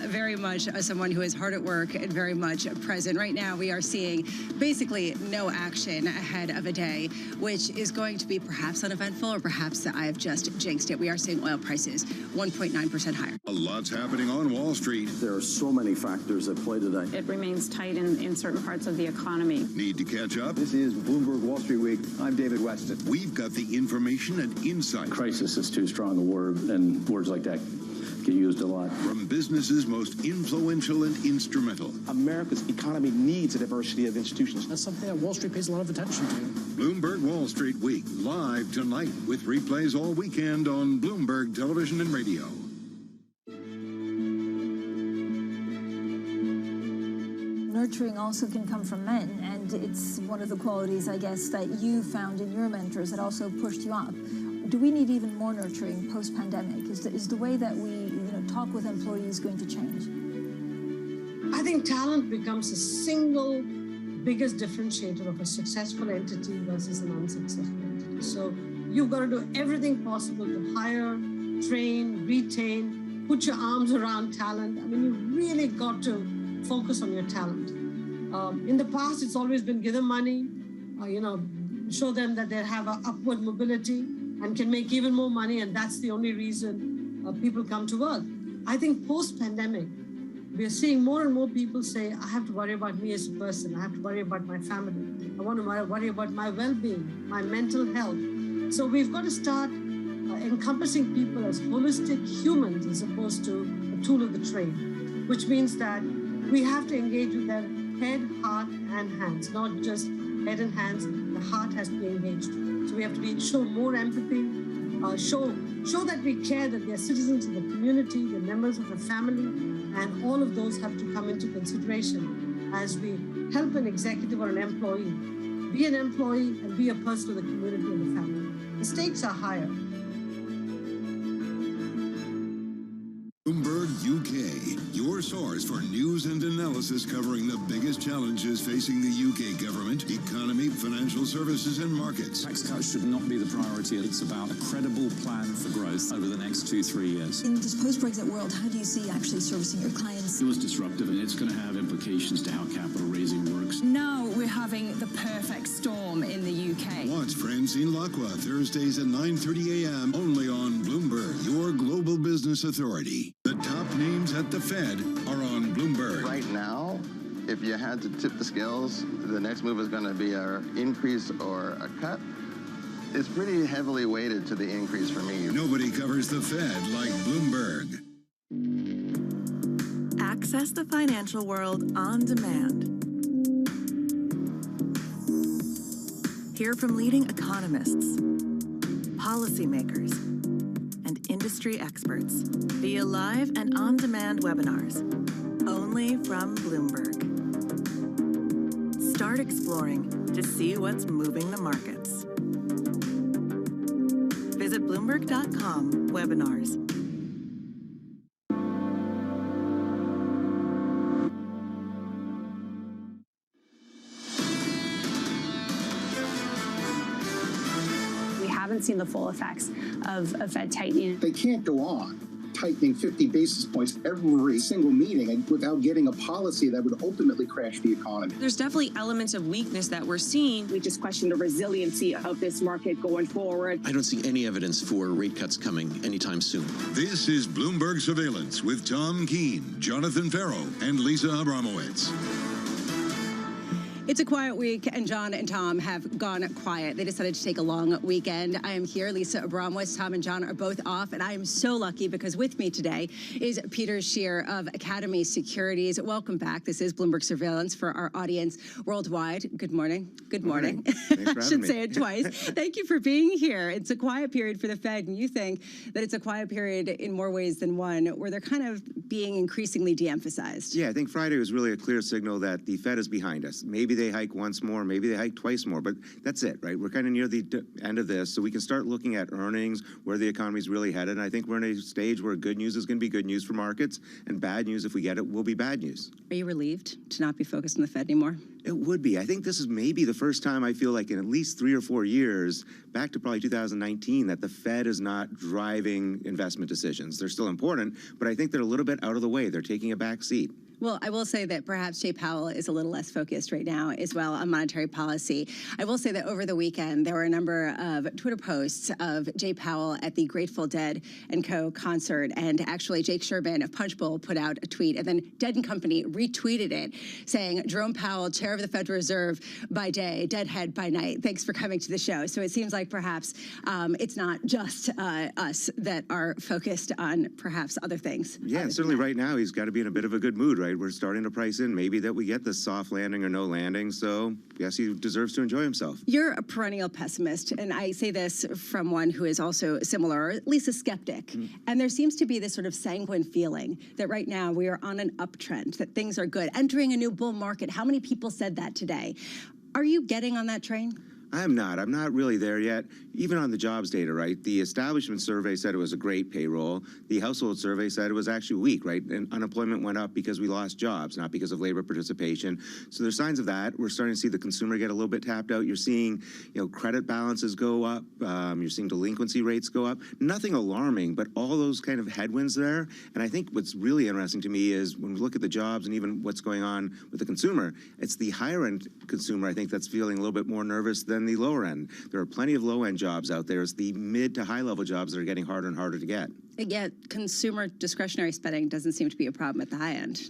Very much someone who is hard at work and very much present. Right now, we are seeing basically no action ahead of a day, which is going to be perhaps uneventful, or perhaps that I have just jinxed it. We are seeing oil prices 1.9% higher. A lot's happening on Wall Street. There are so many factors at play today. It remains tight in certain parts of the economy. Need to catch up? This is Bloomberg Wall Street Week. I'm David Weston. We've got the information and insight. Crisis is too strong a word, and words like that get used a lot. From businesses most influential and instrumental. America's economy needs a diversity of institutions. That's something that Wall Street pays a lot of attention to. Bloomberg Wall Street Week, live tonight with replays all weekend on Bloomberg Television and Radio. Nurturing also can come from men, and it's one of the qualities, I guess, that you found in your mentors that also pushed you up. Do we need even more nurturing post-pandemic? Is the way that we talk with employees going to change? I think talent becomes the single biggest differentiator of a successful entity versus an unsuccessful entity. So you've got to do everything possible to hire, train, retain, put your arms around talent. I mean, you really got to focus on your talent. In the past, it's always been give them money, show them that they have an upward mobility and can make even more money, and that's the only reason people come to work. I think post-pandemic, we are seeing more and more people say, I have to worry about me as a person. I have to worry about my family. I want to worry about my well-being, my mental health. So we've got to start encompassing people as holistic humans as opposed to a tool of the trade, which means that we have to engage with them head, heart, and hands, not just head and hands. The heart has to be engaged. So we have to show more empathy, show that we care, that they're citizens of the community, they're members of a family, and all of those have to come into consideration as we help an executive or an employee be an employee and be a person of the community and the family. The stakes are higher. Bloomberg UK, your source for news and analysis covering the biggest challenges facing the UK government, economy, financial services, and markets. Tax cuts should not be the priority. It's about a credible plan for growth over the next 2-3 years. In this post-Brexit world, how do you see actually servicing your clients? It was disruptive, and it's going to have implications to how capital raising works. Now we're having the perfect storm in the UK. Watch Francine Lacqua Thursdays at 9:30 a.m. only on Bloomberg, your global business authority. The top names at the Fed are on Bloomberg. Right now, if you had to tip the scales, the next move is going to be an increase or a cut. It's pretty heavily weighted to the increase for me. Nobody covers the Fed like Bloomberg. Access the financial world on demand. Hear from leading economists, policymakers, and industry experts via live and on-demand webinars, only from Bloomberg. Start exploring to see what's moving the markets. Visit Bloomberg.com/webinars. Haven't seen the full effects of Fed tightening. They can't go on tightening 50 basis points every single meeting without getting a policy that would ultimately crash the economy. There's definitely elements of weakness that we're seeing. We just question the resiliency of this market going forward. I don't see any evidence for rate cuts coming anytime soon. This is Bloomberg Surveillance with Tom Keene, Jonathan Farrow, and Lisa Abramowitz. It's a quiet week, and John and Tom have gone quiet. They decided to take a long weekend. I am here. Lisa Abramowitz, Tom and John are both off, and I am so lucky because with me today is Peter Scheer of Academy Securities. Welcome back. This is Bloomberg Surveillance for our audience worldwide. Good morning. Good morning. Thanks for I should having say me. it twice. Thank you for being here. It's a quiet period for the Fed, and you think that it's a quiet period in more ways than one, where they're kind of being increasingly de-emphasized. Yeah, I think Friday was really a clear signal that the Fed is behind us. Maybe they hike once more, maybe they hike twice more, but that's it, right? We're kind of near the end of this, so we can start looking at earnings, where the economy's really headed, and I think we're in a stage where good news is going to be good news for markets, and bad news, if we get it, will be bad news. Are you relieved to not be focused on the Fed anymore? It would be. I think this is maybe the first time I feel like in at least 3 or 4 years, back to probably 2019, that the Fed is not driving investment decisions. They're still important, but I think they're a little bit out of the way. They're taking a back seat. Well, I will say that perhaps Jay Powell is a little less focused right now as well on monetary policy. I will say that over the weekend, there were a number of Twitter posts of Jay Powell at the Grateful Dead & Co. concert. And actually, Jake Sherman of Punchbowl put out a tweet, and then Dead & Company retweeted it, saying, Jerome Powell, chair of the Federal Reserve by day, deadhead by night. Thanks for coming to the show. So it seems like perhaps it's not just us that are focused on perhaps other things. Yeah, and certainly right now, he's got to be in a bit of a good mood, right? We're starting to price in maybe that we get this soft landing or no landing, so yes, he deserves to enjoy himself. You're a perennial pessimist, and I say this from one who is also similar, or at least a skeptic. And there seems to be this sort of sanguine feeling that right now we are on an uptrend, that things are good, entering a new bull market. How many people said that today? Are you getting on that train? I'm not really there yet. Even on the jobs data, right? The establishment survey said it was a great payroll. The household survey said it was actually weak, right? And unemployment went up because we lost jobs, not because of labor participation. So there's signs of that. We're starting to see the consumer get a little bit tapped out. You're seeing, credit balances go up. You're seeing delinquency rates go up. Nothing alarming, but all those kind of headwinds there. And I think what's really interesting to me is when we look at the jobs and even what's going on with the consumer, it's the higher end consumer, I think, that's feeling a little bit more nervous than the lower end. There are plenty of low end jobs out there. It's the mid to high level jobs that are getting harder and harder to get. Yet consumer discretionary spending doesn't seem to be a problem at the high end.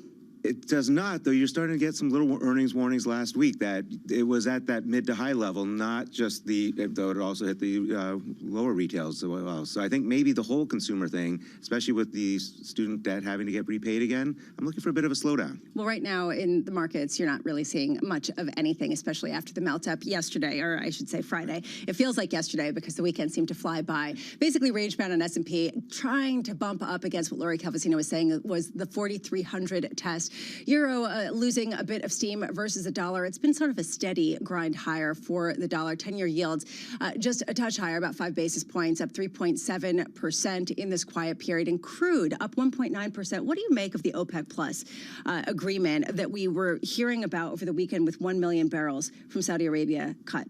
It does not, though. You're starting to get some little earnings warnings last week that it was at that mid to high level, not just though it also hit the lower retails as well. So I think maybe the whole consumer thing, especially with the student debt having to get repaid again, I'm looking for a bit of a slowdown. Well, right now in the markets, you're not really seeing much of anything, especially after the melt up yesterday, or I should say Friday. It feels like yesterday because the weekend seemed to fly by. Basically, range bound on S&P, trying to bump up against what Lori Calvasino was saying was the 4,300 test. Euro losing a bit of steam versus the dollar. It's been sort of a steady grind higher for the dollar. 10-year yields just a touch higher, about 5 basis points, up 3.7% in this quiet period. And crude up 1.9%. What do you make of the OPEC Plus agreement that we were hearing about over the weekend with 1 million barrels from Saudi Arabia cut?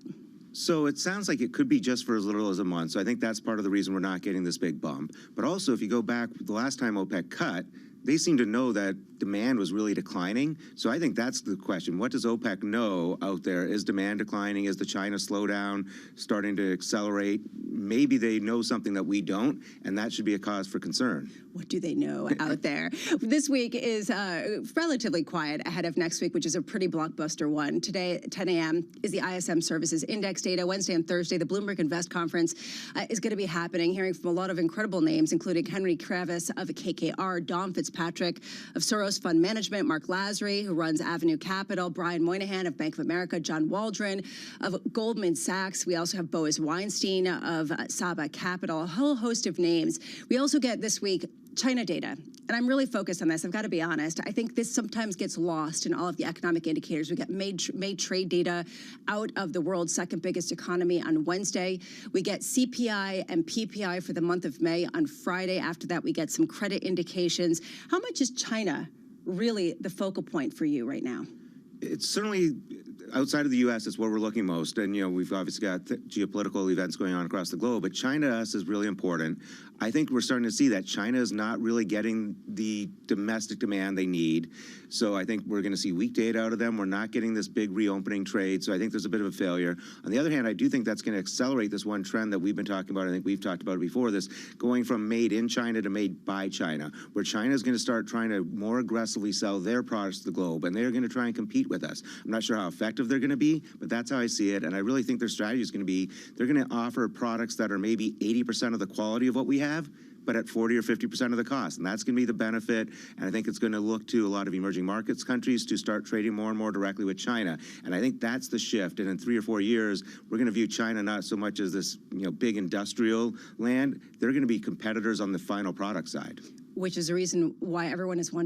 So it sounds like it could be just for as little as a month. So I think that's part of the reason we're not getting this big bump. But also, if you go back the last time OPEC cut, they seem to know that demand was really declining. So I think that's the question. What does OPEC know out there? Is demand declining? Is the China slowdown starting to accelerate? Maybe they know something that we don't, and that should be a cause for concern. What do they know out there? This week is relatively quiet ahead of next week, which is a pretty blockbuster one. Today at 10 a.m. is the ISM Services Index data. Wednesday and Thursday, the Bloomberg Invest Conference is going to be happening, hearing from a lot of incredible names, including Henry Kravis of KKR, Dom Fitzpatrick of Soros Fund Management, Mark Lazary, who runs Avenue Capital, Brian Moynihan of Bank of America, John Waldron of Goldman Sachs. We also have Boaz Weinstein of Saba Capital, a whole host of names. We also get this week China data. And I'm really focused on this. I've got to be honest. I think this sometimes gets lost in all of the economic indicators. We get May trade data out of the world's second biggest economy on Wednesday. We get CPI and PPI for the month of May on Friday. After that, we get some credit indications. How much is China really the focal point for you right now? It's certainly outside of the U.S. is where we're looking most. And, we've obviously got geopolitical events going on across the globe, but China to us is really important. I think we're starting to see that China is not really getting the domestic demand they need. So I think we're going to see weak data out of them. We're not getting this big reopening trade. So I think there's a bit of a failure. On the other hand, I do think that's going to accelerate this one trend that we've been talking about. I think we've talked about it before, this going from made in China to made by China, where China is going to start trying to more aggressively sell their products to the globe, and they're going to try and compete with us. I'm not sure how effective they're going to be, but that's how I see it. And I really think their strategy is going to be, they're going to offer products that are maybe 80% of the quality of what we have, but at 40 or 50% of the cost. And that's going to be the benefit. And I think it's going to look to a lot of emerging markets countries to start trading more and more directly with China. And I think that's the shift. And in 3 or 4 years, we're going to view China not so much as this big industrial land. They're going to be competitors on the final product side. Which is the reason why everyone is wondering